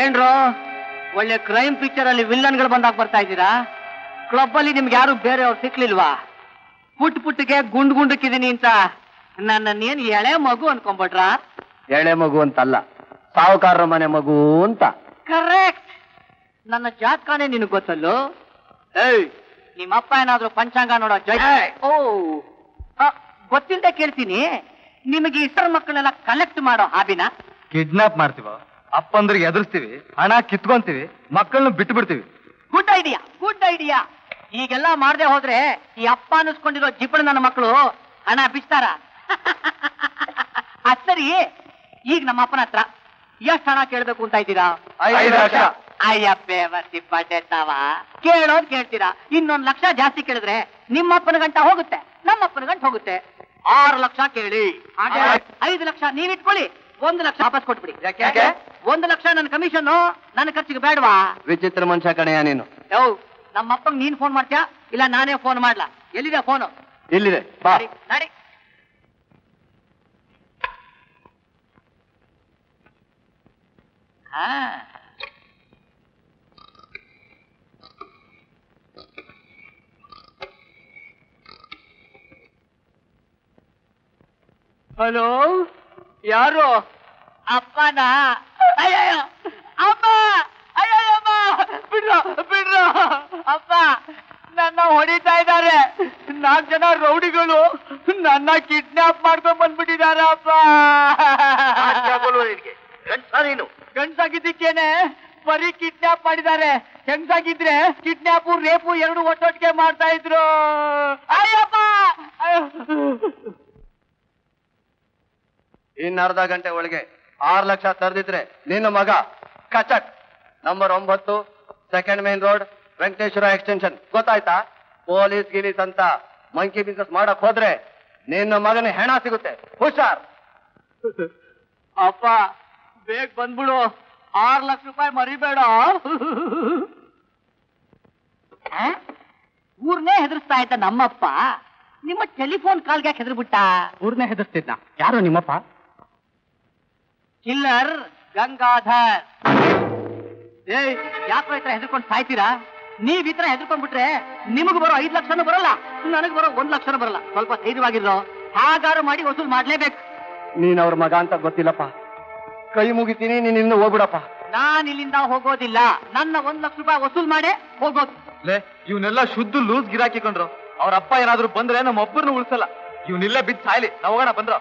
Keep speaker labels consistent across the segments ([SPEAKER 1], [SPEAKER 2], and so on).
[SPEAKER 1] ಏನ್ರೋ ಒಳ್ಳೆ crime picture ಅಲ್ಲಿ ವಿಲ್ಲನ್ಗಳು ಬಂದಾಗ ಬರ್ತಾ ಇದ್ದೀರಾ? ಕ್ಲಬ್ ಅಲ್ಲಿ ನಿಮ್ಗೆ ಯಾರು ಬೇರೆ ಅವ್ರು ಸಿಕ್ಲಿಲ್ವಾ? ಪುಟ್ಟಿಗೆ ಗುಂಡಕ್ಕಿದೀನಿ ಅಂತ ನನ್ನನ್ನೇನು ಎಳೆ ಮಗು ಅನ್ಕೊಂಡ್ಬಿಟ್ರಾ?
[SPEAKER 2] ಎಳೆ ಮಗು ಅಂತಲ್ಲ, ಸಾಹುಕಾರರ ಮನೆ ಮಗು ಅಂತ.
[SPEAKER 1] ಕರೆಕ್ಟ್. ನನ್ನ ಜಾತಕನೇ ನಿನಗೆ ಗೊತ್ತಲ್ಲೋ. ಏಯ್, ನಿಮ್ಮಪ್ಪ ಏನಾದ್ರು ಪಂಚಾಂಗ ನೋಡೋ ಗೊತ್ತಿಲ್ಲದೆ ಕೇಳ್ತೀನಿ, ನಿಮಗೆ ಇಷ್ಟರ ಮಕ್ಕಳೆಲ್ಲ ಕಲೆಕ್ಟ್ ಮಾಡೋ ಹಾಬಿನ?
[SPEAKER 2] ಕಿಡ್ನಾಪ್ ಮಾಡ್ತೀವ, ಅಪ್ಪಂದ್ರಿಗೆ ಎದುರಿಸ್ತೀವಿ, ಹಣ ಕಿತ್ಕೊಂತೀವಿ, ಮಕ್ಕಳನ್ನ ಬಿಟ್ಟು ಬಿಡ್ತೀವಿ.
[SPEAKER 1] Good idea, good idea. ಈಗೆಲ್ಲ ಮಾಡದೆ ಹೋದ್ರೆ ಈ ಅಪ್ಪ ಅನ್ನಿಸ್ಕೊಂಡಿರೋ ಜಿಪಣ ನನ್ನ ಮಕ್ಕಳು ಹಣ ಬಿಚ್ತಾರ? ಸರಿ, ಈಗ ನಮ್ಮ ಅಪ್ಪನ ಹತ್ರ ಎಷ್ಟು ಹಣ ಕೇಳ್ಬೇಕು ಅಂತ ಇದ್ದೀರಾ?
[SPEAKER 2] 5 ಲಕ್ಷ.
[SPEAKER 1] ಅಯ್ಯಪ್ಪೇ ಬರ್ತಿ ಬಡ್ಡೆ ತಾವ ಕೇಳೋದ್ ಕೇಳ್ತೀರಾ. ಇನ್ನೊಂದು ಲಕ್ಷ ಜಾಸ್ತಿ ಕೇಳಿದ್ರೆ ನಿಮ್ಮಪ್ಪನ ಗಂಟ ಹೋಗುತ್ತೆ, ನಮ್ಮಪ್ಪನ ಗಂಟ ಹೋಗುತ್ತೆ. 6 ಲಕ್ಷ ಕೇಳಿ. 5 ಲಕ್ಷ ನೀವಿಟ್ಕೊಳ್ಳಿ, 1 ಲಕ್ಷ ವಾಪಸ್ ಕೊಟ್ಬಿಡಿ. 1 ಲಕ್ಷ ನನ್ನ ಕಮಿಷನ್, ನನ್ನ ಖರ್ಚಿಗೆ ಬೇಡವಾ?
[SPEAKER 2] ವಿಚಿತ್ರ ಮನುಷ್ಯ ಕಣೆಯ ನೀನು.
[SPEAKER 1] ನಮ್ಮಪ್ಪಂಗ್ ನೀನ್ ಫೋನ್ ಮಾಡ್ತೀಯಾ ಇಲ್ಲ ನಾನೇ ಫೋನ್ ಮಾಡ್ಲಾ? ಎಲ್ಲಿದೆ ಫೋನು?
[SPEAKER 2] ಇಲ್ಲಿದೆ, ಬಾ.
[SPEAKER 1] ನಡಿ. ಹಲೋ, ಯಾರು? ಅಪ್ಪನಾ? ಅಯ್ಯಯ್ಯೋ ಅಪ್ಪ, ಅಯ್ಯಯ್ಯಮ್ಮ, ಬಿಡ್ರ ಅಪ್ಪ, ನನ್ನ ಹೊಡಿತಾ ಇದ್ದಾರೆ. 4 ಜನ ರೌಡಿಗಳು ನನ್ನ ಕಿಡ್ನಾಪ್ ಮಾಡ್ಕೊಂಡ್ ಬಂದ್ಬಿಟ್ಟಿದ್ದಾರೆ ಅಪ್ಪ.
[SPEAKER 2] ನೀನು
[SPEAKER 1] ಗಂಡ್ಸಾಗಿದ್ದಕ್ಕೇನೆ ಬರೀ ಕಿಡ್ನಾಪ್ ಮಾಡಿದ್ದಾರೆ. ಹೆಂಗ್ಸಾಗಿದ್ರೆ ಕಿಡ್ನಾಪು ರೇಪು 2 ಒಟ್ಟೊಟ್ಟಿಗೆ ಮಾಡ್ತಾ ಇದ್ರು. ಅಯ್ಯಪ್ಪ,
[SPEAKER 2] ಇನ್ನರ್ಧ ಗಂಟೆ ಒಳಗೆ 6 ಲಕ್ಷ ತರದಿದ್ರೆ ನಿನ್ನ ಮಗ ಕಚಕ್ number 9 second main road Venkateshwara extension. ಗೊತ್ತಾಯ್ತಾ? ಪೊಲೀಸ್ ಗಿಲೀಸ್ ಅಂತ ಮಂಕಿ ಬಿಸ್ನೆಸ್ ಮಾಡಕ್ ಹೋದ್ರೆ ನಿನ್ನ ಮಗನ ಹೆಣ ಸಿಗುತ್ತೆ. ಹುಷಾರ್.
[SPEAKER 1] ಅಪ್ಪ ಬೇಗ ಬಂದ್ಬಿಡು, 6 ಲಕ್ಷ ರೂಪಾಯಿ ಮರಿಬೇಡ. ಊರ್ನೇ ಹೆದರ್ಸ್ತಾ ಇದ್ದ ನಮ್ಮಪ್ಪ ನಿಮ್ಮ ಟೆಲಿಫೋನ್ ಕಾಲ್ಗೆ ಯಾಕೆ ಹೆದರ್ಬಿಟ್ಟ?
[SPEAKER 2] ಊರ್ನೇ ಹೆದರ್ಸ್ತಿದ್ನ. ಯಾರು ನಿಮ್ಮಪ್ಪ?
[SPEAKER 1] ಕಿಲ್ಲರ್ ಗಂಗಾಧರ್. ಯಾಕೆ ಈ ತರ ಹೆದರ್ಕೊಂಡು ಸಾಯ್ತೀರಾ? ನೀವ್ ಈ ತರ ಹೆದರ್ಕೊಂಡ್ಬಿಟ್ರೆ ನಿಮಗ್ ಬರೋ 5 ಲಕ್ಷನೂ ಬರಲ್ಲ, ನನಗ್ ಬರೋ 1 ಲಕ್ಷನೂ ಬರಲ್ಲ. ಸ್ವಲ್ಪ ಧೈರ್ಯವಾಗಿರೋ, ಹಾಗಾರು ಮಾಡಿ ವಸೂಲ್ ಮಾಡ್ಲೇಬೇಕು.
[SPEAKER 2] ನೀನ್ ಅವ್ರ ಮಗ ಅಂತ ಗೊತ್ತಿಲ್ಲಪ್ಪ. ಕೈ ಮುಗಿತೀನಿ, ನೀನ್ ಇನ್ನು ಹೋಗ್ಬಿಡಪ್ಪ.
[SPEAKER 1] ನಾನ್ ಇಲ್ಲಿಂದ ಹೋಗೋದಿಲ್ಲ. ನನ್ನ 1 ಲಕ್ಷ ರೂಪಾಯಿ ವಸೂಲ್ ಮಾಡೇ ಹೋಗೋದು.
[SPEAKER 2] ಇವನ್ನೆಲ್ಲ ಶುದ್ಧ ಲೂಸ್ ಗಿರಾಕಿಕೊಂಡ್ರು. ಅವ್ರ ಅಪ್ಪ ಏನಾದ್ರು ಬಂದ್ರೆ ನಮ್ಮ ಒಬ್ಬರನ್ನು ಉಳಿಸಲ್ಲ. ಇವನಿಲ್ಲ ಬಿದ್ದು ಸಾಯ್ಲಿ. ನಾವು ಹೋಗೋಣ ಬಂದ್ರು.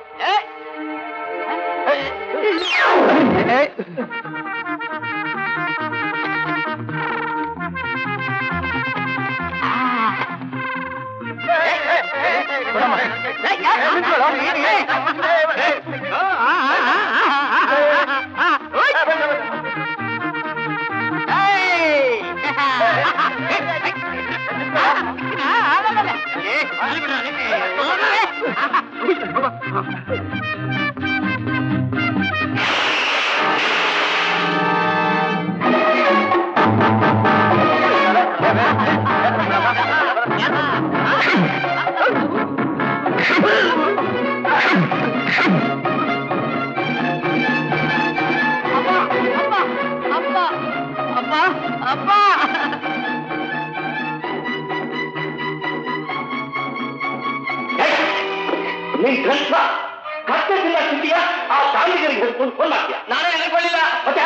[SPEAKER 1] ನಾನೇ ಹೇಳ್ಕೊಳ್ಳಿಲ್ಲ. ಮತ್ತೆ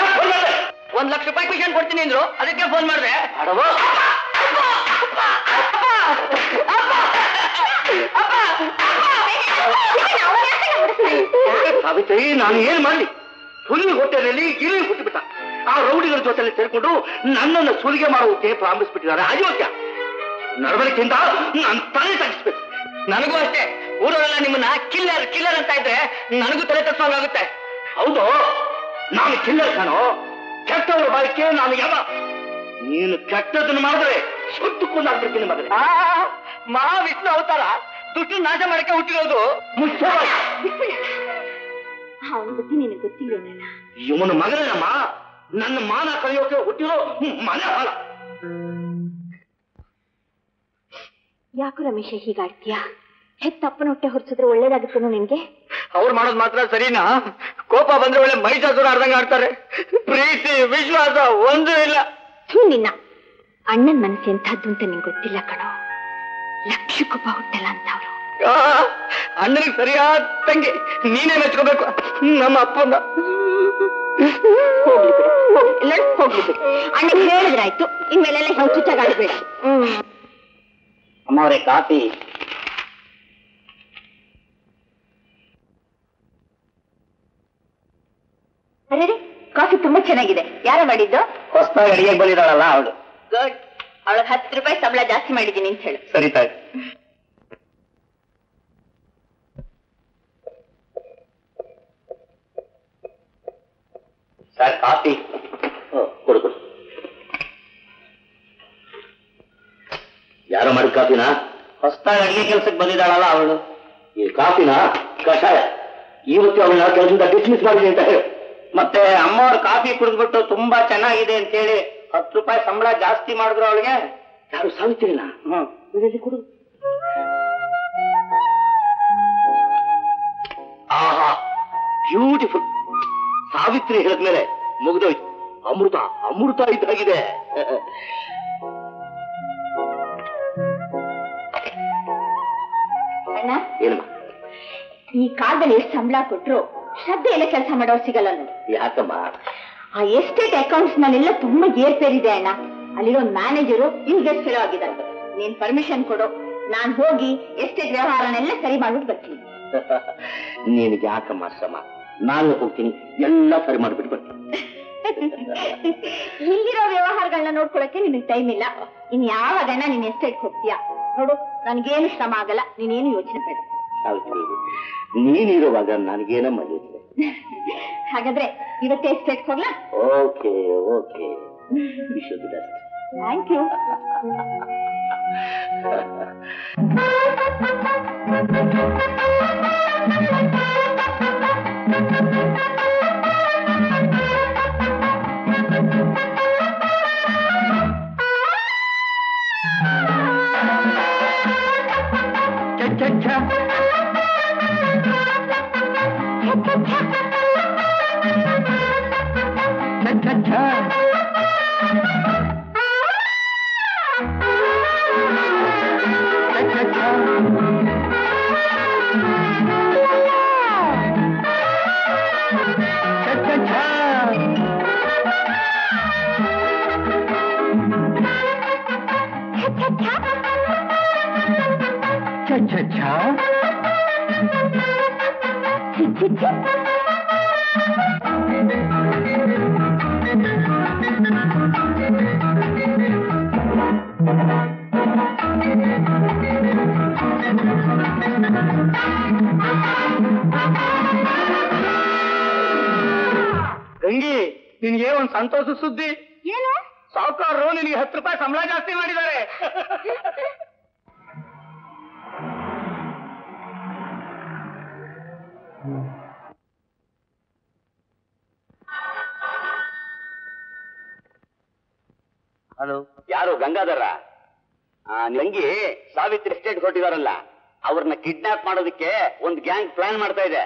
[SPEAKER 1] 1 ಲಕ್ಷ ರೂಪಾಯಿ ಮಿಷನ್ ಕೊಡ್ತೀನಿ ಅಂದ್ರು, ಅದಕ್ಕೆ ಫೋನ್ ಮಾಡಿದೆ.
[SPEAKER 3] ಸಾವಿತ್ರಿ, ನಾನು ಏನ್ ಮಾಡ್ಲಿ? ಹುಲಿ ಹೊಟ್ಟೆನಲ್ಲಿ ಗಿಳಿ ಹುಟ್ಟುಬಿಟ್ಟ. ಆ ರೌಡಿಗಳ ಜೊತೆಲಿ ಸೇರ್ಕೊಂಡು ನನ್ನನ್ನು ಸುಲಿಗೆ ಮಾಡೋಕೆ ಪ್ರಾರಂಭಿಸ್ಬಿಟ್ಟಿದ್ದಾರೆ. ಅಯೋಗ್ಯ ನಡವಳಿಕೆಯಿಂದ ನಾನು ತಲೆ ತಗ್ಗಿಸ್ಬೇಕು.
[SPEAKER 1] ನನಗೂ ಅಷ್ಟೇ. ಊರವರೆಲ್ಲ ನಿಮ್ಮನ್ನ ಕಿಲ್ಲರ್ ಕಿಲ್ಲರ್ ಅಂತ ಇದ್ರೆ ನನಗೂ ತಲೆ ತಗ್ಸೋಂಗಾಗುತ್ತೆ.
[SPEAKER 3] ಹೌದು, ನಾನು ಕಿಲ್ಲರ್ ಕಾಣೋ. ಕೆಟ್ಟವರ ಬಾಯಿಕೆ ನಾನು ಯಾವ. ನೀನು ಕೆಟ್ಟದನ್ನು ಮಾಡಿದ್ರೆ ಸುತ್ತುಕೊಂಡಾಗ್ಬಿಡ್ತೀನಿ ಮಗನೇ.
[SPEAKER 1] ಮಹಾವಿಷ್ಣು ಅವತಾರ ದುಡ್ಡು ನಾಶ ಮಾಡಕ್ಕೆ ಹುಟ್ಟಿರೋದು.
[SPEAKER 4] ಅವನ ಬಗ್ಗೆ ನಿನಗೆ ಗೊತ್ತಿಲ್ಲ.
[SPEAKER 3] ಇವನ ಮಗನೇನಮ್ಮ ನನ್ನ ಮಾನ ಕಳೆಯೋಕೆ ಹುಟ್ಟಿರೋ ಮನೆ ಹಾಳ.
[SPEAKER 4] ಯಾಕೋ ರಮೇಶ ಹೀಗಾಡ್ತೀಯಾ? ಹೆತ್ತಪ್ಪನ ಹೊಟ್ಟೆ ಹೊರಿಸಿದ್ರೆ ಒಳ್ಳೇದಾಗುತ್ತೇನೋ ನಿನ್ಗೆ?
[SPEAKER 1] ಅವ್ರು ಮಾಡೋದು ಮಾತ್ರ ಸರಿನಾ? ಕೋಪ ಬಂದ್ರೆ ಒಳ್ಳೆ ಮಹಿಷಾಸುರ ಆಡ್ದಂಗ ಆಡ್ತಾರೆ. ಪ್ರೀತಿ ವಿಶ್ವಾಸ ಒಂದು ಇಲ್ಲ.
[SPEAKER 4] ನಿನ್ನ ಅಣ್ಣನ ಮನಸ್ಸು ಎಂಥದ್ದು ಅಂತ ನಿಂಗೆ ಗೊತ್ತಿಲ್ಲ ಕಣೋ. ಲಕ್ಷಕ್ಕೊಬ್ಬ ಹುಟ್ಟಲ್ಲ ಅಂತ ಅವ್ರು.
[SPEAKER 1] ಅಣ್ಣನಿಗೆ ಸರಿಯಾದ ತಂಗಿ ನೀನೇ ಮೆಚ್ಕೋಬೇಕು ನಮ್ಮ ಅಪ್ಪನ.
[SPEAKER 4] ಹೋಗ್ಲಿ ಬಿಡು. ಅಣ್ಣಗೆ ಹೇಳಿದ್ರಾಯ್ತು, ಇನ್ಮೇಲೆಲ್ಲ ಹುಚ್ಚುಚ್ಚಾಗಾಡ್ಬೇಡ.
[SPEAKER 3] ಅಮ್ಮ ಅವರೇ, ಕಾಫಿ.
[SPEAKER 4] ಅರೆ, ಕಾಫಿ ತುಂಬಾ ಚೆನ್ನಾಗಿದೆ. ಯಾರ ಮಾಡಿದ್ದು?
[SPEAKER 3] ಹೊಸದಾಗಿ ಅಡಿಗೆ ಬಂದಿದ್ದಾಳಲ್ಲ ಅವಳು.
[SPEAKER 4] ಗುಡ್. ಅವಳಿಗೆ 10 ರೂಪಾಯಿ ಸಂಬಳ ಜಾಸ್ತಿ ಮಾಡಿದ್ದೀನಿ ಅಂತ ಹೇಳು.
[SPEAKER 3] ಸರಿ ತಾಯಿ. ಸರ್, ಕಾಫಿ ಕೊಡು ಕೊಡು. ಯಾರೋ ಮಾಡಿದ ಕಾಫಿನಾ? ಹೊಸದಾಗಿ ಅಡಿಗೆ ಕೆಲ್ಸಕ್ಕೆ ಬಂದಿದ್ದಾಳಲ್ಲ ಅವಳು. ಈ ಕಾಫಿನ ಕಷಾಯ ಇವತ್ತು ಅವಳನ್ನ ಕೆಲಸದಿಂದ ಡಿಸ್ಮಿಸ್ ಮಾಡಿದೆ ಅಂತ ಹೇಳಿ.
[SPEAKER 1] ಮತ್ತೆ ಅಮ್ಮವ್ರ ಕಾಫಿ ಕುಡಿದ್ಬಿಟ್ಟು ತುಂಬಾ ಚೆನ್ನಾಗಿದೆ ಅಂತ ಹೇಳಿ 10 ರೂಪಾಯಿ ಸಂಬಳ ಜಾಸ್ತಿ ಮಾಡಿದ್ರು ಅವಳಿಗೆ.
[SPEAKER 3] ಯಾರು ಸಾವಿತ್ರಿನ? ಕುಡು. ಆಹಾ ಬ್ಯೂಟಿಫುಲ್. ಸಾವಿತ್ರಿ ಹೇಳಿದ್ಮೇಲೆ ಮುಗಿದೋಯ್ತು. ಅಮೃತ ಅಮೃತ ಇದ್ದಾಗಿದೆ. ಏನಮ್ಮ?
[SPEAKER 4] ಈ ಕಾಲದಲ್ಲಿ ಎಷ್ಟು ಸಂಬಳ ಕೊಟ್ರು ಶ್ರದ್ಧೆ ಎಲ್ಲ ಕೆಲಸ ಮಾಡೋರು ಸಿಗಲ್ಲ ನೋಡಿ.
[SPEAKER 3] ಯಾಕಮ್ಮ?
[SPEAKER 4] ಆ ಎಸ್ಟೇಟ್ ಅಕೌಂಟ್ಸ್ ನಲ್ಲೆಲ್ಲ ತುಂಬಾ ಏರ್ಪೇರಿದೆ ಅಣ್ಣ. ಅಲ್ಲಿರೋ ಮ್ಯಾನೇಜರು ಇನ್ವೆಸ್ಟ್ ಫೆಲೋ ಆಗಿದ್ದಾರೆ. ನೀನ್ ಪರ್ಮಿಷನ್ ಕೊಡು, ನಾನ್ ಹೋಗಿ ಎಸ್ಟೇಟ್ ವ್ಯವಹಾರನೆಲ್ಲ ಸರಿ ಮಾಡ್ಬಿಟ್ಟು ಬರ್ತೀನಿ.
[SPEAKER 3] ನಿನಗೆ ಯಾಕಮ್ಮ ಶ್ರಮ? ನಾನು ಹೋಗ್ತೀನಿ, ಎಲ್ಲ ಸರಿ ಮಾಡ್ಬಿಟ್ಟು ಬರ್ತೀನಿ.
[SPEAKER 4] ಇಲ್ಲಿರೋ ವ್ಯವಹಾರಗಳನ್ನ ನೋಡ್ಕೊಳಕ್ಕೆ ನಿನಗೆ ಟೈಮ್ ಇಲ್ಲ. ಇನ್ ಯಾವಾಗಣ್ಣ ನೀನ್ ಎಸ್ಟೇಟ್ ಹೋಗ್ತೀಯಾ ನೋಡು, ನನ್ಗೇನು ಶ್ರಮ ಆಗಲ್ಲ, ನೀನೇನು ಯೋಚನೆ ಬೇಡ.
[SPEAKER 3] ನೀನಿರುವಾಗ ನನಗೇನಮ್ಮ ಯೋಚನೆ?
[SPEAKER 4] ಹಾಗಾದ್ರೆ ಇವತ್ತೇ ಎಸ್ಟೇಟ್ ಹೋಗ್ಲಾ?
[SPEAKER 3] Okay okay. Wish you the best.
[SPEAKER 4] Thank you.
[SPEAKER 1] Gangi, ನಿನ್ಗೆ ಒಂದ್ ಸಂತೋಷ ಸುದ್ದಿ.
[SPEAKER 4] ಏನು?
[SPEAKER 1] ಸಾವುಕಾರರು ನಿನಗೆ 10 ರೂಪಾಯಿ ಸಂಬಳ ಜಾಸ್ತಿ ಮಾಡಿದ್ದಾರೆ.
[SPEAKER 3] ಹಲೋ, ಯಾರು? ಗಂಗಾಧರ? ನಂಗೆ ಸಾವಿತ್ರಿ ಎಸ್ಟೇಟ್ ಹೊರಟಿದಾರಲ್ಲ, ಅವ್ರನ್ನ ಕಿಡ್ನಾಪ್ ಮಾಡೋದಕ್ಕೆ ಒಂದು ಗ್ಯಾಂಗ್ ಪ್ಲಾನ್ ಮಾಡ್ತಾ ಇದೆ.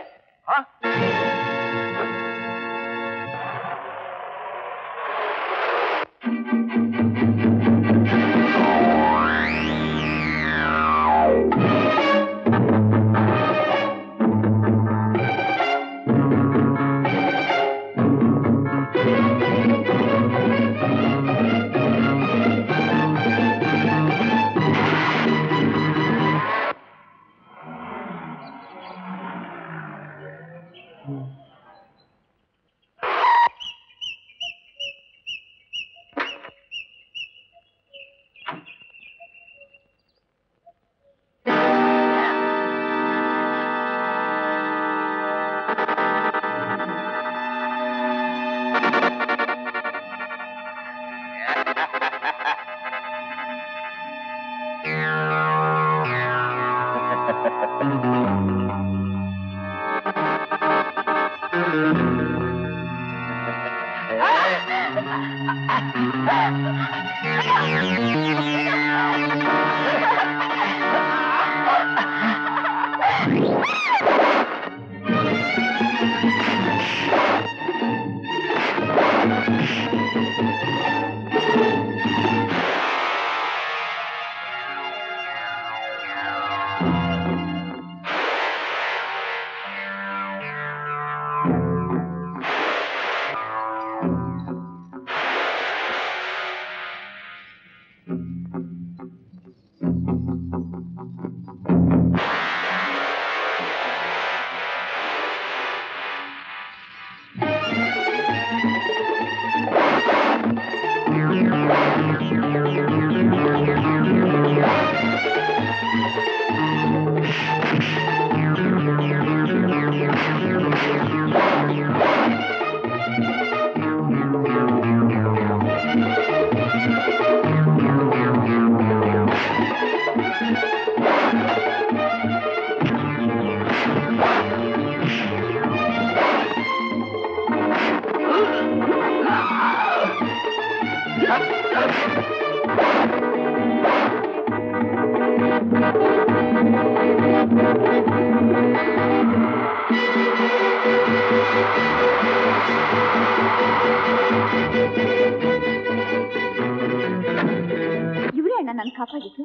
[SPEAKER 4] ಕಾಪಾಡಿದ್ದು.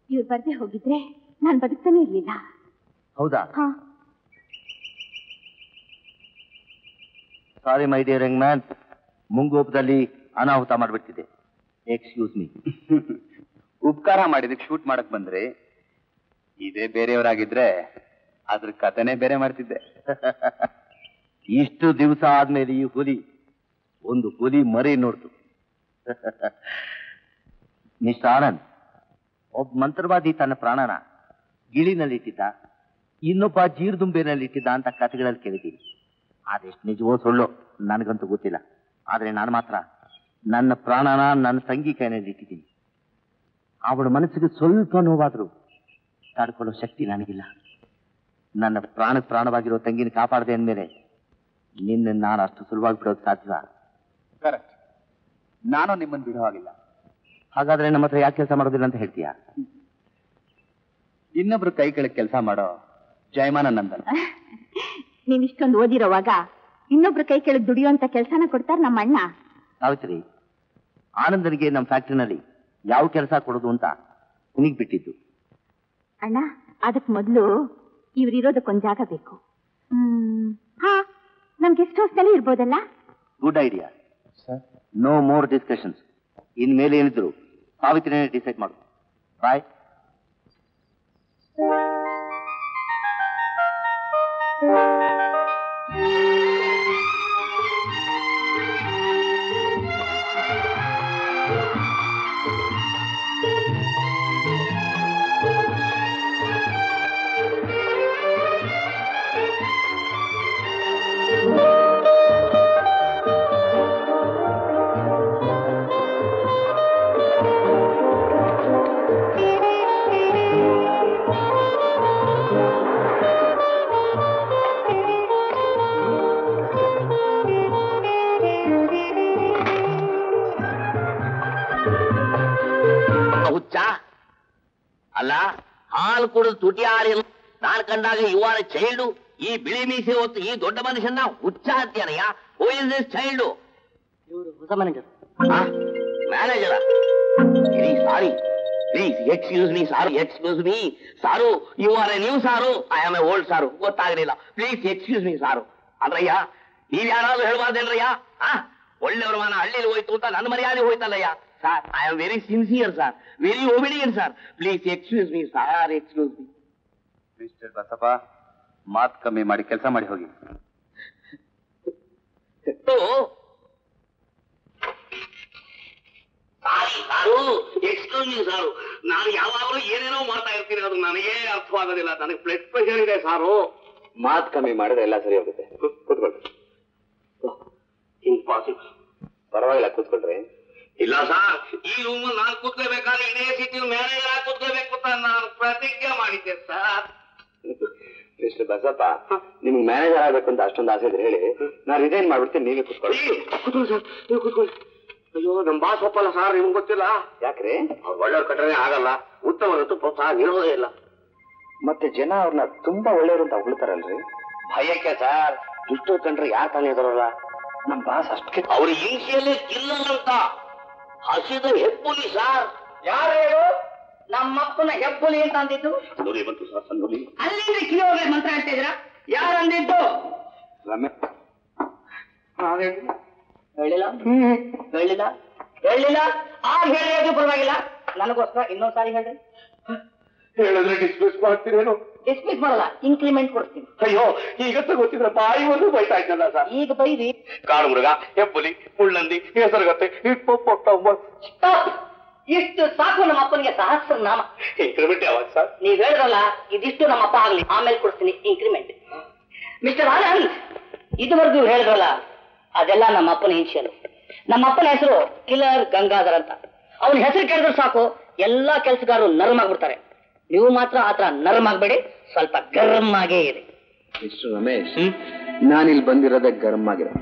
[SPEAKER 4] ಇವ್ರು ಬರ್ದೆ ಹೋಗಿದ್ರೆ ನಾನು ಬದುಕ್ತಾನೆ ಇರ್ಲಿಲ್ಲ.
[SPEAKER 3] ಹೌದಾ?
[SPEAKER 4] ಹಾ.
[SPEAKER 3] ಸಾರಿ ಮೈ ಡಿಯರ್ ಯಂಗ್ ಮ್ಯಾನ್, ಮುಂಗೋಪದಲ್ಲಿ ಅನಾಹುತ ಮಾಡ್ಬಿಟ್ಟಿದೆ. Excuse me.
[SPEAKER 2] ಉಪಕಾರ ಮಾಡಿದಕ್ಕೆ ಶೂಟ್ ಮಾಡಕ್ ಬಂದ್ರೆ, ಇದೇ ಬೇರೆಯವರಾಗಿದ್ರೆ ಅದ್ರ ಕಥೆನೇ ಬೇರೆ ಮಾಡ್ತಿದ್ದೆ.
[SPEAKER 3] ಇಷ್ಟು ದಿವಸ ಆದ್ಮೇಲೆ ಈ ಹುಲಿ ಒಂದು ಹುಲಿ ಮರಿ ನೋಡ್ತು. ಮಿಸ್ಟರ್ ಆನಂದ್, ಒಬ್ಬ ಮಂತ್ರವಾದಿ ತನ್ನ ಪ್ರಾಣನ ಗಿಳಿನಲ್ಲಿಟ್ಟಿದ್ದ, ಇನ್ನೊಬ್ಬ ಜೀರ್ದುಂಬೆನಲ್ಲಿಟ್ಟಿದ್ದ ಅಂತ ಕಥೆಗಳಲ್ಲಿ ಕೇಳಿದ್ದೀನಿ. ಅದೆಷ್ಟು ನಿಜವೋ ಸುಳ್ಳು ನನಗಂತೂ ಗೊತ್ತಿಲ್ಲ. ಆದ್ರೆ ನಾನು ಮಾತ್ರ ನನ್ನ ಪ್ರಾಣನ ನನ್ನ ತಂಗಿ ಕೈನಲ್ಲಿ ಇಟ್ಟಿದ್ದೀನಿ. ಅವಳ ಮನಸ್ಸಿಗೆ ಸ್ವಲ್ಪ ನೋವಾದ್ರೂ ತಡ್ಕೊಳ್ಳೋ ಶಕ್ತಿ ನನಗಿಲ್ಲ. ನನ್ನ ಪ್ರಾಣವಾಗಿರೋ ತಂಗಿನ ಕಾಪಾಡದೆ ಅಂದ್ಮೇಲೆ ನಿನ್ನ ನಾನು ಅಷ್ಟು ಸುಲಭವಾಗಿ ಬಿಡೋದು ಸಾಧ್ಯವ?
[SPEAKER 2] ಕರೆಕ್ಟ್. ನಾನು ನಿಮ್ಮನ್ನು ಬಿಡೋ ಹಾಗಿಲ್ಲ.
[SPEAKER 3] ಹಾಗಾದ್ರೆ ನಮ್ಮ ಹತ್ರ ಯಾಕೆ ಕೆಲಸ ಮಾಡೋದಿಲ್ಲ ಅಂತ ಹೇಳ್ತೀಯಾ?
[SPEAKER 2] ಇನ್ನೊಬ್ರು ಕೈ ಕೆಳಗೆ ಕೆಲಸ ಮಾಡೋ ಜಯಮಾನ ನಂದನ್.
[SPEAKER 4] ನೀವ್ ಇಷ್ಟೊಂದು ಓದಿರೋವಾಗ ಇನ್ನೊಬ್ರು ಕೈ ಕೆಳಗೆ ದುಡಿಯುವಂತ ಕೆಲಸನ ಕೊಡ್ತಾರ ನಮ್ಮ ಅಣ್ಣ.
[SPEAKER 3] ಸಾವಿತ್ರಿ, ಆನಂದನಿಗೆ ನಮ್ಮ ಫ್ಯಾಕ್ಟ್ರಿನಲ್ಲಿ ಯಾವ ಕೆಲಸ ಕೊಡೋದು ಅಂತ ನಿನಗೆ ಬಿಟ್ಟಿದ್ದು.
[SPEAKER 4] ಅಣ್ಣ, ಅದಕ್ ಮೊದಲು ಇವ್ರಿರೋದಕ್ಕೊಂದ್ ಜಾಗ ಬೇಕು. ಹಾ, ನಮ್ ಗೆಸ್ಟ್ ಹೌಸ್ ನಲ್ಲಿ ಇರ್ಬೋದಲ್ಲ?
[SPEAKER 3] Good idea. No more discussions. ಇನ್ಮೇಲೆ ಏನಿದ್ರು ಸಾವಿತ್ರಿನೇ ಡಿಸೈಡ್ ಮಾಡು. ಬಾಯ್.
[SPEAKER 5] ಅಲ್ಲ, ಹಾಲು ಕುಡಿದು ತುಟಿ ಆರಿಲ್ಲ. ನಾನು ಕಂಡಾಗ ಇವಾರ ಚೈಲ್ಡು, ಈ ಬಿಳಿ ಮೀಸೆ ಹೊತ್ತು ಈ ದೊಡ್ಡ ಮನುಷ್ಯನ ಹುಚ್ಚ ಅಂತೀಯನಯ್ಯ. Who is this child?
[SPEAKER 1] ಇವರು ಹೊಸ ಮ್ಯಾನೇಜರ್.
[SPEAKER 5] ಮ್ಯಾನೇಜರ? Sorry please, excuse me sir. You are a new sir, I am a old sir. ಗೊತ್ತಾಗಲಿಲ್ಲ. ಪ್ಲೀಸ್ ಎಕ್ಸ್ಕ್ಯೂಸ್ ಮೀ ಸಾರು. ಅದ್ರಯ್ಯ, ನೀವ್ ಯಾರಾದ್ರೂ ಹೇಳ್ಬಾರ್ದೇನ್ರಯ್ಯ? ಒಳ್ಳೆಯವ್ರ ಮಾನ ಹಳ್ಳಿಲಿ ಹೋಯ್ತು ಅಂತ ನನ್ನ ಮರ್ಯಾದೆ ಹೋಯ್ತಲ್ಲಯ್ಯ. Sir, I am very sincere sir, very obedient sir. Please excuse me sir, excuse me.
[SPEAKER 2] Mister Basappa, ಮಾತು ಕಮ್ಮಿ ಮಾಡಿ ಕೆಲಸ ಮಾಡಿ ಹೋಗಿ.
[SPEAKER 5] ಸಾರು, ಎಕ್ಸ್ಕ್ಯೂಸ್ ಮೀ ಸಾರು. ನಾನು ಯಾವಾಗಲೂ ಏನೇನೋ ಮಾಡ್ತಾ ಇರ್ತೀನಿ, ಅದು ನನಗೇ ಅರ್ಥವಾಗೋದಿಲ್ಲ. ನನಗೆ ಬ್ಲಡ್ ಪ್ರೆಷರ್ ಇದೆ ಸಾರು.
[SPEAKER 2] ಮಾತು ಕಮ್ಮಿ ಮಾಡಿದ್ರೆ ಎಲ್ಲ ಸರಿ ಹೋಗುತ್ತೆ. ಕೂತ್ಕೊಳ್ರಿ.
[SPEAKER 5] ಇಂಪಾಸಿಬಲ್.
[SPEAKER 2] ಪರವಾಗಿಲ್ಲ, ಕೂತ್ಕೊಳ್ರಿ.
[SPEAKER 5] ಇಲ್ಲ ಸರ್, ಈ ರೂಮ್ ನಾನು ಕೂತ್ಕೋಬೇಕಾದ್ರೆ ಇದೇ ಸಿಟಿ ಮ್ಯಾನೇಜರ್ ಆಗಿ ಕೂತ್ಕೋಬೇಕು ಅಂತ ನಾನು ಪ್ರತಿಜ್ಞೆ ಮಾಡಿದ್ದೆ ಸರ್.
[SPEAKER 2] ಮಿಸ್ಟರ್ ಬಸಪ್ಪ, ನಿಮ್ಗೆ ಮ್ಯಾನೇಜರ್ ಆಗ್ಬೇಕು ಅಂತ ಅಷ್ಟೊಂದು ಆಸೆ ಇದ್ರೆ ಹೇಳಿ, ನಾನು ರಿಸೈನ್ ಮಾಡ್ಬಿಡ್ತೀನಿ, ನೀವೇ ಕೂತ್ಕೊಳ್ಳಿ.
[SPEAKER 5] ಕೂತ್ಕೊಳ್ಳಿ ಸರ್, ನೀವು ಕೂತ್ಕೊಳ್ಳಿ. ಅಯ್ಯೋ, ನಮ್ ಬಾಸ್ ಒಪ್ಪಲ್ಲ ಸರ್, ನಿಮ್ಗೆ ಗೊತ್ತಿಲ್ಲ.
[SPEAKER 2] ಯಾಕ್ರಿ?
[SPEAKER 5] ಅವ್ರು ಒಳ್ಳೆಯವ್ರ ಕಟ್ಟನೆ ಆಗಲ್ಲ, ಉತ್ತಮರತ್ತು ಪ್ರೋತ್ಸಾಹ ನೀಡೋದೇ ಇಲ್ಲ.
[SPEAKER 2] ಮತ್ತೆ ಜನ ಅವ್ರನ್ನ ತುಂಬಾ ಒಳ್ಳೆಯವರು ಅಂತ ಹೊಗಳ್ತಾರಲ್ರಿ?
[SPEAKER 5] ಭಯಕ್ಕೆ ಸರ್, ದುಷ್ಟ ಕಂಡ್ರೆ ಯಾರು ತಾನೇ ಇದಾರಲ್ಲ.
[SPEAKER 2] ನಮ್ ಬಾಸ್ ಅಷ್ಟಕ್ಕೆ
[SPEAKER 5] ಅವ್ರ ಹಿಂಸೆಯಲ್ಲಿ ಕಿಲ್ಲರ್ ಅಂತ ಹಸಿದ ಹೆಬ್ಬುಲಿ ಸರ್.
[SPEAKER 1] ಯಾರು ಹೇಳು? ನಮ್ಮಪ್ಪನ ಹೆಬ್ಬುಲಿ ಅಂತ ಅಂದಿದ್ದು?
[SPEAKER 5] ಸಂದೂಲಿ ಬಂತು ಸರ್, ಸಂದೂಲಿ.
[SPEAKER 1] ಅಲ್ಲಿಂದ ಕಿಲೋಗೆ ಮಂತ್ರ ಹೇಳ್ತಿದ್ರ? ಯಾರು ಅಂದಿದ್ದು?
[SPEAKER 2] ರಮೇಶ್.
[SPEAKER 1] ಹೇಳಿಲ್ಲ ಆಗ ಹೇಳಿದ್ರು ಪರವಾಗಿಲ್ಲ, ನನಗೋಸ್ಕರ ಇನ್ನೊಂದ್ಸಾರಿ ಹೇಳ್ರಿ.
[SPEAKER 5] ಹೇಳಿದ್ರೆ ಡಿಸ್ಮಿಸ್ ಮಾಡ್ತೀರೇನು?
[SPEAKER 1] ಡಿಸ್ಮಿಸ್ ಮಾಡಲ್ಲ, ಇನ್ಕ್ರಿಮೆಂಟ್ ಕೊಡ್ತೀನಿ.
[SPEAKER 5] ಅಯ್ಯೋ, ಈಗಂತ ಗೊತ್ತಿದ್ರೆ ಬಾಯಿ ಒಂದು ಬೈತಾ ಇದ್ದಲ್ಲ ಸರ್.
[SPEAKER 1] ಈಗ ಬೈರಿ.
[SPEAKER 5] ಕಾಡು ಮೃಗ, ಹೆಬ್ಬುಲಿ, ಮುಳ್ಳಂದಿ, ಹೆಸರುಗತ್ತೆ,
[SPEAKER 1] ಇಷ್ಟು ಸಾಕು ನಮ್ಮ ಅಪ್ಪನಿಗೆ ಸಹಸ್ರ ನಾಮ.
[SPEAKER 5] ಇನ್ಕ್ರಿಮೆಂಟ್ ಯಾವಾಗ ಸರ್?
[SPEAKER 1] ನೀವ್ ಹೇಳಿದ್ರಲ್ಲ, ಇದಿಷ್ಟು ನಮ್ಮ ಅಪ್ಪ ಆಗ್ಲಿ, ಆಮೇಲೆ ಕೊಡ್ತೀನಿ ಇನ್ಕ್ರಿಮೆಂಟ್. ಮಿಸ್ಟರ್ ಆನಂದ್, ಇದುವರೆಗೂ ಹೇಳಿದ್ರಲ್ಲ, ಅದೆಲ್ಲ ನಮ್ಮ ಅಪ್ಪನ ಇನ್ಷಿಯಲ್. ನಮ್ಮ ಅಪ್ಪನ ಹೆಸರು ಕಿಲ್ಲರ್ ಗಂಗಾಧರ್ ಅಂತ. ಅವನ ಹೆಸರು ಕೇಳಿದ್ರೆ ಸಾಕು, ಎಲ್ಲಾ ಕೆಲಸಗಾರರು ನರ್ಮ್ ಆಗ್ಬಿಡ್ತಾರೆ. ನೀವು ಮಾತ್ರ ಆತರ ನರ್ಮ್ ಆಗ್ಬೇಡಿ, ಸ್ವಲ್ಪ ಗರ್ಮ್ ಆಗೇ ಇದೆ.
[SPEAKER 2] ಮಿಸ್ಟರ್ ರಮೇಶ್, ನಾನಿಲ್ಲಿ ಬಂದಿರೋದೇ ಗರಂ ಆಗಿರೋ.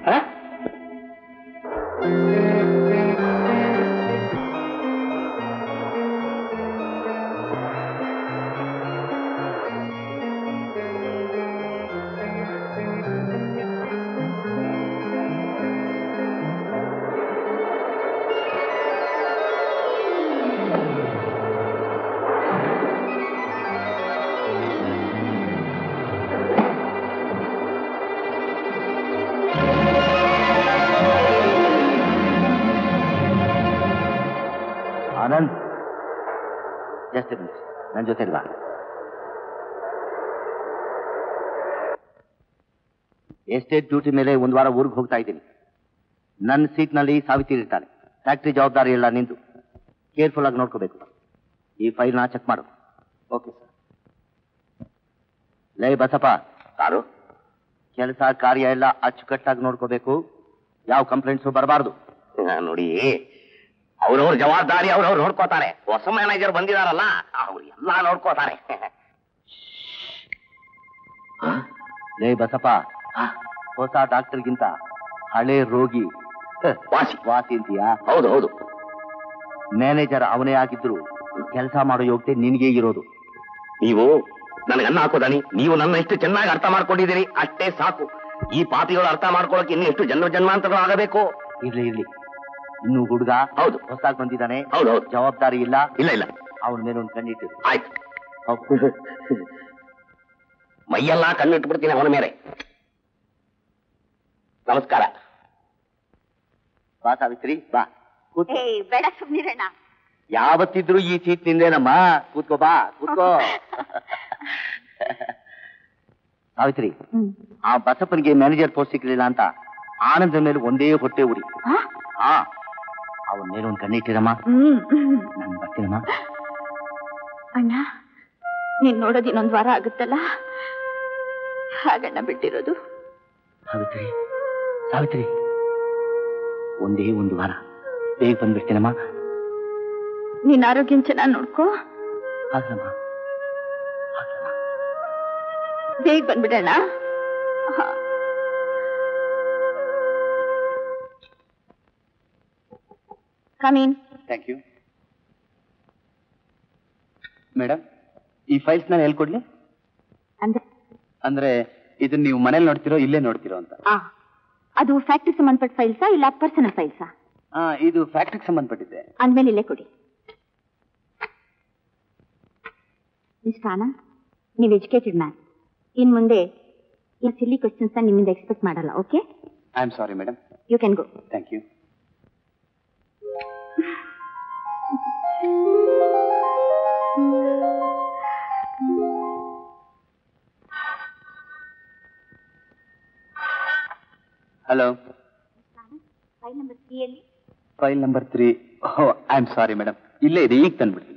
[SPEAKER 5] ಜಸ್ಟ್ ನನ್ನ ಜೊತೆ ಇಲ್ವಾ? ಎಸ್ಟೇಟ್ ಡ್ಯೂಟಿ ಮೇಲೆ ಒಂದು ವಾರ ಊರಿಗೆ ಹೋಗ್ತಾ ಇದ್ದೀನಿ. ನನ್ನ ಸೀಟ್ನಲ್ಲಿ ಸಾವಿತ್ರಿ ಇರ್ತಾನೆ. ಫ್ಯಾಕ್ಟ್ರಿ ಜವಾಬ್ದಾರಿ ಎಲ್ಲ ನಿಂತು ಕೇರ್ಫುಲ್ ಆಗಿ ನೋಡ್ಕೋಬೇಕು. ಈ ಫೈಲ್ನ ಚೆಕ್ ಮಾಡು. Okay sir. ಲೈ ಬಸಪ್ಪ, ಸಾರು ಕೆಲಸ ಕಾರ್ಯ ಎಲ್ಲ ಅಚ್ಚುಕಟ್ಟಾಗಿ ನೋಡ್ಕೋಬೇಕು. ಯಾವ ಕಂಪ್ಲೇಂಟ್ಸು ಬರಬಾರ್ದು. ನೋಡಿ, ಅವ್ರವ್ರ ಜವಾಬ್ದಾರಿ ಅವ್ರವ್ರು ನೋಡ್ಕೋತಾರೆ. ಹೊಸ ಮ್ಯಾನೇಜರ್ ಬಂದಿದಾರಲ್ಲ, ಅವ್ರು ಎಲ್ಲ ನೋಡ್ಕೋತಾರೆ. ಲೇ ಬಸಪ್ಪ, ಹೊಸ ಡಾಕ್ಟರ್ಗಿಂತ ಹಳೆ ರೋಗಿ ವಾಸಿ ಅಂತೀಯಾ? ಹೌದು ಹೌದು. ಮ್ಯಾನೇಜರ್ ಅವನೇ ಆಗಿದ್ರು ಕೆಲಸ ಮಾಡೋ ಯೋಗ್ಯತೆ ನಿನಗೆ ಇರೋದು. ನೀವು ನನಗೆ ಅನ್ನ ಹಾಕೋದಾನಿ. ನೀವು ನನ್ನ ಎಷ್ಟು ಚೆನ್ನಾಗಿ ಅರ್ಥ ಮಾಡ್ಕೊಂಡಿದ್ದೀರಿ ಅಷ್ಟೇ ಸಾಕು. ಈ ಪಾಪಿಗಳು ಅರ್ಥ ಮಾಡ್ಕೊಳಕ್ಕೆ ಇನ್ನು ಎಷ್ಟು ಜನ್ಮಾಂತರಗಳು ಆಗಬೇಕು. ಇರ್ಲಿ, ಇನ್ನು ಹುಡುಗ ಹೌದು ಹೊಸದಾಗಿ ಬಂದಿದ್ದಾನೆ. ಹೌದು ಹೌದು. ಜವಾಬ್ದಾರಿ ಇಲ್ಲ. ಇಲ್ಲ ಅವನ ಮೇಲೆ ಒಂದು ಕಣ್ಣಿಟ್ಟು. ಆಯ್ತು, ಮೈಯೆಲ್ಲ ಕಣ್ಣಿಟ್ಬಿಡ್ತೀನಿ ಅವನ ಮೇಲೆ. ನಮಸ್ಕಾರ. ಬಾ ಸಾವಿತ್ರಿ, ಬಾ ಕೂತ್ಕೋ.
[SPEAKER 4] ಬೇಡ ಸುಮ್ನಿರಣ್ಣ.
[SPEAKER 5] ಯಾವತ್ತಿದ್ರು ಈ ಸೀಟ್ ನಿಂದೇನಮ್ಮ. ಕೂತ್ಕೋ, ಬಾ ಕೂತ್ಕೋ. ಸಾವಿತ್ರಿ, ಆ ಬಸಪ್ಪನಿಗೆ ಮ್ಯಾನೇಜರ್ ಪೋಸ್ಟ್ ಸಿಕ್ಕಲಿಲ್ಲ ಅಂತ ಆನಂದ ಮೇಲೆ ಒಂದೇ ಹೊಟ್ಟೆ ಉರಿ. ಅವನ ಮೇಲೆ ಒಂದು ಕಣ್ಣಿಟ್ಟಿರಮ್ಮ. ನಾನು ಬರ್ತೀನಮ್ಮ.
[SPEAKER 4] ಅಣ್ಣ, ನೀನ್ ನೋಡೋದು ಇನ್ನೊಂದು ವಾರ ಆಗುತ್ತಲ್ಲ, ಹಾಗಣ್ಣ ಬಿಟ್ಟಿರೋದು.
[SPEAKER 5] ಸಾವಿತ್ರಿ, ಒಂದೇ ಒಂದು ವಾರ ಬೇಗ ಬಂದ್ಬಿಡ್ತೀನಮ್ಮ.
[SPEAKER 4] ನೀನ್ ಆರೋಗ್ಯ ಚೆನ್ನಾಗಿ ನೋಡ್ಕೋ.
[SPEAKER 5] ಹಾಗಮ್ಮ,
[SPEAKER 4] ಬೇಗ ಬಂದ್ಬಿಡೋಣ. ಕಮೀನ್.
[SPEAKER 2] Thank you madam. ಈ ಫೈಲ್ಸ್ ನಾನು ಎಲ್ಲಿ ಕೊಡ್ಲಿ? ಅಂದ್ರೆ ಇದನ್ನ ನೀವು ಮನೇಲಿ ನೋಡ್ತಿರೋ ಇಲ್ಲೇ ನೋಡ್ತಿರೋ ಅಂತ?
[SPEAKER 4] ಅದು ಫ್ಯಾಕ್ಟ್ರಿ ಸಂಬಂಧಪಟ್ಟ ಫೈಲ್ಸಾ ಇಲ್ಲ ಪರ್ಸನಲ್ ಫೈಲ್ಸಾ?
[SPEAKER 2] ಇದು ಫ್ಯಾಕ್ಟ್ರಿಗೆ ಸಂಬಂಧಪಟ್ಟಿದೆ.
[SPEAKER 4] ಅಂದ್ಮೇಲೆ ಇಲ್ಲೇ ಕೊಡಿ. ಮಿಸ್ಟರ್ ಆನಂದ್, ನೀವು ಎಜುಕೇಟೆಡ್ ಮ್ಯಾನ್. ಇನ್ ಮುಂದೆ ಈ ಸಿಲ್ಲಿ ಕ್ವೆಶ್ಚನ್ಸ್ ನಿಮ್ಮಿಂದ ಎಕ್ಸ್ಪೆಕ್ಟ್ ಮಾಡಲ್ಲ. Okay?
[SPEAKER 2] I am sorry madam.
[SPEAKER 4] You can go.
[SPEAKER 2] Thank you. Hello.
[SPEAKER 4] File number 3 ಅಲ್ಲಿ.
[SPEAKER 2] File number 3. I am sorry madam, ಇಲ್ಲೇ ಇದೆ, ಈಗ ತಂದ್ಬಿಡ್ತೀನಿ.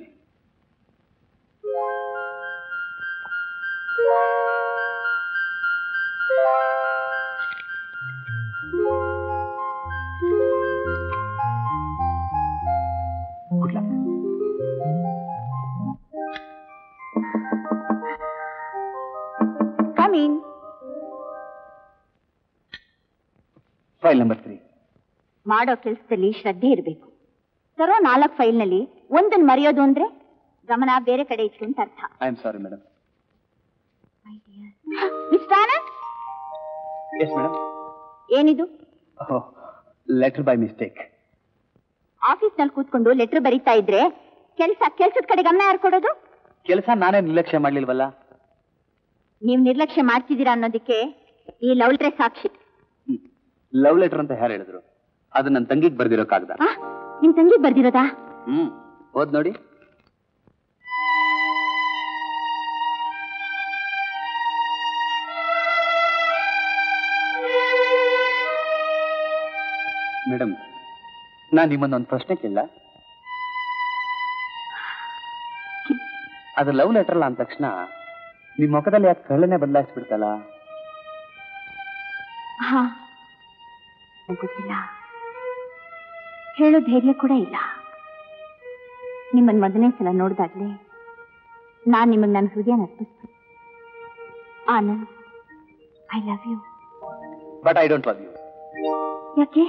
[SPEAKER 2] File number 3.
[SPEAKER 4] ಮಾಡೋ ಕೆಲಸದಲ್ಲಿ ಶ್ರದ್ಧೆ ಇರಬೇಕು. ತರೋ 4 ಫೈಲ್ನಲ್ಲಿ ಒಂದನ್ನು ಮರೆಯೋದು ಅಂದ್ರೆ ಗಮನ ಬೇರೆ ಕಡೆ ಇತ್ತು ಅಂತ ಅರ್ಥ.
[SPEAKER 2] I am sorry madam.
[SPEAKER 4] Mister Anand.
[SPEAKER 2] Yes madam.
[SPEAKER 4] ಏನಿದು?
[SPEAKER 2] Letter by mistake.
[SPEAKER 4] ಆಫೀಸ್ನಲ್ಲಿ ಕೂತ್ಕೊಂಡು ಲೆಟರ್ ಬರೀತಾ ಇದ್ರೆ ಕೆಲಸದ ಕಡೆ ಗಮನ ಯಾರು ಕೊಡೋದು?
[SPEAKER 2] ಕೆಲಸ ನಾನೇ ನಿರ್ಲಕ್ಷ್ಯ ಮಾಡ್ಲಿಲ್ವಲ್ಲ.
[SPEAKER 4] ನೀವು ನಿರ್ಲಕ್ಷ್ಯ ಮಾಡ್ತಿದ್ದೀರಾ ಅನ್ನೋದಕ್ಕೆ ಈ ಲವ್ ಲೆಟರ್ ಸಾಕ್ಷಿ.
[SPEAKER 2] ಲವ್ ಲೆಟರ್ ಅಂತ ಯಾರು ಹೇಳಿದ್ರು? ಅದು ನನ್ನ ತಂಗಿಗೆ ಬರ್ದಿರೋ ಕಾಗದ.
[SPEAKER 4] ನಿಮ್ ತಂಗಿಗೆ ಬರ್ದಿರೋದಾ?
[SPEAKER 2] ಓದ್ ನೋಡಿ. ಮೇಡಮ್, ನಾನು ನಿಮ್ಮನ್ನೊಂದು ಪ್ರಶ್ನೆ ಕೇಳ. ಅದು ಲವ್ ಲೆಟರ್ ಅಲ್ಲ ಅಂದ ತಕ್ಷಣ ನಿಮ್ ಮುಖದಲ್ಲಿ ಯಾಕೆ ಕಳ್ಳನೆ ಬದಲಾಯಿಸ್ಬಿಡ್ತಲ್ಲ?
[SPEAKER 4] ಗೊತ್ತಿಲ್ಲ, ಹೇಳೋ ಧೈರ್ಯ ಕೂಡ ಇಲ್ಲ. ನಿಮ್ಮನ್ನು ಮೊದಲನೇ ಸಲ ನೋಡಿದಾಗ್ಲೇ ನಾನು ನಿಮಗೆ ನನ್ನ ಹೃದಯ ಅರ್ಪಿಸ್ತೀನಿ. Anand, I love you.
[SPEAKER 2] But I don't love you.
[SPEAKER 4] ಯಾಕೆ?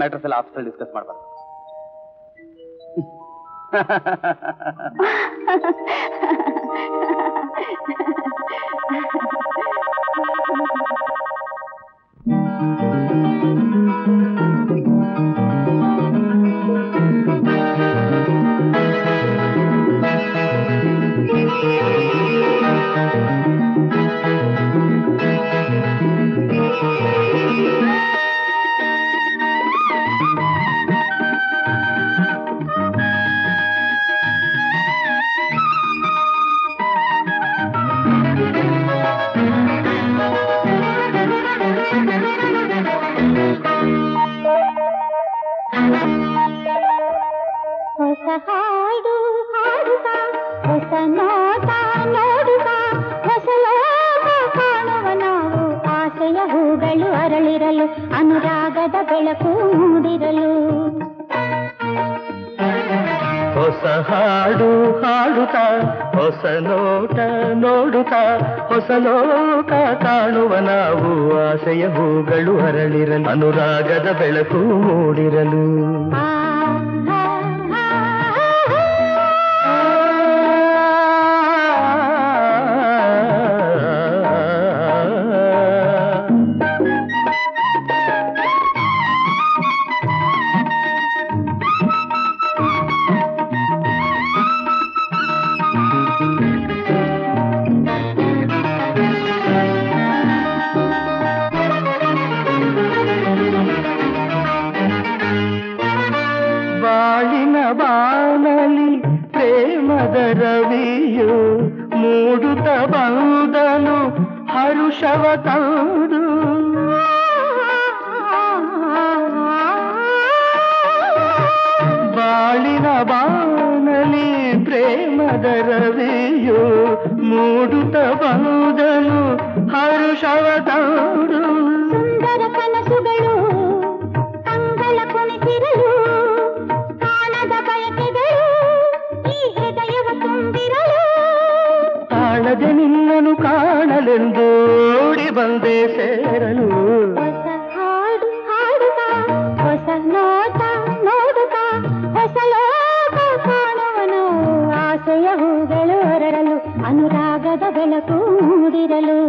[SPEAKER 2] ಮ್ಯಾಟರ್ಸ್ ಎಲ್ಲ ಆಫೀಸಲ್ಲಿ ಡಿಸ್ಕಸ್ ಮಾಡಬಾರ್ದು.
[SPEAKER 4] ಬೆಳಕು ಮೂಡಿರಲು
[SPEAKER 6] ಹೊಸ ಹಾಡು ಹಾಡುತ್ತಾ ಹೊಸ ನೋಟ ನೋಡುತ್ತಾ ಹೊಸ ಲೋಕ ಕಾಣುವ ನಾವು ಆಸೆಯ ಹೂಗಳು ಅರಳಿರಲು ಅನುರಾಗದ ಬೆಳಕು ಮೂಡಿರಲು ಬಾನಲಿ ಪ್ರೇಮದ ರವಿಯು ಮೂಡುತ್ತ ಬಂದನು ಹರುಷವ ತಂದು ಬಾಳಿನ ಬಾನಲಿ ಪ್ರೇಮದ ರವಿಯು ಮೂಡುತ್ತ ಬಂದನು ಹರುಷವ ತಂದು
[SPEAKER 4] ಸುಂದರ ಕನಸುಗಳು ಕಂಗಳ ಕುಣಿಸಿರಲು
[SPEAKER 6] ತಾಳದೆ ನಿನ್ನನು ಕಾಣಲೆಂದು ಓಡಿ ಬಂದೆ ಸೇರಲು
[SPEAKER 4] ಹೊಸ ಹಾಡು ಹಾಡುತ್ತಾ ಹೊಸ ನೋಟ ನೋಡುತ್ತಾ ಹೊಸ ಲೋಕ ಕಾಣುವನು ಆಸೆಯ ಹೂಗಳು ಅರಳಲು ಅನುರಾಗದ ಬೆಳಕು ಮೂಡಿರಲು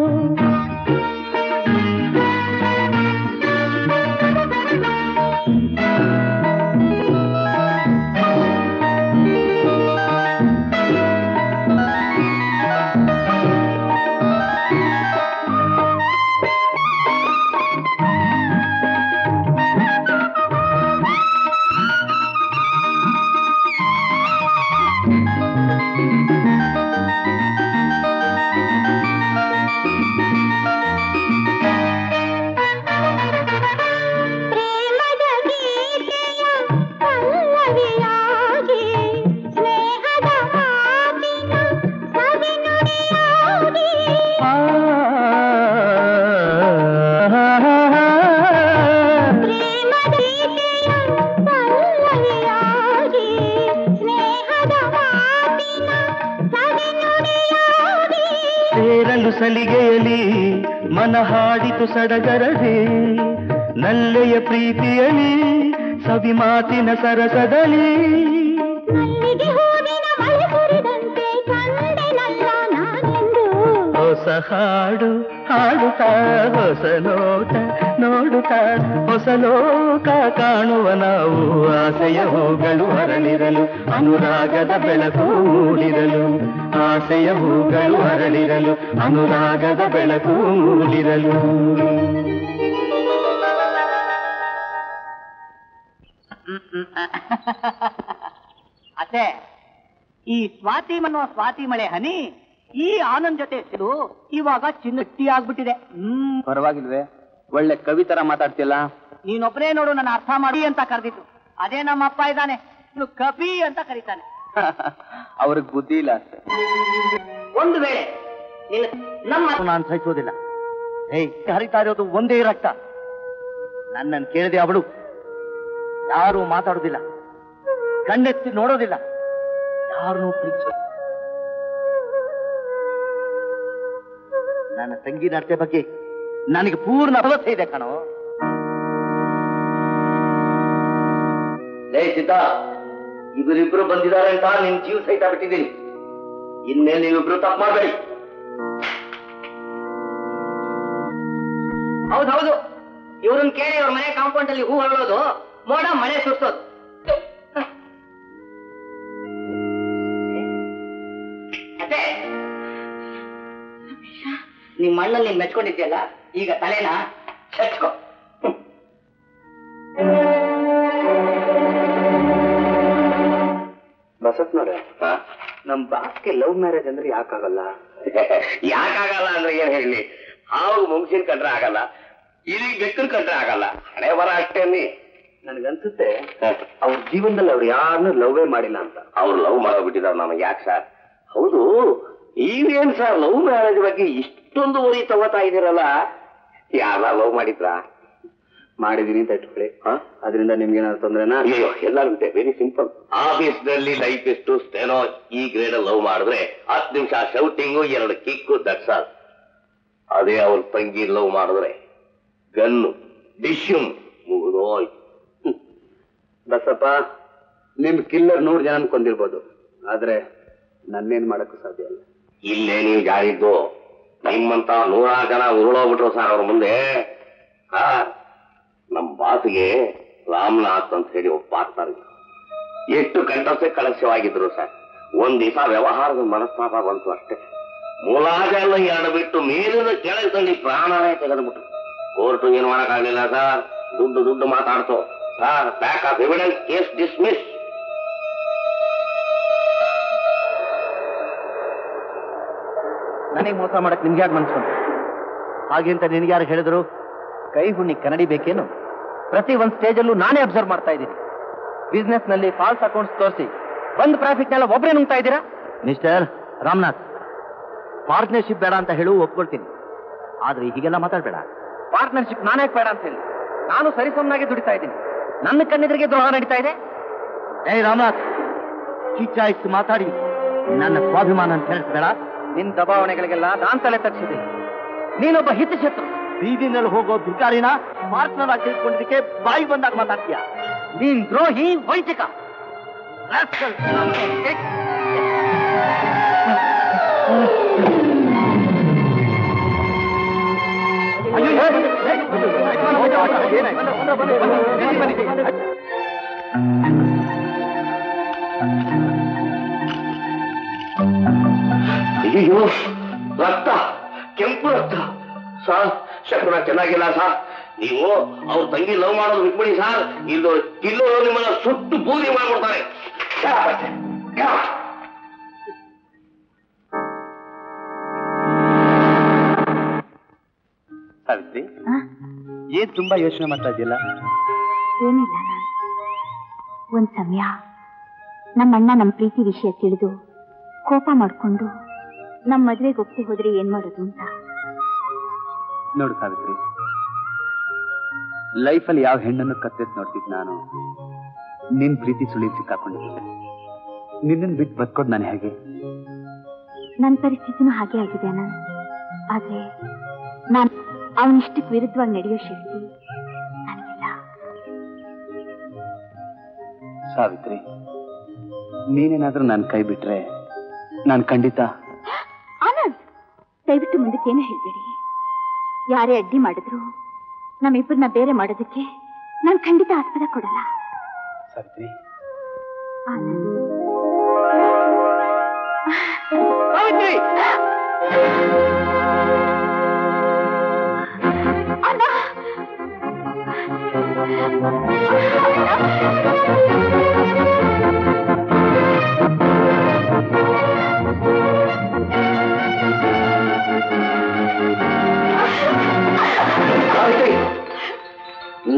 [SPEAKER 6] ಸಲಿಗೆಯಲಿ ಮನ ಹಾಡಿತು ಸಡಗರದೆ ನಲ್ಲೆಯ ಪ್ರೀತಿಯಲಿ ಸವಿ ಮಾತಿನ ಸರಸದಲ್ಲಿ ಹೊಸ ಹಾಡು ಹಾಡುತ್ತಾ ಹೊಸ ನೋಟ ನೋಡುತ್ತಾ ಹೊಸ ಲೋಕ ಕಾಣುವ ನಾವು ಆಸೆಯ ಹೂಗಳು ಅರಳಿರಲು ಅನುರಾಗದ ಬೆಳಕು ಮೂಡಿರಲು ಆಸೆಯ ಹೂಗಳು ಅರಳಿರಲು ಅನುರಾಗದ ಬೆಳಕು ಮೂಡಿರಲು
[SPEAKER 1] ಅತ್ತೆ ಈ ಸ್ವಾತಿ ಮನ್ನೋ ಸ್ವಾತಿ ಮಳೆ ಹನಿ ಈ ಆನಂದ್ ಜೊತೆ ಸಿರು ಇವಾಗ ಚಿನ್ನಟ್ಟಿ ಆಗ್ಬಿಟ್ಟಿದೆ.
[SPEAKER 2] ಪರವಾಗಿಲ್ವೇ, ಒಳ್ಳೆ ಕವಿ ತರ ಮಾತಾಡ್ತಿಲ್ಲ.
[SPEAKER 1] ನೀನೊಬ್ಬನೇ ನೋಡು ನನ್ನ ಅರ್ಥ ಮಾಡಿ ಅಂತ ಕರೆದಿತ್ತು. ಅದೇ ನಮ್ಮ ಅಪ್ಪ ಇದ್ದಾನೆ, ಇನ್ನು ಕಪಿ ಅಂತ ಕರೀತಾನೆ.
[SPEAKER 2] ಅವ್ರಿಗೆ ಬುದ್ಧಿ ಇಲ್ಲ ಅಷ್ಟೇ.
[SPEAKER 1] ಒಂದು ವೇಳೆ ನಮ್ಮ
[SPEAKER 6] ನಾನು ಸಹಿಸೋದಿಲ್ಲ. ಹರಿತಾ ಇರೋದು ಒಂದೇ ರಕ್ತ. ನನ್ನನ್ನು ಕೇಳಿದೆ ಅವಳು. ಯಾರು ಮಾತಾಡೋದಿಲ್ಲ, ಕಣ್ಣೆತ್ತಿ ನೋಡೋದಿಲ್ಲ, ಯಾರನ್ನೂ ಪ್ರೀತಿಸೋದು. ನನ್ನ ತಂಗಿ ನಡತೆ ಬಗ್ಗೆ ನನಗೆ ಪೂರ್ಣ ಭರವಸೆ ಇದೆ ಕಣೋ.
[SPEAKER 5] ಲೇ ಸಿದ್ಧ, ಇವರಿಬ್ರು ಬಂದಿದ್ದಾರೆ ಅಂತ ನಿಮ್ ಜೀವ ಸಹಿತ ಬಿಟ್ಟಿದ್ದೀನಿ. ಇನ್ಮೇಲೆ ನೀವಿಬ್ರು ತಪ್ಪು ಮಾಡಬೇಡಿ.
[SPEAKER 1] ಹೌದೌದು, ಇವ್ರನ್ನ ಕೇಳಿ ಅವ್ರ ಮನೆ ಕಾಂಪೌಂಡ್ ಅಲ್ಲಿ ಹೂ ಹರಳೋದು, ಮೋಡ ಮಳೆ ಸುರಿಸೋದು. ನಿಮ್ಮ ಅಣ್ಣಲ್ಲಿ ನೀನ್ ಮೆಚ್ಕೊಂಡಿದ್ಯಲ್ಲ, ಈಗ ತಲೆನ ಚಚ್ಕೋ.
[SPEAKER 2] ಬಸತ್ನವ್ರೆ, ನಮ್ ಬಾಸ್ಗೆ ಲವ್ ಮ್ಯಾರೇಜ್ ಅಂದ್ರೆ ಯಾಕಾಗಲ್ಲ?
[SPEAKER 5] ಯಾಕಾಗಲ್ಲ ಅಂದ್ರೆ ಏನ್ ಹೇಳಿ, ಹಾವು ಮುಂಗ್ಸಿನ ಕಂಡ್ರೆ ಆಗಲ್ಲ, ಇಲ್ಲಿ ಬೆಕ್ಕನ್ ಕಂಡ್ರೆ ಆಗಲ್ಲ. ಹಣೆ ಬರ ಅಷ್ಟೇ.
[SPEAKER 2] ನನ್ಗನ್ಸುತ್ತೆ ಅವ್ರ ಜೀವನದಲ್ಲಿ ಅವ್ರು ಯಾರನ್ನೂ ಲವ್ವೇ ಮಾಡಿಲ್ಲ ಅಂತ.
[SPEAKER 5] ಅವ್ರು ಲವ್ ಮಾಡೋಗ್ಬಿಟ್ಟಿದಾರ. ನಮಗೆ ಯಾಕೆ ಸರ್? ಹೌದು, ನೀವೇನ್ ಸರ್ ಲವ್ ಮ್ಯಾರೇಜ್ ಬಗ್ಗೆ ಇಷ್ಟೊಂದು ಉರಿ ತಗೋತಾ ಇದೀರಲ್ಲ, ಯಾರ ಲವ್ ಮಾಡಿದ್ರ?
[SPEAKER 2] ಮಾಡಿದೀನಿ ಅಂತ ಇಟ್ಕೊಳ್ಳಿ, ಅದರಿಂದ ನಿಮ್ಗೇನಾದ್ರು ತೊಂದ್ರೆನಾ?
[SPEAKER 5] ಅಯ್ಯೋ ಎಲ್ಲಾಗುತ್ತೆ, ವೆರಿ ಸಿಂಪಲ್. ಆಫೀಸ್ ನಲ್ಲಿ ಲೈಫ್ ಎಷ್ಟು ಸ್ಟೆನೋ ಈ ಗ್ರೇಡ್ ಲವ್ ಮಾಡಿದ್ರೆ 10 ನಿಮಿಷ ಶೌಟಿಂಗು, 2 ಕಿಕ್ಕು, ದಟ್ಸ್ ಆಲ್. ಅದೇ ಅವ್ರ ತಂಗಿ ಲವ್ ಮಾಡಿದ್ರೆ ಗನ್ನು ಡಿಶ್ಯೂಮ್ ಮುಗಿದೋಯ್.
[SPEAKER 2] ಬಸಪ್ಪ, ನಿಮ್ ಕಿಲ್ಲರ್ 100 ಜನ ಕೊಂದಿರ್ಬೋದು, ಆದ್ರೆ ನನ್ನೇನ್ ಮಾಡಕ್ಕೂ ಸಾಧ್ಯ ಇಲ್ಲ.
[SPEAKER 5] ಇಲ್ಲೇ ನೀವು ಜಾರಿದ್ದು ನಿಮ್ಮಂತ 100 ಜನ ಉರುಳೋಗ್ಬಿಟ್ರು ಸರ್ ಅವ್ರ ಮುಂದೆ. ನಮ್ ಬಾಸಿಗೆ ರಾಮನಾಥ್ ಅಂತ ಹೇಳಿ ಒಬ್ಬ ಪಾರ್ಟ್ನರ್ ಇದ್ರು. ಎಷ್ಟು ಕಂಠಸ್ಥೆ ಕಲಸ್ಯವಾಗಿದ್ರು ಸರ್. ಒಂದ್ ದಿವಸ ವ್ಯವಹಾರದ ಮನಸ್ತಾಪ ಬಂತು ಅಷ್ಟೇ. ಮುಲಾಜೆಲ್ಲ 2 ಬಿಟ್ಟು ಮೇಲಿನ ಕೆಳಗೆ ತಂದು ಪ್ರಾಣನೇ ತೆಗೆದ್ಬಿಟ್ರು. ಕೋರ್ಟು ಏನು ಮಾಡಕ್ಕಾಗ್ಲಿಲ್ಲ ಸರ್. ದುಡ್ಡು ಮಾತಾಡ್ತು sir. Back of evidence, case dismiss.
[SPEAKER 6] ನನಗೆ ಮೋಸ ಮಾಡಕ್ ನಿಮ್ಗೆ ಯಾಕೆ ಮನ್ಸು? ಹಾಗೆ ಅಂತ ನಿನ್ಗೆ ಯಾರು ಹೇಳಿದ್ರು? ಕೈ ಹುಣ್ಣಿ ಕನ್ನಡಿ ಬೇಕೇನು? ಪ್ರತಿ ಒಂದ್ ಸ್ಟೇಜಲ್ಲೂ ನಾನೇ ಅಬ್ಸರ್ವ್ ಮಾಡ್ತಾ ಇದ್ದೀನಿ. ಬಿಸ್ನೆಸ್ ನಲ್ಲಿ ಫಾಲ್ಸ್ ಅಕೌಂಟ್ಸ್ ತೋರಿಸಿ ಬಂದ್ ಪ್ರಾಫಿಟ್ ನೆಲ್ಲ ಒಬ್ಬರೇ ನುಂಗ್ತಾ ಇದ್ದೀರಾ. ಮಿಸ್ಟರ್ ರಾಮನಾಥ್, ಪಾರ್ಟ್ನರ್ಶಿಪ್ ಬೇಡ ಅಂತ ಹೇಳು, ಒಪ್ಕೊಳ್ತೀನಿ. ಆದ್ರೆ ಹೀಗೆಲ್ಲ ಮಾತಾಡ್ಬೇಡ. ಪಾರ್ಟ್ನರ್ಶಿಪ್ ನಾನೇ ಬೇಡ ಅಂತ ಹೇಳಿ ನಾನು ಸರಿಸಮನಾಗಿ ದುಡಿತಾ ಇದ್ದೀನಿ. ನನ್ನ ಕಣ್ಣೆದುರಿಗೆ ದ್ರೋಹ ನಡೀತಾ ಇದೆ. ಏ ರಾಮನಾಥ್, ಕಿಚ್ಚಾಯಿಸಿ ಮಾತಾಡಿ ನನ್ನ ಸ್ವಾಭಿಮಾನ ಅಂತ ಹೇಳಿಸ್ಬೇಡ. ನಿನ್ ದಬಾವಣೆಗಳಿಗೆಲ್ಲ ನಾನ್ ತಲೆ ತಗ್ಸಿದ್ದೀನಿ. ನೀನೊಬ್ಬ ಹಿತಶತ್ರು. ಬೀದಿನಲ್ಲಿ ಹೋಗೋ ಭಿಕಾರಿನ ಪಾರ್ಟ್ನರ್ ಆಗಿ ತಿಳ್ಕೊಂಡಿದ್ದಕ್ಕೆ ಬಾಯಿ ಬಂದಾಗ ಮಾತಾಡ್ತೀಯ. ನೀನ್ ದ್ರೋಹಿ, ವಂಚಕ.
[SPEAKER 5] ಅಯ್ಯೋ, ರಕ್ತ, ಕೆಂಪು ರಕ್ತ. ಸರ್, ಶಕುನ ಚೆನ್ನಾಗಿಲ್ಲ ಸರ್. ನೀವು ಅವ್ರ ತಂಗಿ ಲವ್ ಮಾಡೋದು ಬಿಟ್ಬಿಡಿ ಸರ್. ಇದು ಕಿಲ್ಲೋರು ನಿಮ್ಮನ್ನ ಸುಟ್ಟು ಬೂದಿ ಮಾಡ್ಬಿಡ್ತಾರೆ.
[SPEAKER 6] ಸಾವಿತ್ರಿ, ಏನ್ ತುಂಬಾ ಯೋಚನೆ ಮಾಡ್ತಾ ಇದೆಯಲ್ಲ?
[SPEAKER 4] ಏನಿಲ್ಲ, ಒಂದ್ ಸಮಯ ನಮ್ಮಣ್ಣ ನಮ್ ಪ್ರೀತಿ ವಿಷಯ ತಿಳಿದು ಕೋಪ ಮಾಡ್ಕೊಂಡು ನಮ್ ಮದ್ವೆಗೆ ಒಪ್ತಿ ಹೋದ್ರೆ ಏನ್ ಮಾಡೋದು ಅಂತ.
[SPEAKER 6] ನೋಡು ಸಾವಿತ್ರಿ, ಲೈಫಲ್ಲಿ ಯಾವ ಹೆಣ್ಣನ್ನು ಕತ್ತೆತ್ ನೋಡ್ತಿದ್ ನಾನು ನಿನ್ ಪ್ರೀತಿ ಸುಳಿ ಸಿಕ್ಕಾಕೊಂಡಿದ್ದೆ. ನಿನ್ನನ್ನು ಬಿಟ್ಟು ಬದುಕೋದು ನಾನು ಹೇಗೆ?
[SPEAKER 4] ನನ್ ಪರಿಸ್ಥಿತಿನೂ ಹಾಗೆ ಆಗಿದೆ ಅಣ್ಣ. ಆದ್ರೆ ನಾನು ಅವನಿಷ್ಟಕ್ಕೆ ವಿರುದ್ಧವಾಗಿ ನಡೆಯೋ ಶಕ್ತಿ ನನಗಿಲ್ಲ.
[SPEAKER 6] ಸಾವಿತ್ರಿ, ನೀನೇನಾದ್ರೂ ನನ್ನ ಕೈ ಬಿಟ್ರೆ ನಾನು ಖಂಡಿತ.
[SPEAKER 4] ಆನಂದ್, ದಯವಿಟ್ಟು ಮುಂದಕ್ಕೇನು ಹೇಳ್ಬೇಡಿ. ಯಾರೇ ಅಡ್ಡಿ ಮಾಡಿದ್ರು ನಮ್ಮಿಬ್ಬರನ್ನ ಬೇರೆ ಮಾಡೋದಕ್ಕೆ ನಾನು ಖಂಡಿತ ಆಸ್ಪದ ಕೊಡಲ್ಲ.
[SPEAKER 6] ಸಾವಿತ್ರಿ,
[SPEAKER 4] ಆನಂದ್,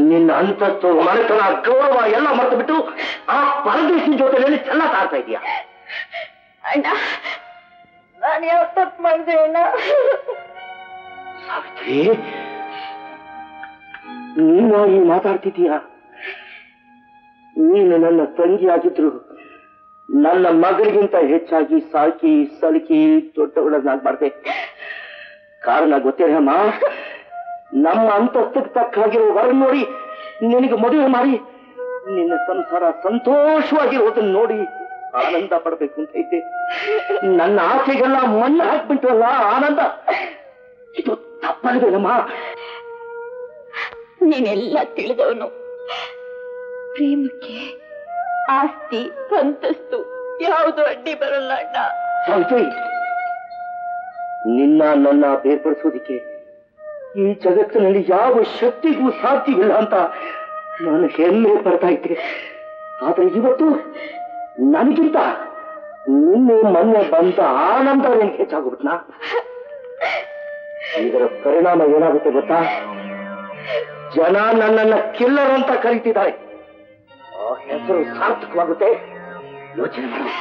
[SPEAKER 5] ನಿನ್ನ ಅಂತಸ್ತು, ಮನೆತನ, ಗೌರವ ಎಲ್ಲ ಮರೆತು ಬಿಟ್ಟು ಆ ಪರದೇಶಿ ಜೊತೆಯಲ್ಲಿ ಚೆಲ್ಲಾಟ ಆಡ್ತಾ ಇದೀಯ.
[SPEAKER 4] ಅಣ್ಣ, ನಾನು ಯಾವ ತಪ್ಪು ಮಾಡಿದೆ ಅಣ್ಣ?
[SPEAKER 5] ಸಾವಿತ್ರಿ, ನೀನಾಗಿ ಮಾತಾಡ್ತಿದ್ದೀಯ. ನೀನು ನನ್ನ ತಂಗಿ ಆಗಿದ್ರು ನನ್ನ ಮಗಳಿಗಿಂತ ಹೆಚ್ಚಾಗಿ ಸಾಕಿ ಸಲಕಿ ದೊಡ್ಡವಳನ್ನಾಗಿ ಮಾಡಿದೆ. ಕಾರಣ ಗೊತ್ತೇನಮ್ಮ? ನಮ್ಮ ಅಂತಸ್ತಕ್ಕೆ ತಕ್ಕಾಗಿರೋ ವರ ನೋಡಿ ನಿನಗೆ ಮದುವೆ ಮಾಡಿ ನಿನ್ನ ಸಂಸಾರ ಸಂತೋಷವಾಗಿರೋದನ್ನ ನೋಡಿ ಆನಂದ ಪಡಬೇಕು ಅಂತ ಇದ್ದೆ. ನನ್ನ ಆಸೆಗೆಲ್ಲ ಮಣ್ಣು ಹಾಕ್ಬಿಟ್ಟಲ್ಲ ಆನಂದ. ಇದು ತಪ್ಪಲ್ವೇನಮ್ಮ?
[SPEAKER 4] ನೀನೆಲ್ಲ ತಿಳಿದವನು. ಪ್ರೇಮಕ್ಕೆ ಆಸ್ತಿ ಅಂತಸ್ತು ಯಾವುದು ಅಡ್ಡಿ ಬರಲ್ಲ ಅಣ್ಣ.
[SPEAKER 5] ಸಾವಿತ್ರಿ, ನಿನ್ನ ನನ್ನ ಬೇರ್ಪಡಿಸೋದಿಕ್ಕೆ ಈ ಜಗತ್ತಿನಲ್ಲಿ ಯಾವ ಶಕ್ತಿಗೂ ಸಾಧ್ಯವಿಲ್ಲ ಅಂತ ನಾನು ಹೆಮ್ಮೆ ಪಡ್ತಾ ಇದ್ದೆ. ಆದ್ರೆ ಇವತ್ತು ನನಗಿಂತ ನಿನ್ನೆ ಮೊನ್ನೆ ಬಂದ ಆನಂದ ನನಗೆ ಹೆಚ್ಚಾಗ್ಬಿಟ್ನಾ? ಇದರ ಪರಿಣಾಮ ಏನಾಗುತ್ತೆ ಗೊತ್ತಾ? ಜನ ನನ್ನನ್ನ ಕಿಲ್ಲರ್ ಅಂತ ಕರೀತಿದ್ದಾರೆ. ಆ ಹೆಸರು ಸಾರ್ಥಕವಾಗುತ್ತೆ. ಯೋಚನೆ ಮಾಡು.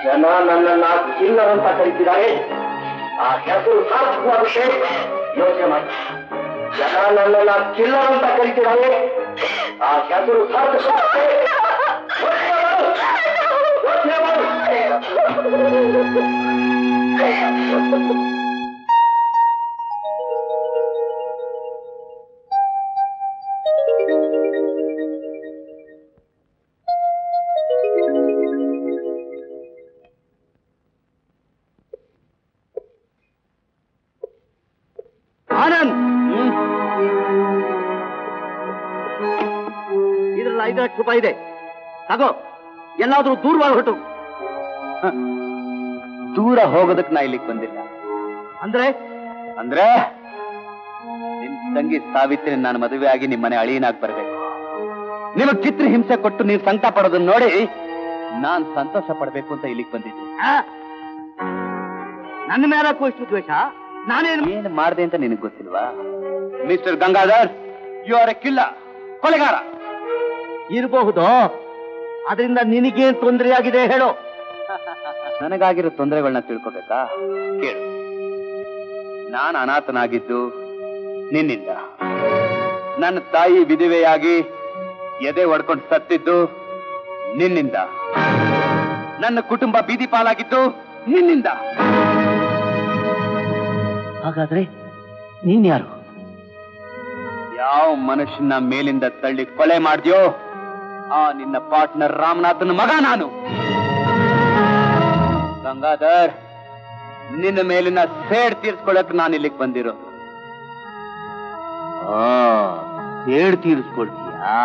[SPEAKER 5] ಜನ ನನ್ನನ್ನ ಕಿಲ್ಲರ್ ಅಂತ ಕರೀತಿದ್ದಾರೆ.
[SPEAKER 3] ಆ ಹೆಸರು ಸಾರ್ಥಕವಾದ ವಿಷಯ ಯೋಚನೆ ಮಾಡಿ. ಜನ ನನ್ನೆಲ್ಲ ಕಿಲ್ಲರ್ ಅಂತ ಕರಿತಿದ್ದಾರೆ. ಆ ಹೆಸರು ಸಾರ್ಥಕವಾಗುತ್ತೆ. ಯೋಚನೆ ಮಾಡು.
[SPEAKER 1] ಆನಂದ್, ಇದ್ರಲ್ಲಿ 5 ಲಕ್ಷ ರೂಪಾಯಿ ಇದೆ, ತಗೋ. ಎಲ್ಲಾದ್ರೂ ದೂರವಾಗಿ ಹೊರಟು.
[SPEAKER 6] ದೂರ ಹೋಗೋದಕ್ಕೆ ನಾ ಇಲ್ಲಿಗೆ ಬಂದಿಲ್ಲ.
[SPEAKER 1] ಅಂದ್ರೆ
[SPEAKER 6] ನಿಮ್ ತಂಗಿ ಸಾವಿತ್ರಿ ನಾನು ಮದುವೆ ಆಗಿ ನಿಮ್ಮನೆ ಅಳಿಯನಾಗಿ ಬರ್ಬೇಕು. ನಿಮಗ್ ಚಿತ್ರ ಹಿಂಸೆ ಕೊಟ್ಟು ನೀವು ಸಂಕಟ ಪಡೋದನ್ನ ನೋಡಿ ನಾನ್ ಸಂತೋಷ ಪಡ್ಬೇಕು ಅಂತ ಇಲ್ಲಿಗೆ ಬಂದಿದ್ದೆ.
[SPEAKER 1] ನನ್ನ ಮೇಲೆ ಇಷ್ಟು ದ್ವೇಷ?
[SPEAKER 6] ಏನ್ ಮಾಡಿದೆ ಅಂತ ನಿನಗ್ ಗೊತ್ತಿಲ್ವಾ? Mister Gangadhar, you are a killer, ಕೊಲೆಗಾರ.
[SPEAKER 1] ಇರಬಹುದು, ಅದರಿಂದ ನಿನಗೇನ್ ತೊಂದರೆ ಆಗಿದೆ ಹೇಳು.
[SPEAKER 6] ನನಗಾಗಿರೋ ತೊಂದರೆಗಳನ್ನ ತಿಳ್ಕೊಬೇಕಾ? ಕೇಳು. ನಾನು ಅನಾಥನಾಗಿದ್ದು ನಿನ್ನಿಂದ, ನನ್ನ ತಾಯಿ ವಿಧವೆಯಾಗಿ ಎದೆ ಒಡ್ಕೊಂಡು ಸತ್ತಿದ್ದು ನಿನ್ನಿಂದ, ನನ್ನ ಕುಟುಂಬ ಬೀದಿ ಪಾಲಾಗಿದ್ದು ನಿನ್ನಿಂದ.
[SPEAKER 1] ಹಾಗಾದ್ರೆ ನೀನ್ಯಾರು?
[SPEAKER 6] ಯಾವ ಮನುಷ್ಯನ ಮೇಲಿಂದ ತಳ್ಳಿ ಕೊಲೆ ಮಾಡ್ದ್ಯೋ ಆ ನಿನ್ನ ಪಾರ್ಟ್ನರ್ ರಾಮನಾಥನ ಮಗ ನಾನು. ಗಂಗಾಧರ್, ನಿನ್ನ ಮೇಲಿನ ಸೇಡ್ ತೀರ್ಸ್ಕೊಳಕ್ ನಾನು ಇಲ್ಲಿಗೆ ಬಂದಿರೋದು.
[SPEAKER 1] ಸೇಡ್ ತೀರಿಸ್ಕೊಳ್ತೀಯಾ?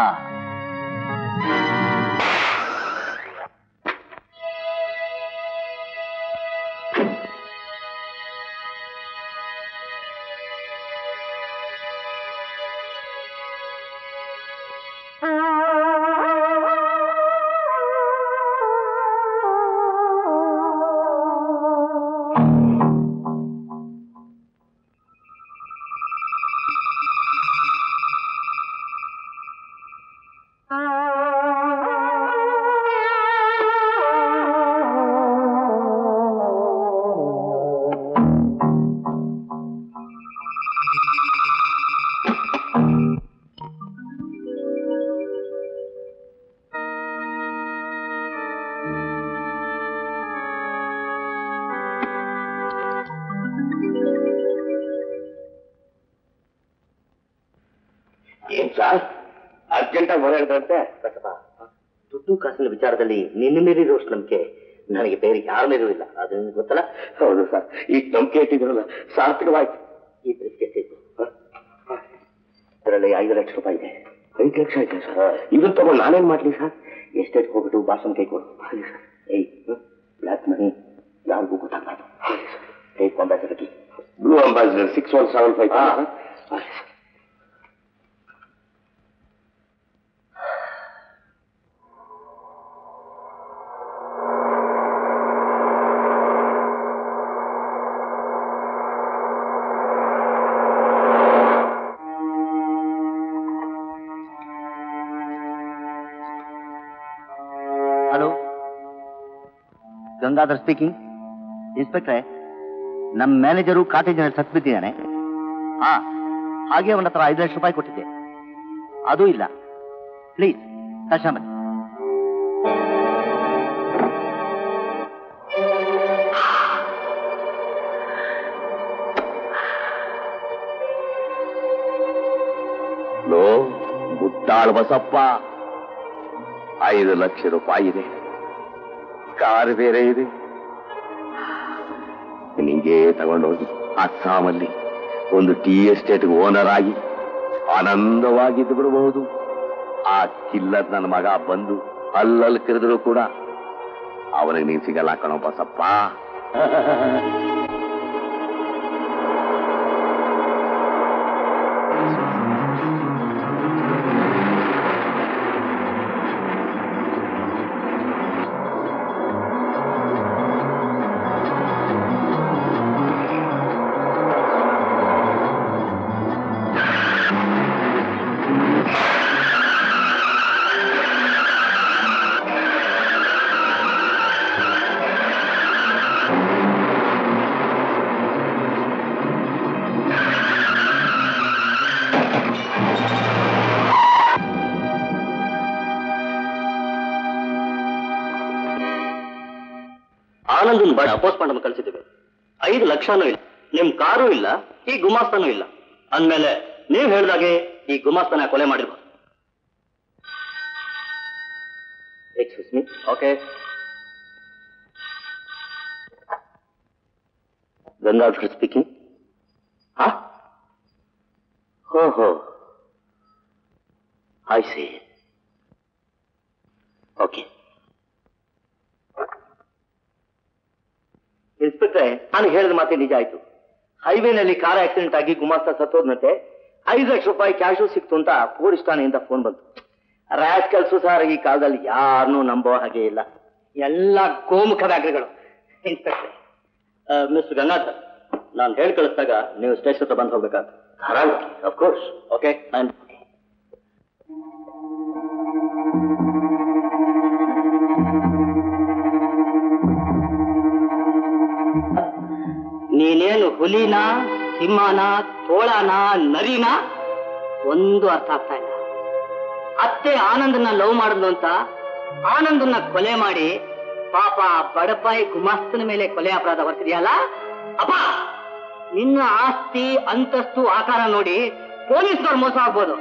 [SPEAKER 3] ಏನ್ ಸರ್ ಅರ್ಜೆಂಟಾಗಿ ಹೊರಡ್ರಂತೆ? ದುಡ್ಡು ಕಾಸಿನ ವಿಚಾರದಲ್ಲಿ ನಿನ್ನ ಮೇಲಿರೋಷ್ಟು ನಂಬಿಕೆ ನನಗೆ ಬೇರೆ ಯಾರ ಮೇಲೂ ಇಲ್ಲ, ಅದು ನಿಮ್ಗೆ ಗೊತ್ತಲ್ಲ? ಹೌದು ಸರ್, ಈಗ ನಂಬಿಕೆ ಇಟ್ಟಿದ್ರಲ್ಲ ಸಾರ್ಥಕವಾಯ್ತು. ಈ ಬ್ರೀಫ್ಕೇಸ್ ಇತ್ತು, ಅದರಲ್ಲಿ 5 ಲಕ್ಷ ರೂಪಾಯಿ ಇದೆ. 5 ಲಕ್ಷ ಆಯ್ತು ಸರ್. ಇದನ್ನ ತಗೊಂಡು ನಾನೇನ್ ಮಾಡ್ಲಿ ಸರ್? ಎಸ್ಟೇಟ್ ಹೋಗ್ಬಿಟ್ಟು ಭಾಷಣ ಕೈ ಕೊಡು. ಹಾಗೆ ಸರ್. ಬ್ಲ್ಯಾಕ್ ಮನಿ ಯಾರಿಗೂ ಗೊತ್ತಾಗ್ಬಾರ್ದು. ಹಾಗೆ sir. Take ambassador, blue ambassador 6175. ಹಾಗೆ ಸರ್.
[SPEAKER 6] Hello, Gangadhar speaking. ಇನ್ಸ್ಪೆಕ್ಟ್ರೆ, ನಮ್ಮ ಮ್ಯಾನೇಜರು ಕಾಟೇಜ್ನಲ್ಲಿ ಸತ್ತು ಬಿದ್ದಿದ್ದಾನೆ. ಹಾಗೆ ಅವನ ಹತ್ರ 5 ಲಕ್ಷ ರೂಪಾಯಿ ಕೊಟ್ಟಿದ್ದೆ, ಅದೂ ಇಲ್ಲ. ಪ್ಲೀಸ್ ತಕ್ಷಣ ಬನ್ನಿ.
[SPEAKER 3] ಲೋ ಮುಟ್ಟಾಳ್ ಬಸಪ್ಪ, 5 ಲಕ್ಷ ರೂಪಾಯಿ ಇದೆ, ಕಾರ್ ಬೇರೆ ಇದೆ. ನಿಂಗೆ ತಗೊಂಡೋಗಿ ಅಸ್ಸಾಮಲ್ಲಿ ಒಂದು ಟೀ ಎಸ್ಟೇಟ್ಗೆ ಓನರ್ ಆಗಿ ಆನಂದವಾಗಿದ್ದು ಬಿಡಬಹುದು. ಆ ಕಿಲ್ಲರ್ ನನ್ನ ಮಗ ಬಂದು ಅಲ್ಲಲ್ಲಿ ಕರೆದ್ರು ಕೂಡ ಅವನಿಗೆ ನೀನ್ ಸಿಗಲ್ಲ ಕಣೋ ಬಸಪ್ಪ. ಆನಂದನ್ ಬಾಡಿ ಅಪೋಸ್ ಮಾಡನ್ನು ಕಳಿಸಿದ್ದೇವೆ. 5 ಲಕ್ಷನೂ ಇಲ್ಲ, ನಿಮ್ ಕಾರೂ ಇಲ್ಲ, ಈ ಗುಮಾಸ್ತನೂ ಇಲ್ಲ ಅಂದ್ಮೇಲೆ ನೀವ್ ಹೇಳ್ದಾಗೆ ಈ ಗುಮಾಸ್ತನ ಕೊಲೆ ಮಾಡಿರ್ಬೋದು. Excuse me. Okay, Gangadhar speaking. ಓಹೋ, ಐ ಸಿ. ಓಕೆ ಇನ್ಸ್ಪೆಕ್ಟ್ರೆ, ನಾನು ಹೇಳಿದ ಮಾತೆ ನಿಜ ಆಯ್ತು. ಹೈವೇನಲ್ಲಿ ಕಾರ್ ಆಕ್ಸಿಡೆಂಟ್ ಆಗಿ ಗುಮಾಸ್ತ ಸತ್ತೋದ್ನಂತೆ 5 ಲಕ್ಷ ರೂಪಾಯಿ ಕ್ಯಾಶು ಸಿಕ್ತು ಅಂತ ಪೊಲೀಸ್ ಠಾಣೆಯಿಂದ ಫೋನ್ ಬಂತು. ರ್ಯಾಶ್ ಕೆಲಸ ಸರ್, ಈ ಕಾಲದಲ್ಲಿ ಯಾರನ್ನೂ ನಂಬೋ ಹಾಗೆ ಇಲ್ಲ, ಎಲ್ಲ ಗೋಮುಖ ವ್ಯಾಘ್ರಗಳು. ಇನ್ಸ್ಪೆಕ್ಟ್ರೆ, ಮಿಸ್ಟರ್ ಗಂಗಾಧರ್, ನಾನು ಹೇಳಿ ಕಳಿಸಿದಾಗ ನೀವು ಸ್ಟೇಷನ್ ಹತ್ರ ಬಂದು ಹೋಗ್ಬೇಕಾಗ್ತದೆ. ಧಾರಾಳವಾಗಿ, ಅಫ್ಕೋರ್ಸ್. ಓಕೆ, ನೀನೇನು ಹುಲಿನ, ಸಿಂಹನ, ತೋಳನ, ನರಿನ ಒಂದು ಅರ್ಥ ಆಗ್ತಾ ಇಲ್ಲ. ಅತ್ತೆ ಆನಂದನ ಲವ್ ಮಾಡಿದ್ಲು ಅಂತ ಆನಂದನ್ನ ಕೊಲೆ ಮಾಡಿ ಪಾಪ ಬಡಪಾಯಿ ಗುಮಾಸ್ತನ ಮೇಲೆ ಕೊಲೆ ಅಪರಾಧ ಹೊರಿಸಿದೆಯಲ್ಲ. ಅಪ್ಪ, ನಿನ್ನ ಆಸ್ತಿ, ಅಂತಸ್ತು, ಆಕಾರ ನೋಡಿ ಪೊಲೀಸ್ನವ್ರು ಮೋಸ ಆಗ್ಬೋದು,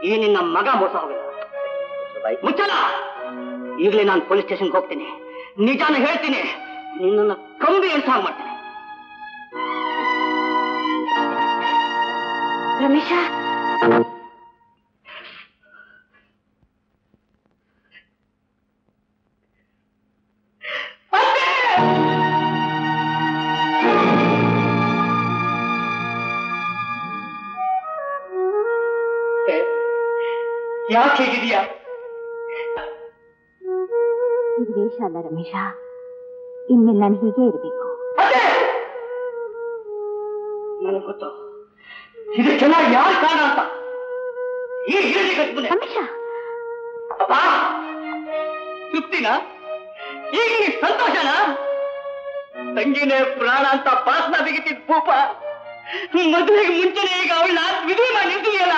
[SPEAKER 3] ಈ ನಿನ್ನ ಮಗ ಮೋಸ ಹೋಗಿಲ್ಲ. ಮುಚ್ಚಲ್ಲ, ಈಗಲೇ ನಾನು ಪೊಲೀಸ್ ಸ್ಟೇಷನ್ಗೆ ಹೋಗ್ತೀನಿ, ನಿಜಾನ ಹೇಳ್ತೀನಿ, ನಿನ್ನನ್ನು ಕಂಬಿ ಎಳ್ಸ ಮಾಡ್ತೀನಿ.
[SPEAKER 4] ರಮೇಶ,
[SPEAKER 3] ಯಾಕೆ ಹೇಗಿದೆಯಾ?
[SPEAKER 4] ಇದು ವೇಷ ಅಲ್ಲ ರಮೇಶ, ಇನ್ಮೇಲೆ ನಾನು ಹೀಗೆ ಇರಬೇಕು.
[SPEAKER 3] ನನಗೆ ಗೊತ್ತು ಇದಕ್ಕೆಲ್ಲ ಯಾರು ಕಾರಣ ಅಂತ. ಈ
[SPEAKER 4] ರಮೇಶ,
[SPEAKER 3] ಅಪ್ಪ, ತೃಪ್ತಿನ? ಈಗ ಸಂತೋಷನ? ತಂಗಿನೇ ಪ್ರಾಣ ಅಂತ ಪಾಸ್ನ ಬಿಗಿತಿದ್ ಭೂಪ ಮದುವೆಗೆ ಮುಂಚೆನೆ ಈಗ ಅವಳನ್ನ ವಿಧಿ ಮಾಡಿ ನಿಂತಿದೆಯಲ್ಲ.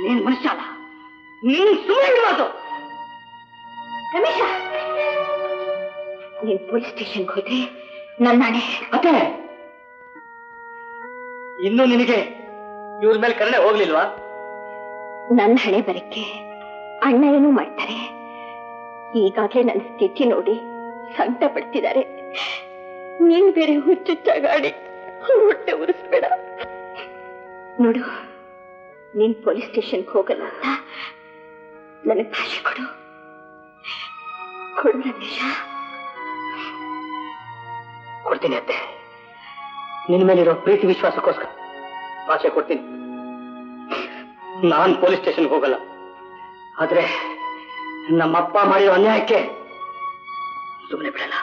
[SPEAKER 3] ನೀನ್ ಮನುಷ್ಯ ಅಲ್ಲ, ನೀನ್ ಸುಮ್ಮನೆ ಇರೋದು.
[SPEAKER 4] ರಮೇಶ, ನೀನ್ ಪೊಲೀಸ್ ಸ್ಟೇಷನ್ಗೆ ಹೋದ್ರೆ ನನ್ನಾಣೆ.
[SPEAKER 3] ಅತ್ತೆ, ಇನ್ನು ನಿನಗೆ ಇವ್ರ ಮೇಲೆ ಕರುಣೆ ಹೋಗ್ಲಿಲ್ವಾ?
[SPEAKER 4] ನನ್ನ ಹಣೆ ಬರಕ್ಕೆ ಅಣ್ಣ ಏನೂ ಮಾಡ್ತಾರೆ. ಈಗಾಗಲೇ ನನ್ನ ಸ್ಥಿತಿ ನೋಡಿ ಸಂಕಟ ಪಡ್ತಿದ್ದಾರೆ. ನೀನ್ ಬೇರೆ ಹುಚ್ಚುಚ್ಚಾಗಾಡಿ ಹೊಟ್ಟೆ ಉರಿಸ್ಬೇಡ. ನೋಡು, ನೀನ್ ಪೊಲೀಸ್ ಸ್ಟೇಷನ್ಗೆ ಹೋಗಲ್ಲ ಅಂತ ನನಗೆ ಭಾಷೆ ಕೊಡು ರಮೇಶ.
[SPEAKER 3] ಕೊಡ್ತೀನಿ ಅತ್ತೆ, ನಿನ್ ಮೇಲಿರೋ ಪ್ರೀತಿ ವಿಶ್ವಾಸಕ್ಕೋಸ್ಕರ ಭಾಷೆ ಕೊಡ್ತೀನಿ. ನಾನ್ ಪೊಲೀಸ್ ಸ್ಟೇಷನ್ಗೆ ಹೋಗಲ್ಲ, ಆದ್ರೆ ನಮ್ಮಪ್ಪ ಮಾಡಿರೋ ಅನ್ಯಾಯಕ್ಕೆ ಸುಮ್ಮನೆ ಬಿಡಲ್ಲ.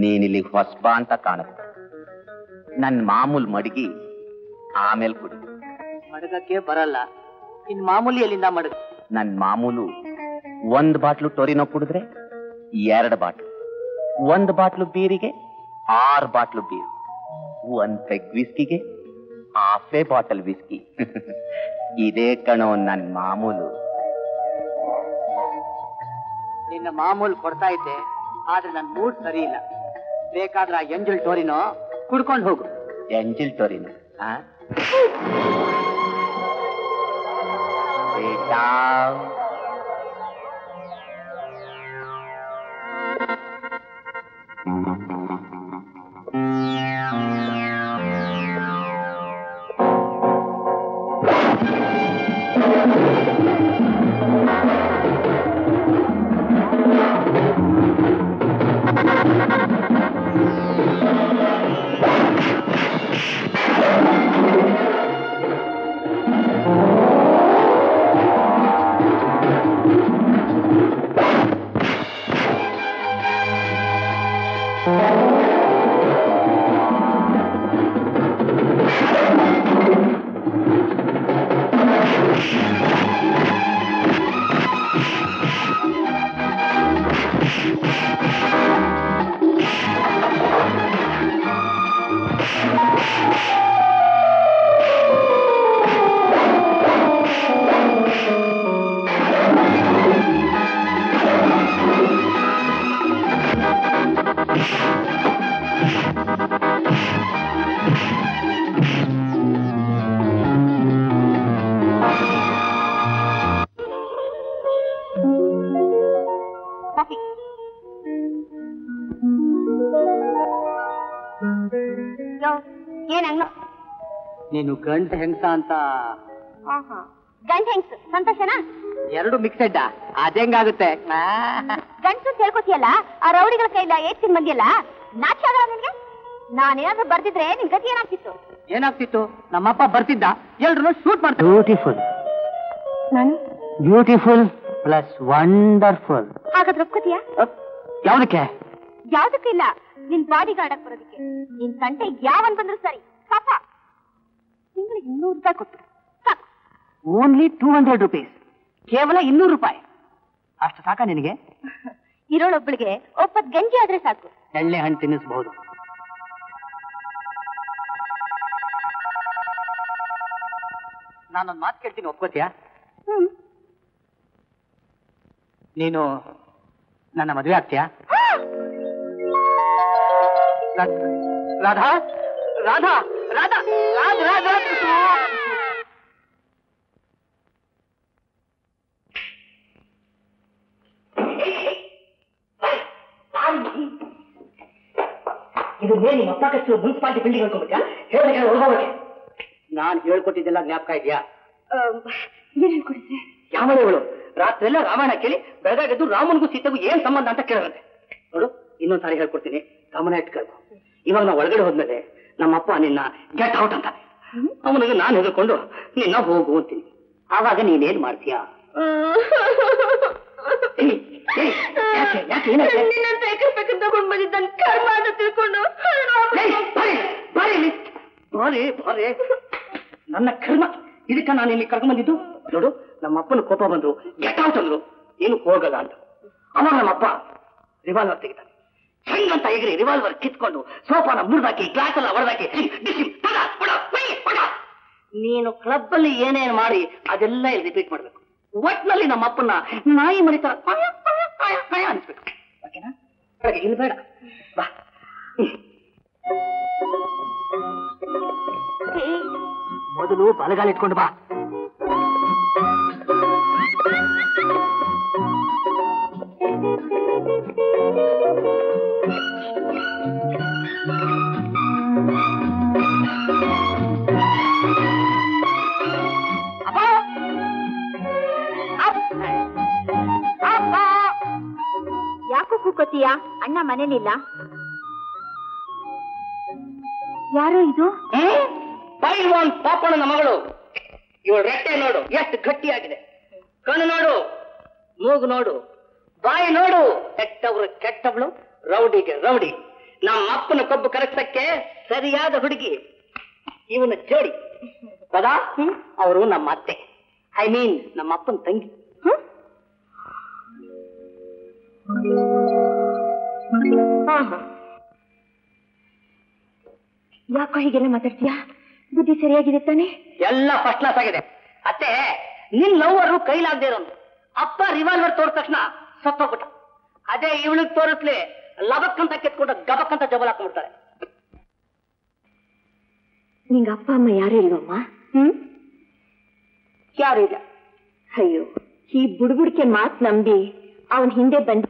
[SPEAKER 6] ನೀನಿಲ್ಲಿ ಹೊಸಬ ಅಂತ ಕಾಣುತ್ತೆ. ನನ್ ಮಾಮೂಲ್ ಮಡಗಿ ಆಮೇಲೆ ಕುಡಿ.
[SPEAKER 1] ಮಡಗಕ್ಕೆ ಬರಲ್ಲ, ಇನ್ ಮಾಮೂಲಿ ಎಲ್ಲಿಂದ ಮಡಗ?
[SPEAKER 6] ನನ್ ಮಾಮೂಲು 1 ಬಾಟ್ಲು ಟೊರಿನೋ ಕುಡಿದ್ರೆ 2 ಬಾಟ್ಲು, 1 ಬಾಟ್ಲು ಬೀರಿಗೆ 6 ಬಾಟ್ಲು ಬೀರು, 1 ಪೆಗ್ ವಿಸ್ಕಿಗೆ 1/2 ಬಾಟಲ್ ವಿಸ್ಕಿ. ಇದೇ ಕಣೋ ನನ್ ಮಾಮೂಲು.
[SPEAKER 1] ನಿನ್ನ ಮಾಮೂಲು ಕೊಡ್ತಾ ಇದ್ದೆ, ಆದ್ರೆ ನನ್ ಮೂಡ್ ಸರಿ ಇಲ್ಲ. ಬೇಕಾದ್ರೆ ಆ ಎಂಜಲ್ ಟೋರಿನೋ ಕುಡ್ಕೊಂಡು ಹೋಗು.
[SPEAKER 6] ಎಂಜಿಲ್ ಟೊರಿನೋ?
[SPEAKER 1] ನೀನು ಗಂಡ ಹೆಂಗಸ ಅಂತ
[SPEAKER 4] ಗಂಡ ಹೆಂಗ್ಸು ಸಂತೋಷನಾ?
[SPEAKER 1] ಎರಡು ಮಿಕ್ಸೆಡ್ ಅದೆಂಗಾಗುತ್ತೆ?
[SPEAKER 4] ಗಂಡಸು ಹೇಳ್ಕೊತಿಯಲ್ಲ, ಆ ರೌಡಿಗಳ ಕೈಲ ಏನ್ ಬಂದಿಯಲ್ಲ, ನಾಚಿ ಆಗಲ್ಲ ನಿನ್ಗೆ? ನಾನೇನಾದ್ರೂ ಬರ್ದಿದ್ರೆ ನಿನ್ ಗತಿ ಏನಾಗ್ತಿತ್ತು?
[SPEAKER 1] ಏನಾಗ್ತಿತ್ತು? ನಮ್ಮಪ್ಪ ಬರ್ತಿದ್ದ, ಎಲ್ರು ಶೂಟ್ ಮಾಡ್ತಾರೆ. ಬ್ಯೂಟಿಫುಲ್.
[SPEAKER 4] ನಾನು
[SPEAKER 1] ಬ್ಯೂಟಿಫುಲ್ ಪ್ಲಸ್ ವಂಡರ್ಫುಲ್.
[SPEAKER 4] ಹಾಗಾದ್ರೆ ಒಪ್ಕೋತೀಯಾ?
[SPEAKER 1] ಯಾವ್ದಕ್ಕೆ?
[SPEAKER 4] ಯಾವ್ದಕ್ಕಿಲ್ಲ, ನಿನ್ ಬಾಡಿ ಗಾರ್ಡ್ ಆಗಿ ಬರೋದಕ್ಕೆ. ನಿನ್ ತಂಟೆ ಯಾವನ್ ಬಂದ್ರು ಸರಿ, ಪಾಪ ತಿಂಗಳಿಗೆ 200 ರೂಪಾಯಿ ಕೊಟ್ಟು ಸಾಕು.
[SPEAKER 1] ಓನ್ಲಿ 200 rupees, ಕೇವಲ 200 ರೂಪಾಯಿ. ಅಷ್ಟು ಸಾಕ ನಿನಗೆ?
[SPEAKER 4] ಇರೋಳೊಬ್ಬಳಿಗೆ ಒಪ್ಪತ್ ಗಂಜಿ ಆದ್ರೆ ಸಾಕು.
[SPEAKER 1] ಎಳ್ಳೆ ಹಣ್ಣು ತಿನ್ನಿಸಬಹುದು. ನಾನೊಂದು ಮಾತು ಕೇಳ್ತೀನಿ, ಒಪ್ಕೋತೀಯಾ? ನೀನು ನನ್ನ ಮದುವೆ ಆಗ್ತೀಯಾ? ರಾಧಾ ರಾಧಾ ರಾಧಾ ರಾಧಾ ರಾಧಾ ಇದು ನಿಮ್ಮ ಅಪ್ಪ ಕಚ್ಚು ಮುನ್ಸಿಪಾಲಿಟಿ ಬಿಲ್ಡಿಂಗ್ ಅನ್ಕೊಂಡ್ಬಿಟ್ಟ? ಹೇಳ್ಬೇಕಾದ್ರೆ ಹೋಗೋಕೆ ನಾನು ಹೇಳ್ಕೊಟ್ಟಿದ್ದೆಲ್ಲ ಜ್ಞಾಪಕ ಇದೆಯಾ?
[SPEAKER 4] ಏನ್ ಹೇಳ್ಕೊಡಿದ್ರೆ?
[SPEAKER 1] ಯಾವಳು ರಾತ್ರಿ ಎಲ್ಲ ರಾಮಾಯಣ ಕೇಳಿ ಬೆಳಗಾಗೆದ್ದು ರಾಮನಿಗೂ ಸೀತೆಗೂ ಏನ್ ಸಂಬಂಧ ಅಂತ ಕೇಳಂತೆ. ನೋಡು, ಇನ್ನೊಂದ್ಸಾರಿ ಹೇಳ್ಕೊಡ್ತೀನಿ, ಗಮನ ಇಟ್ಕೊಂಡು. ಇವಾಗ ನಾವು ಒಳಗಡೆ ಹೋದ್ಮೇಲೆ ನಮ್ಮಪ್ಪ ನಿನ್ನ ಗೆಟ್ ಔಟ್ ಅಂತ, ಅವನಿಗೆ ನಾನು ಹೆದರ್ಕೊಂಡು ನಿನ್ನ ಹೋಗು ಅಂತೀನಿ. ಆವಾಗ ನೀನೇನ್ ಮಾಡ್ತೀಯಾ?
[SPEAKER 4] ತಗೊಂಡ್ ಬಂದಿದ್ದ ಕರ್ಮ ಅಂತ ತಿಳ್ಕೊಂಡು
[SPEAKER 1] ಬಾರಿ ನನ್ನ ಕರ್ಮ. ಇದಕ್ಕ ನಾನು ಇಲ್ಲಿ ಕರ್ಕೊಂಡ್ ಬಂದಿದ್ದು. ನೋಡು, ನಮ್ಮ ಅಪ್ಪನ ಕೋಪ ಬಂದ್ರು, ಗೆಟ್ ಔಟ್ ಅಂದ್ರು, ಏನು ಹೋಗಲ್ಲ ಅಂತ. ಅವಾಗ ನಮ್ಮಪ್ಪ ರಿವಾಲ್ವರ್ ತೆಗಿತಾನೆ. ಹೆಂಗಂತ ಎಗರಿ ರಿವಾಲ್ವರ್ ಕಿತ್ಕೊಂಡು ಸೋಫಾನ ಮುರಿದಾಕಿ, ಗ್ಲಾಸ್ ಎಲ್ಲ ಹೊಡೆದಾಕಿ, ನೀನು ಕ್ಲಬ್ ಅಲ್ಲಿ ಏನೇನು ಮಾಡಿ ಅದೆಲ್ಲ ಇಲ್ಲಿ ರಿಪೀಟ್ ಮಾಡ್ಬೇಕು. ಒಟ್ನಲ್ಲಿ ನಮ್ಮ ಅಪ್ಪನ ನಾಯಿ ಮರಿತಾರ ಅನ್ಸ್ಬೇಕು. ಓಕೆನಾ? ಇಲ್ಲಿ ಬೇಡ, ಬಾ. ಮೊದಲು ಬಲಗಾಲ ಇಟ್ಕೊಂಡು ಬಾ.
[SPEAKER 4] ಯಾಕೋ ಕೂಕೋತೀಯ? ಅಣ್ಣ ಮನೇಲಿಲ್ಲ. ಯಾರೋ ಇದು?
[SPEAKER 1] ಪೈಲ್ವಾನ್ ಪಾಪಣ್ಣನ ಮಗಳು. ಇವಳು ರೆಟ್ಟೆ ನೋಡು ಎಷ್ಟು ಗಟ್ಟಿಯಾಗಿದೆ. ಕಣ್ಣು ನೋಡು, ಮೂಗು ನೋಡು, ಬಾಯಿ ನೋಡು. ಕೆಟ್ಟವ್ರು ಕೆಟ್ಟವಳು, ರೌಡಿಗೆ ರೌಡಿ. ನಮ್ಮ ಅಪ್ಪನ ಕೊಬ್ಬು ಕರಗ್ಸಕ್ಕೆ ಸರಿಯಾದ ಹುಡುಗಿ ಇವನ ಜೋಡಿ. ಪದಾ, ಅವರು ನಮ್ಮ ಅತ್ತೆ, ಐ ಮೀನ್ ನಮ್ಮ ಅಪ್ಪನ ತಂಗಿ.
[SPEAKER 4] ಯಾಕೋ ಹೀಗೆಲ್ಲ ಮಾತಾಡ್ತೀಯಾ? ಬುದ್ಧಿ ಸರಿಯಾಗಿದೆ ತಾನೆ?
[SPEAKER 1] ಎಲ್ಲ ಫಸ್ಟ್ ಕ್ಲಾಸ್ ಆಗಿದೆ. ಅತ್ತೆ, ನಿನ್ ಲವ್ವರು ಕೈಲಾಗದೆ ಇರೋನು. ಅಪ್ಪ ರಿವಾಲ್ವರ್ ತೋರಿದ ತಕ್ಷಣ ಸತ್ತೋಗ್ಬಿಟ್ಟ. ಅದೇ ಇವಳಿಗೆ ತೋರಿಸ್ಲಿ, ಲಬಕ್ಕಂತ ಕೆತ್ಕೊಂಡು ಗಬಕ್ಕಂತ ಜಬಲ್ ಹಾಕೊಂಡ್ಬಿಡ್ತಾರೆ.
[SPEAKER 4] ನಿಂಗ ಅಪ್ಪ ಅಮ್ಮ ಯಾರು ಇಲ್ವಮ್ಮ?
[SPEAKER 1] ಯಾರು ಇಲ್ಲ.
[SPEAKER 4] ಅಯ್ಯೋ, ಈ ಬುಡ್ಬುಡಿಕೆ ಮಾತ್ ನಂಬಿ ಅವನ್ ಹಿಂದೆ ಬಂದ.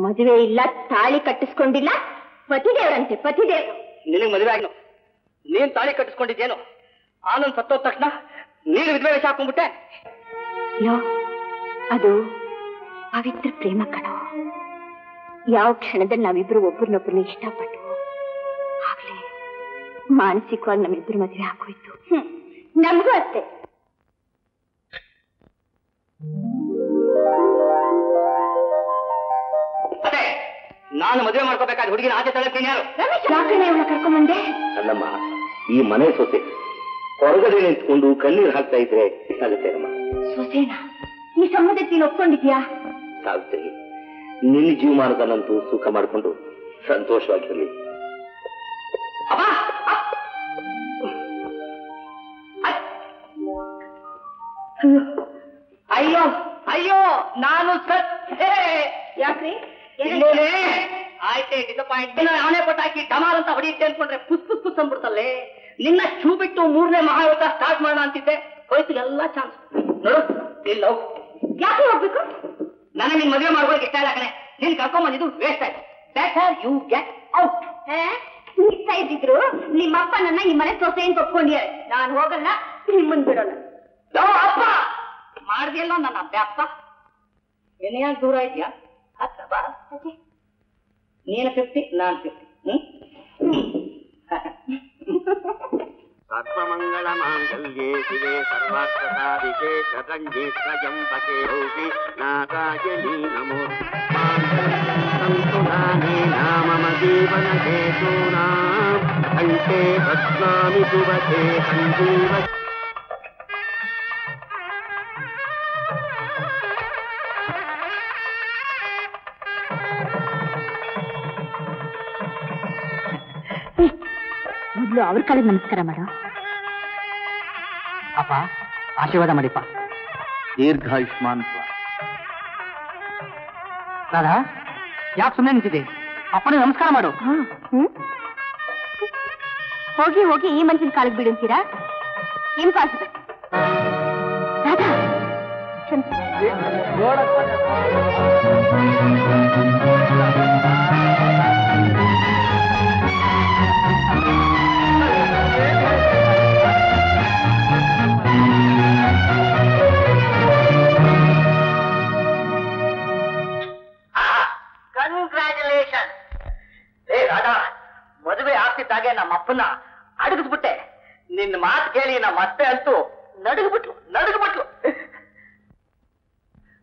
[SPEAKER 4] ಮದುವೆ ಇಲ್ಲ, ತಾಳಿ ಕಟ್ಟಿಸ್ಕೊಂಡಿಲ್ಲ, ಪತಿದೇವ್ರಂತೆ ಪತಿದೇವ್.
[SPEAKER 1] ನಿನಗೆ ಮದುವೆ ಆಗಿನ, ನೀನ್ ತಾಳಿ ಕಟ್ಟಿಸ್ಕೊಂಡಿದ್ದೇನು? ಆನಂದ್ ಸತ್ತೋದ ತಕ್ಷಣ ನೀನು ವಿಧವೆ ವೇಷ ಹಾಕೊಂಡ್ಬಿಟ್ಟೆ.
[SPEAKER 4] ಯೋ, ಅದು ಪವಿತ್ರ ಪ್ರೇಮ ಕಣೋ. ಯಾವ ಕ್ಷಣದಲ್ಲಿ ನಾವಿಬ್ರು ಒಬ್ಬರನ್ನೊಬ್ಬರನ್ನ ಇಷ್ಟಪಟ್ಟು ಆಗ್ಲೇ ಮಾನಸಿಕವಾಗಿ ನಮ್ಮಿಬ್ರು ಮದುವೆ ಆಗೋಯ್ತು. ನಮಗೂ ಅಷ್ಟೇ.
[SPEAKER 1] ಅದೇ ನಾನು ಮದುವೆ ಮಾಡ್ಕೋಬೇಕಾದ ಹುಡುಗಿನ ಆಚೆ ತಳಕ್ಕೇನು ಯಾರು?
[SPEAKER 4] ಯಾಕಂದ್ರೆ ಇವಳ ಕರ್ಕೊಂಬಂದೆ?
[SPEAKER 5] ಅಲ್ಲಮ್ಮ, ಈ ಮನೆ ಸೊಸೆ ಹೊರಗಡೆ ನಿಂತ್ಕೊಂಡು ಕಣ್ಣೀರು ಹಾಕ್ತಾ ಇದ್ರೆ ಆಗುತ್ತೆ ಅಮ್ಮ.
[SPEAKER 4] ಸೊಸೇನಾ? ಈ ಸಂಬಂಧಕ್ಕೆ ನೀನು ಒಪ್ಕೊಂಡಿದ್ಯಾ?
[SPEAKER 5] ಸಾವಿತ್ರಿ, ನಿನ್ನ ಜೀವಮಾನದಲ್ಲಂತೂ ಸುಖ ಮಾಡಿಕೊಂಡು ಸಂತೋಷವಾಗಿರಲಿ.
[SPEAKER 1] ಅಯ್ಯೋ ಅಯ್ಯೋ, ನಾನು ಸತ್ತೇ.
[SPEAKER 4] ಯಾಕ್ರಿ?
[SPEAKER 1] ಆಯ್ತೆ, ಡಿಸಪಾಯಿಂಟ್. ಆನೆ ಪಟಾಕಿ ಡಮಾರ್ ಅಂತ ಹೊಡಿಯುತ್ತೆ ಅನ್ಕೊಂಡ್ರೆ ಪುಸ್ ಪುಸ್ ಪುಸ್ ಅಂದ್ಬಿಡ್ತಲ್ಲೇ. ನಿನ್ನ ಶೂ ಬಿಟ್ಟು 3ನೇ ಮಹಾಯುದ್ಧ ಸ್ಟಾರ್ಟ್ ಮಾಡೋಣ ಅಂತಿದ್ದೆ, ಹೋಯ್ತು ಎಲ್ಲ ಚಾನ್ಸ್. ನೋಡು, ಇಲ್ಲ
[SPEAKER 4] ಯಾಕೆ ಹೋಗ್ಬೇಕು?
[SPEAKER 1] ನನಗೆ ನಿನ್ ಮದುವೆ ಮಾಡ್ಕೊಳಕ್ಕೆ ಇಷ್ಟ ಇಲ್ಲ ಕಣೆ. ನೀನ್ ಕರ್ಕೊಂಡ್ ಬಂದಿದ್ದು ವೇಸ್ಟ್ ಆಯ್ತು. Better you get out.
[SPEAKER 4] ಇಷ್ಟ ಇದ್ದಿದ್ರು ನಿಮ್ಮಪ್ಪ ನನ್ನ ಈ ಮನೆ ಸೊಸೆ ಅಂತ ಒಪ್ಕೊಂಡಿದ್ದಾರೆ. ನಾನು ಹೋಗಲ್ಲ, ನಿಮ್ಮನ್ ಬಿಡೋಲ್ಲ. ಅಪ್ಪ ಮಾಡ್ದಿಯಲ್ಲ ನನ್ನ ಅಪ್ಪ. ಏನೇನು ದೂರ ಇದೆಯಾ? ಹತ್ತ ಬಾ. ನೀನು 50, ನಾನು 50.
[SPEAKER 5] ಸರ್ವಮಂಗಳ ಮಾಂಗಲ್ಯೇ ಶಿವೆ ಸರ್ವಾರ್ಥಸಾಧಿಕೆ ಶತಂಜಿ ತ್ರಯಂಬಕೆ ಗೌರಿ ನಾರಾಯಣಿ ನಮೋ ಸಂತುನಾನೇ ನಾಮಮ ಜೀವನ ಹೇತೂನಾ ಕಂಠೆ ಬದ್ನಾಮಿ ಸುಭಗೆ ಸಂಜೀವ.
[SPEAKER 4] ಮೊದಲು ಅವ್ರ ಕಾಲಿಗೆ ನಮಸ್ಕಾರ ಮಾಡು.
[SPEAKER 1] ಅಪ್ಪ ಆಶೀರ್ವಾದ ಮಾಡಿಪ್ಪ.
[SPEAKER 6] ದೀರ್ಘಾಯುಷ್ಮಾನ್ ಭವ.
[SPEAKER 1] ರಾಧಾ, ಯಾಕೆ ಸುಮ್ಮನೆ ನಿಂತಿದೆ? ಅಪ್ಪನಿಗೆ ನಮಸ್ಕಾರ ಮಾಡು.
[SPEAKER 4] ಹೋಗಿ ಹೋಗಿ ಈ ಮನುಷ್ಯನ ಕಾಲಿಗೆ ಬಿಡುತ್ತೀರಾ? ಇಂಪಾಸಿಬಲ್. ರಾಧಾ
[SPEAKER 1] ಕಂಗ್ರ್ಯಾಚುಲೇಷನ್. ಏ ರಾಧಾ, ಮದುವೆ ಆಗ್ತಿದ್ದಾಗೆ ನಮ್ಮ ಅಪ್ಪನ ಅಡಗಿಸ್ಬಿಟ್ಟೆ. ನಿನ್ನ ಮಾತು ಕೇಳಿ ನಮ್ಮ ಅತ್ತೆ ಅಂತೂ ನಡುಗ್ಬಿಟ್ಲು.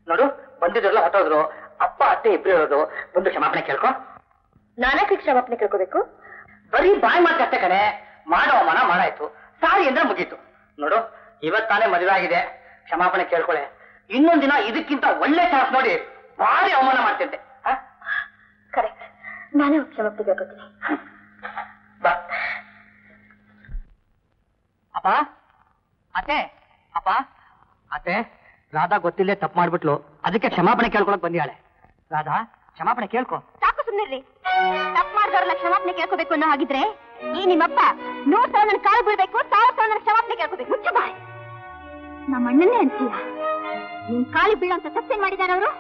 [SPEAKER 1] ನೋಡು, ಬಂದಿದ್ರೆಲ್ಲ ಹೊಟ್ಟೋದ್ರು. ಅಪ್ಪ ಅತ್ತೆ ಇಬ್ರು ಇರೋದು. ಒಂದು ಕ್ಷಮಾಪಣೆ ಕೇಳ್ಕೊ.
[SPEAKER 4] ನಾನೇ ಕ್ಷಮಾಪಣೆ ಕೇಳ್ಕೋಬೇಕು?
[SPEAKER 1] ಬರೀ ಬಾಯಿ ಮಾತಷ್ಟೇ ಕಣೆ. ಮಾಡೋ ಅವಮಾನ ಮಾಡಾಯ್ತು, ಸಾರಿ ಅಂದ್ರೆ ಮುಗೀತು. ನೋಡು, ಇವತ್ತಾನೇ ಮದುವೆ ಆಗಿದೆ, ಕ್ಷಮಾಪಣೆ ಕೇಳ್ಕೊಳೆ. ಇನ್ನೊಂದ್ ದಿನ ಇದಕ್ಕಿಂತ ಒಳ್ಳೆ ಚಾನ್ಸ್ ನೋಡಿ ಭಾರಿ ಅವಮಾನ ಮಾಡ್ತಿದ್ದೆ.
[SPEAKER 4] ಕರೆಕ್ಟ್, ನಾನೇ ಕ್ಷಮಾಪಣೆ ಕೇಳ್ಕೊತೀನಿ.
[SPEAKER 1] ಬಾ. ಅಪ್ಪ, ಅತ್ತೆ, ಅಪ್ಪ, ಅತ್ತೆ, ರಾಧಾ ಗೊತ್ತಿಲ್ಲೇ ತಪ್ಪು ಮಾಡ್ಬಿಟ್ಲು, ಅದಕ್ಕೆ ಕ್ಷಮಾಪಣೆ ಕೇಳ್ಕೊಳಕ್ ಬಂದಿಯಾಳೆ. ರಾಧಾ, ಕ್ಷಮಾಪಣೆ ಕೇಳ್ಕೊ.
[SPEAKER 4] ಸಾಕು ಸುಮ್ಮನಿರ್ರಿ. ತಪ್ಪು ಮಾಡಿದವ್ರನ್ನ ಕ್ಷಮಾಪಣೆ ಕೇಳ್ಕೋಬೇಕು ಅನ್ನೋ ಹಾಗಿದ್ರೆ ಈ ನಿಮ್ಮಪ್ಪ 100 ಸಲ ನನ್ನ ಕಾಲು ಬೀಳ್ಬೇಕು, 1000 ಸಲ ನನ್ನ ಕ್ಷಮಾಪಣೆ ಕೇಳ್ಕೋಬೇಕು. ಮುಚ್ಚು ಬಾಯ್. ನಮ್ಮ ಅಣ್ಣನ್ನೇ ಅಂತೀಯ? ನಿನ್ ಕಾಲು ಬೀಳೋ ಅಂತ ತಪ್ಪೇನ್ ಮಾಡಿದಾರ ಅವರು?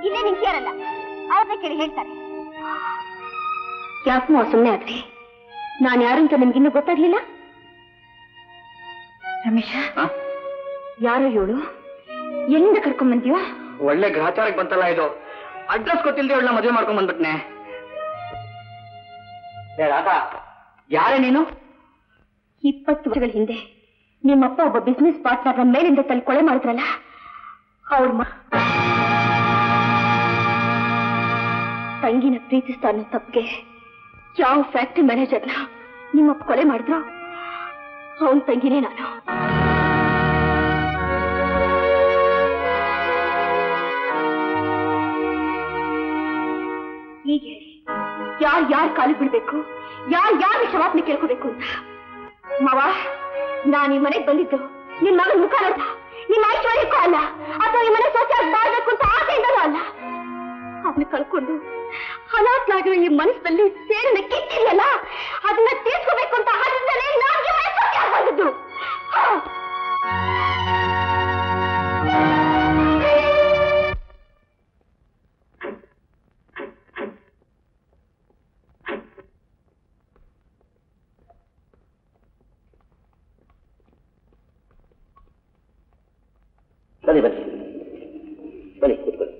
[SPEAKER 4] ಇಲ್ಲೇ ನಿಂತಿಯಾರಲ್ಲ, ಅವ್ರನ್ನೇ ಕೇಳಿ ಹೇಳ್ತಾರೆ. ಯಾಕೋ ಸುಮ್ಮನೆ ಆದ್ರಿ? ನಾನು ಯಾರು ಅಂತ ನಿಮ್ಗಿನ್ನೂ ಗೊತ್ತಾಗ್ಲಿಲ್ಲ? ರಮೇಶ, ಯಾರೋ ಇವಳು? ಎಲ್ಲಿಂದ ಕರ್ಕೊಂಡ್ ಬಂದೀವ?
[SPEAKER 1] ಒಳ್ಳೆ ಗ್ರಹಚಾರಕ್ಕೆ ಬಂತಲ್ಲ ಇದು. ಅಡ್ರೆಸ್ ಗೊತ್ತಿಲ್ಲದೆ ಅವಳನ್ನ ಮದುವೆ ಮಾಡ್ಕೊಂಡ್ ಬಂದ್ಬಿಟ್ನೆ. ರಾಧಾ, ಯಾರೇ ನೀನು?
[SPEAKER 4] 20 ವರ್ಷಗಳ ಹಿಂದೆ ನಿಮ್ಮಪ್ಪ ಒಬ್ಬ ಬಿಸ್ನೆಸ್ ಪಾರ್ಟ್ನರ್ನ ಮೇಲಿಂದ ತಲೆ ಕೊಲೆ ಮಾಡಿದ್ರಲ್ಲ, ಅವ್ರ ತಂಗಿನ ಪ್ರೀತಿಸ್ತಾ ಅನ್ನೋ ತಪ್ಪಿಗೆ ಯಾವ ಫ್ಯಾಕ್ಟ್ರಿ ಮ್ಯಾನೇಜರ್ನ ನಿಮ್ಮಪ್ಪ ಕೊಲೆ ಮಾಡಿದ್ರು, ಅವನ್ ತಂಗಿನೇ ನಾನು. ಹೀಗೆ ಯಾರು ಕಾಲು ಬಿಡ್ಬೇಕು, ಯಾರು ಕ್ಷಮಾಪಣೆ ಕೇಳ್ಕೋಬೇಕು ಅಂತ. ಮಾವ, ನಾನು ಈ ಮನೆಗೆ ಬಂದಿದ್ದು ನಿನ್ ಮಗನ ಮುಖ ನೋಡ್ತಾ ನಿಮ್ಮ ಐಶ್ವರ್ಯಕ್ಕೂ ಅಲ್ಲ, ಅಥವಾ ಈ ಮನೆ ಸೊಸೆ ಬಾಳ್ಬೇಕು ಅಂತ ಆಸೆಯಿಂದಲೂ ಅಲ್ಲ. ಅದನ್ನ ಕಳ್ಕೊಂಡು ಅನಾಥನಾಗಿರೋ ಈ ಮನಸ್ಸಿನಲ್ಲಿ ಸೇರಿನ ಕಿಚ್ಚಿದೆಯಲ್ಲ, ಅದನ್ನ ತೀರ್ಸ್ಕೋಬೇಕು ಅಂತ ಹರಿಸಿದರೆ ನನಗೆ ಮನಸ್ಸು ಬಂದಿದ್ದು.
[SPEAKER 5] ಬನ್ನಿ ಬನ್ನಿ ಬನ್ನಿ ಕೂತ್ಕೊಳ್ಳಿ.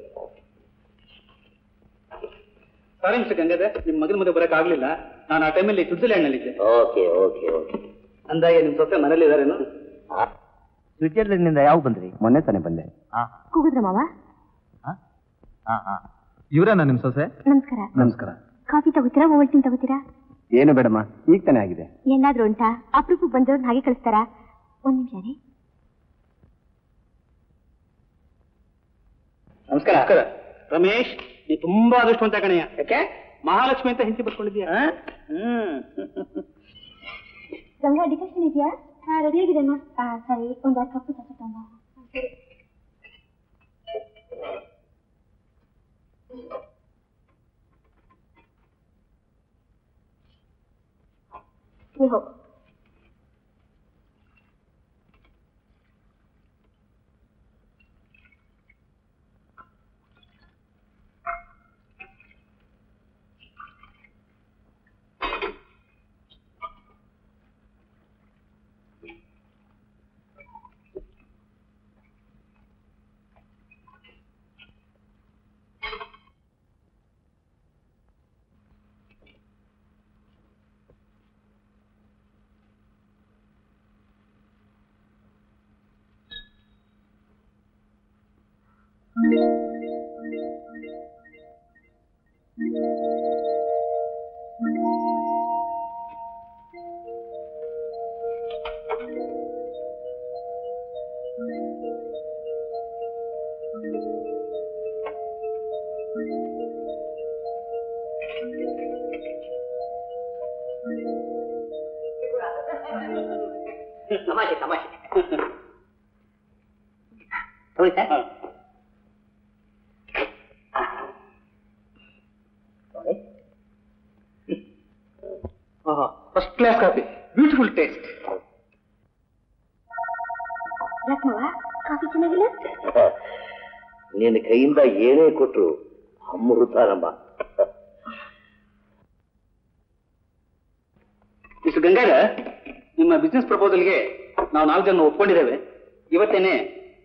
[SPEAKER 6] ಸಾರಿ ಮಿಸ್ಟರ್ ಗಂಗಾಧರ್, ನಿಮ್ಮ ಮಗನ ಮದುವೆ ಬರಕ್ ಆಗ್ಲಿಲ್ಲ. ನಾನು ಆ ಟೈಮಲ್ಲಿ ಸ್ವಿಟ್ಜರ್ಲ್ಯಾಂಡ್ ನಲ್ಲಿದ್ದೆ.
[SPEAKER 5] Okay okay okay.
[SPEAKER 6] ಅಂದಾಗೆ ನಿಮ್ ಸೊಸೆ ಮನೇಲಿ ಇದಾರೇನು? ಸ್ವಿಟ್ಜರ್ಲ್ಯಾಂಡ್ ನಿಂದ ಯಾವ ಬಂದ್ರಿ? ಮೊನ್ನೆ ತಾನೇ ಬಂದೆ.
[SPEAKER 4] ಕೂಗುದ್ರ ಮಾವ?
[SPEAKER 6] ಇವರೇನಾ ನಿಮ್ ಸೊಸೆ?
[SPEAKER 4] ನಮಸ್ಕಾರ.
[SPEAKER 6] ನಮಸ್ಕಾರ.
[SPEAKER 4] ಕಾಫಿ ತಗೋತೀರಾ, ಓವಲ್ಟಿನ್ ತಗೋತೀರಾ?
[SPEAKER 6] ಏನು ಬೇಡಮ್ಮ, ಈಗ ತಾನೇ ಆಗಿದೆ.
[SPEAKER 4] ಎಲ್ಲಾದ್ರೂ ಉಂಟಾ? ಅಪರೂಪಕ್ಕೆ ಬಂದವ್ರನ್ನ ಹಾಗೆ ಕಳಿಸ್ತಾರಾ? ಒಂದ್ ನಿಮಿಷ ರೀ.
[SPEAKER 6] ನಮಸ್ಕಾರ. ರಮೇಶ್, ನೀ ತುಂಬಾ ಅದೃಷ್ಟವಂತ ಕಣಯ್ಯ. ಯಾಕೆ? ಮಹಾಲಕ್ಷ್ಮಿ ಅಂತ ಹೆಂಡತಿ ಬರ್ಕೊಂಡಿದ್ಯಾ?
[SPEAKER 4] ಗಂಗಾ ಡಿಕೇಶನ್ ಇದೆಯಾ? ರೆಡಿ ಆಗಿದೆಮ್ಮ. ಸರಿ, ಒಂದು 2 ಕಪ್ಪು ತಗೊಂಡು ತಗೊಂಬ. ಸರಿ. ನೀವು ಹೋಗು.
[SPEAKER 1] ತಮಾಷೆ ತಮಾಷೆ ನೋಡಿ sir.
[SPEAKER 6] First class coffee, beautiful taste.
[SPEAKER 4] Coffee ಚೆನ್ನಾಗಿಲ್ಲ?
[SPEAKER 5] ನಿನ್ನ ಕೈಯಿಂದ ಏನೇ ಕೊಟ್ರು ಅಮೃತಾರಮ್ಮ.
[SPEAKER 6] ಮಿಸ್ಟರ್ ಗಂಗಾಧರ್, ನಿಮ್ಮ ಬಿಸ್ನೆಸ್ ಪ್ರಪೋಸಲ್ಗೆ ನಾವು 4 ಜನ ಒಪ್ಕೊಂಡಿದ್ದೇವೆ. ಇವತ್ತೇನೆ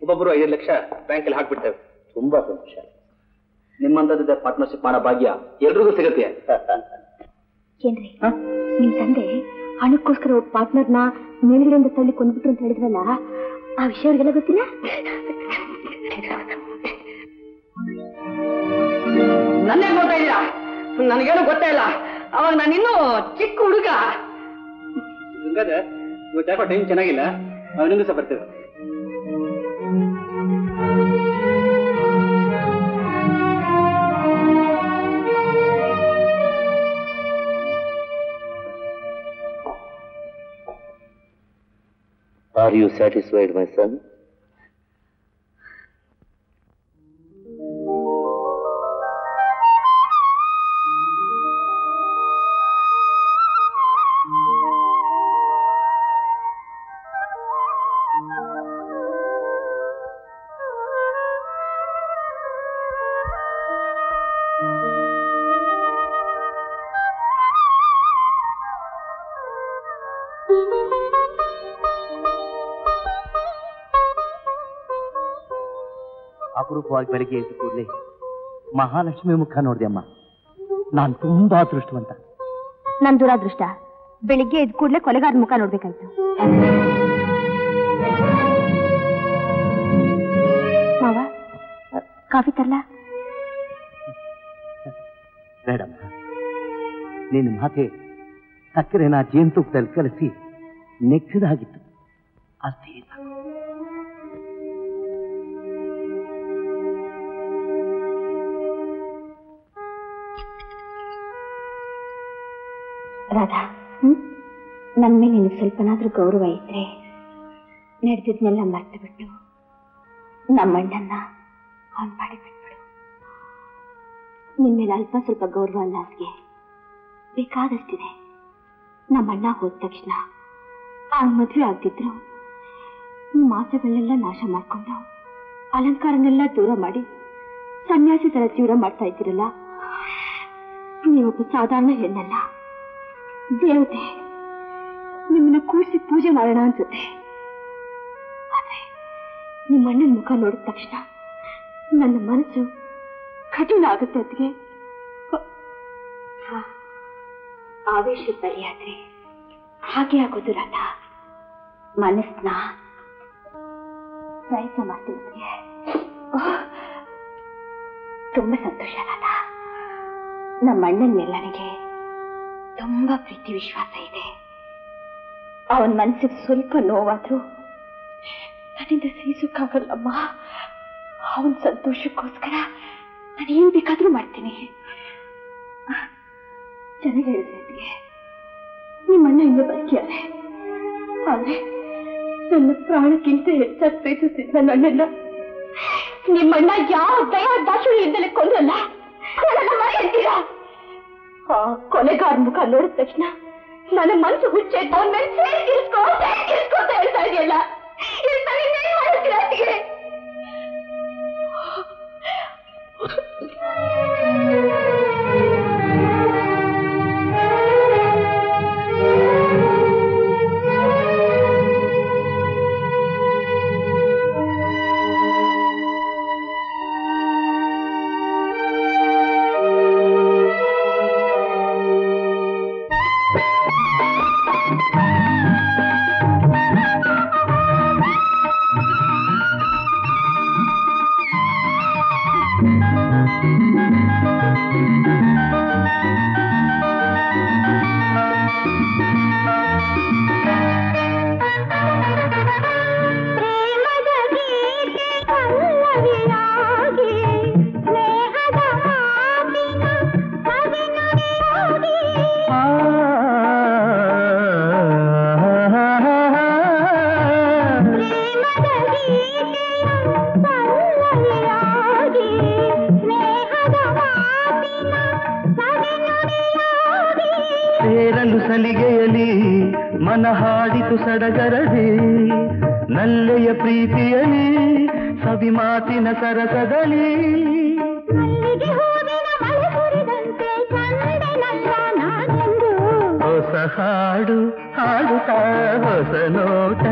[SPEAKER 6] ಒಬ್ಬೊಬ್ಬರು 5 ಲಕ್ಷ ಬ್ಯಾಂಕಲ್ಲಿ ಹಾಕ್ಬಿಡ್ತೇವೆ.
[SPEAKER 5] ತುಂಬಾ ಸಂತೋಷ.
[SPEAKER 6] ನಿಮ್ಮಂತದ ಪಾರ್ಟ್ನರ್ಶಿಪ್ ಮಾಡೋ ಭಾಗ್ಯ ಎಲ್ರಿಗೂ ಸಿಗತ್ತೆ.
[SPEAKER 4] ಏನ್ರಿ ನಿಮ್ ತಂದೆ ಹಣಕ್ಕೋಸ್ಕರ ಒಬ್ಬ ಪಾರ್ಟ್ನರ್ನ ಮೇಲ್ಗಡೆಯಿಂದ ತಳ್ಳಿ ಕೊಂದ್ಬಿಟ್ರು ಅಂತ ಹೇಳಿದ್ರಲ್ಲ, ಆ ವಿಷಯ ಅವ್ರಿಗೆಲ್ಲ ಗೊತ್ತಿಲ್ಲ?
[SPEAKER 1] ನನ್ನೇ ನೋಡ್ತಾ ಇದ್ದೀರಾ? ನನಗೇನು ಗೊತ್ತೇ ಇಲ್ಲ. ಅವಾಗ ನಾನಿನ್ನೂ ಚಿಕ್ಕ ಹುಡುಗ.
[SPEAKER 6] ಗಂಗಾಧರ್, ಇವತ್ತು ಯಾಕೋ ಟೈಮ್ ಚೆನ್ನಾಗಿಲ್ಲ, ನಾವು ಇನ್ನೊಂದು ದಿವಸ ಬರ್ತೇವೆ.
[SPEAKER 5] Are you satisfied, my son?
[SPEAKER 6] ಅಪರೂಪವಾಗಿ ಬೆಳಗ್ಗೆ ಎದ್ದು ಕೂಡಲೇ ಮಹಾಲಕ್ಷ್ಮಿ ಮುಖ ನೋಡಿದೆ ಅಮ್ಮ. ನಾನು ತುಂಬಾ ಅದೃಷ್ಟವಂತ.
[SPEAKER 4] ನನ್ ದುರಾದೃಷ್ಟ, ಬೆಳಿಗ್ಗೆ ಎದ್ದು ಕೂಡಲೇ ಕೊಲೆಗಾರನ ಮುಖ ನೋಡ್ಬೇಕಾಯ್ತು. ಮಾವ, ಕಾಫಿ ತರ್ಲಾ?
[SPEAKER 6] ಬೇಡಮ್ಮ, ನಿನ್ನ ಮಾತೆ ಸಕ್ಕರೆನ ಜೇನುತುಪ್ಪದಲ್ಲಿ ಕಲಸಿ ನೆಕ್ಕಿದಾಗಿತ್ತು ಅಷ್ಟೇ.
[SPEAKER 4] ರಾಧಾ, ನನ್ನ ಮೇಲೆ ನಿನಗೆ ಸ್ವಲ್ಪನಾದ್ರೂ ಗೌರವ ಇದ್ರೆ ನಡೆದಿದ್ನೆಲ್ಲ ಮರ್ತು ಬಿಟ್ಟು ನಮ್ಮಣ್ಣನ್ನ ಅವನ್ ಮಾಡಿ ಬಿಟ್ಬಿಡು. ನಿನ್ ಮೇಲೆ ಅಲ್ಪ ಸ್ವಲ್ಪ ಗೌರವ ಅಲ್ಲ, ಅದಕ್ಕೆ ಬೇಕಾದಷ್ಟಿದೆ. ನಮ್ಮಣ್ಣ ಹೋದ ತಕ್ಷಣ ಅವನ್ ಮದುವೆ ಆಗ್ತಿದ್ರು ನಿಮ್ಮ ಆಸೆಗಳನ್ನೆಲ್ಲ ನಾಶ ಮಾಡ್ಕೊಂಡು ಅಲಂಕಾರನೆಲ್ಲ ದೂರ ಮಾಡಿ ಸನ್ಯಾಸಿ ತರ ಜೀವನ ಮಾಡ್ತಾ ಇದ್ದೀರಲ್ಲ. ನೀವೊಬ್ಬ ಸಾಧಾರಣ ಹೆಣ್ಣಲ್ಲ, ದೇವತೆ. ನಿಮ್ಮನ್ನ ಕೂರಿಸಿ ಪೂಜೆ ಮಾಡೋಣ ಅನ್ಸುತ್ತೆ. ಆದ್ರೆ ನಿಮ್ಮ ಅಣ್ಣನ ಮುಖ ನೋಡಿದ ತಕ್ಷಣ ನನ್ನ ಮನಸ್ಸು ಕಠಿಣ ಆಗುತ್ತೆ. ಅದಕ್ಕೆ ಆವೇಶ ಬಲಿಯಾದ್ರೆ ಹಾಗೆ ಆಗೋದು ರಾಧ. ಮನಸ್ಸನ್ನ ಪ್ರಯತ್ನ ಮಾಡ್ತಿದ್ದೆ. ತುಂಬಾ ಸಂತೋಷ ರಾಧ. ನಮ್ಮ ಅಣ್ಣನ ಮೇಲೆ ನನಗೆ ತುಂಬಾ ಪ್ರೀತಿ ವಿಶ್ವಾಸ ಇದೆ. ಅವನ ಮನಸ್ಸಿಗೆ ಸ್ವಲ್ಪ ನೋವಾದ್ರೂ ನನ್ನಿಂದ ಸಹಿಸೋಕ್ಕಾಗಲ್ಲಮ್ಮ. ಅವನ ಸಂತೋಷಕ್ಕೋಸ್ಕರ ನಾನು ಏನ್ ಬೇಕಾದ್ರೂ ಮಾಡ್ತೀನಿ. ಚೆನ್ನಾಗಿ ಹೇಳಿದ್ರೆ ನಿಮ್ಮಣ್ಣ ಇನ್ನೂ ಬದುಕಿಯಾರೆ, ಆದ್ರೆ ನನ್ನ ಪ್ರಾಣಕ್ಕಿಂತ ಹೆಚ್ಚಾಗಿ ಪ್ರೀತಿಸಿದ ನನ್ನ ಅಣ್ಣನ ನಿಮ್ಮಣ್ಣ ಯಾವ ದಯಾ ದಾಕ್ಷಿಣ್ಯದಿಂದಲೇ ಕೊಂದಲ್ಲ. ಮರೆಯಂತೀರಾ? ಆ ಕೊಲೆಗಾರ ಮುಖ ನೋಡಿದ ತಕ್ಷಣ ನನ್ನ ಮನಸ್ಸು ಹುಚ್ಚೆ ಹೇಳ್ತಾ ಇದೆಯಲ್ಲ.
[SPEAKER 7] ಮನ ಹಾಡಿತು ಸಡಗರದಿ ನಲ್ಲೆಯ ಪ್ರೀತಿಯಲಿ ಸವಿ ಮಾತಿನ ಸರಸದಲ್ಲಿ ಹೊಸ ಹಾಡು ಹಾಡುತ್ತಾ ಹೊಸ ನೋಟ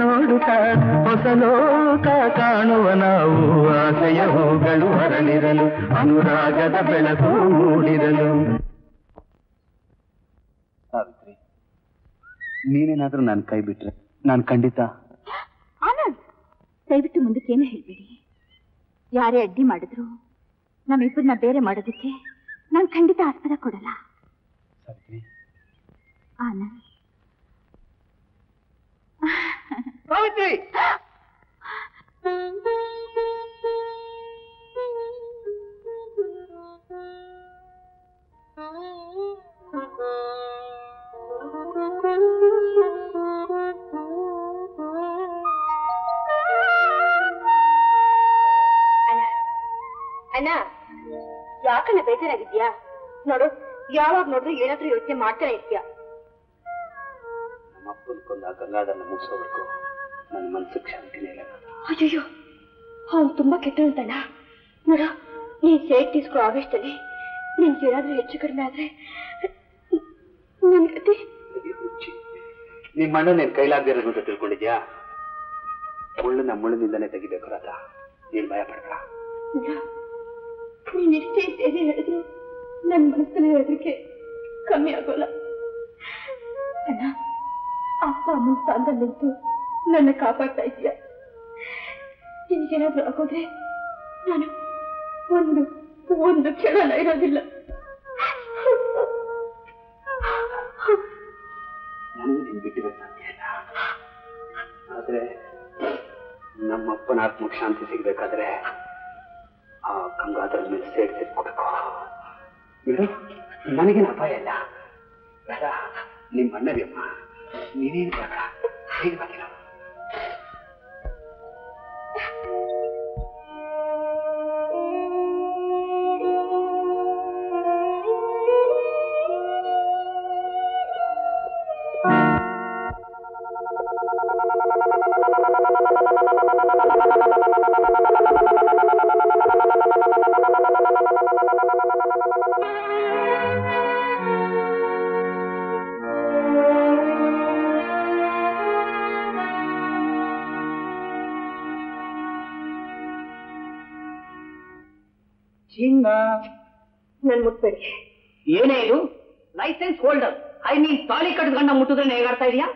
[SPEAKER 7] ನೋಡುತ್ತಾ ಹೊಸ ಲೋಕ ಕಾಣುವ ನಾವು ಆಸೆಯ ಹೂಗಳು ಹರಳಿರಲು ಅನುರಾಗದ ಬೆಳಕು ಮೂಡಿರಲು. ಸಾವಿತ್ರಿ, ನೀನೇನಾದ್ರೂ ನಾನು ಕೈ ಬಿಟ್ರೆ ನಾನು ಖಂಡಿತ.
[SPEAKER 4] ಆನಂದ್, ದಯವಿಟ್ಟು ಮುಂದಕ್ಕೇನು ಹೇಳ್ಬೇಡಿ. ಯಾರೇ ಅಡ್ಡಿ ಮಾಡಿದ್ರು ನಮ್ಮಿಬ್ಬರನ್ನ ಬೇರೆ ಮಾಡೋದಕ್ಕೆ ನಾನು ಖಂಡಿತ ಆಸ್ಪದ ಕೊಡಲ್ಲ.
[SPEAKER 7] ಸಾವಿತ್ರಿ,
[SPEAKER 4] ಆನಂದ್.
[SPEAKER 1] ಸಾವಿತ್ರಿ,
[SPEAKER 4] ಅಣ್ಣ, ಯಾಕಣ್ಣ ಬೇಜಾರಾಗಿದ್ಯಾ? ನೋಡು, ಯಾವಾಗ ನೋಡಿದ್ರು ಏನಾದ್ರೂ ಯೋಚನೆ ಮಾಡ್ತಾನೆ ಇರ್ತೀಯ.
[SPEAKER 7] ನಮ್ಮ ಅಪ್ಪನ ಗಂಗಾಧರನ ಮುಗಿಸೋವರೆಗೂ ನನ್ನ ಮನಸ್ಸಿಗೆ ಶಾಂತಿನೇ ಇಲ್ಲ.
[SPEAKER 4] ಅಯ್ಯೋ, ಅವನು ತುಂಬಾ ಕೆಟ್ಟವಂತಣ್ಣ. ನೋಡ, ನೀನ್ ಸೇಟ್ ತೀಸ್ಕೋ ಆವೇಶದಲ್ಲಿ ನಿನ್ಗೆ ಏನಾದ್ರೂ ಹೆಚ್ಚು ಕಡಿಮೆ ಆದ್ರೆ ನನ್ ಕತೆ.
[SPEAKER 7] ನಿಮ್ಮ ಅಣ್ಣ ನೀನ್ ಕೈಲಾಗದಿರೋದು ಅಂತ ತಿಳ್ಕೊಂಡಿದ್ಯಾ? ಮುಳ್ಳನ್ನ ಮುಳ್ಳಿನಿಂದನೇ ತೆಗಿಬೇಕು ರಾತ. ನೀನ್ ಭಯ ಪಡ್ಬೇಡ.
[SPEAKER 4] ನೀನ್ ಎಷ್ಟೇ ಧೈರ್ಯ ಹೇಳಿದ್ರು ನನ್ ಮನಸ್ಸಿನ ಹೆದರಿಕೆ ಕಮ್ಮಿ ಆಗೋಲ್ಲ ಅಣ್ಣ. ಅಪ್ಪ ಅಮ್ಮ ಸ್ಥಾನದಲ್ಲಿ ನಿಂತು ನನ್ನ ಕಾಪಾಡ್ತಾ ಇದೀಯ. ನಿನ್ಗೇನಾದ್ರೂ ಆಗೋದ್ರೆ ನಾನು ಒಂದು ಕ್ಷಣ ಇರೋದಿಲ್ಲ.
[SPEAKER 7] ನನಗೂ ನೀನ್ ಬಿಟ್ಟಿರೋ ಸಾಧ್ಯ ಇಲ್ಲ. ಆದ್ರೆ ನಮ್ಮಪ್ಪನ ಆತ್ಮಕ್ಕೆ ಶಾಂತಿ ಸಿಗ್ಬೇಕಾದ್ರೆ ಆ ಗಂಗಾಧರ ಮೇಲೆ ಸೇರಿಸಿಟ್ಕೊಬೇಕು. ಬಿಡು, ನನಗೇನು ಅಪಾಯ ಇಲ್ಲ. ಬೇಡ, ನಿಮ್ಮ ಅಣ್ಣವ್ಯಮ್ಮ, ನೀನೇನು ಬೇಡ, ಹೇಗೆ ಬಂದಿರೋ.
[SPEAKER 4] ನನ್ ಮುಟ್ಬೇಡಿ.
[SPEAKER 1] ಏನೇ ಇದು? ಲೈಸೆನ್ಸ್ ಹೋಲ್ಡರ್, ಐ ಮೀನ್ ತಾಳಿ ಕಟ್ಟಿದ ಗಂಡ ಮುಟ್ಟಿದ್ರೆ ಹೇಗಾಡ್ತಾ ಇದೀಯಾ?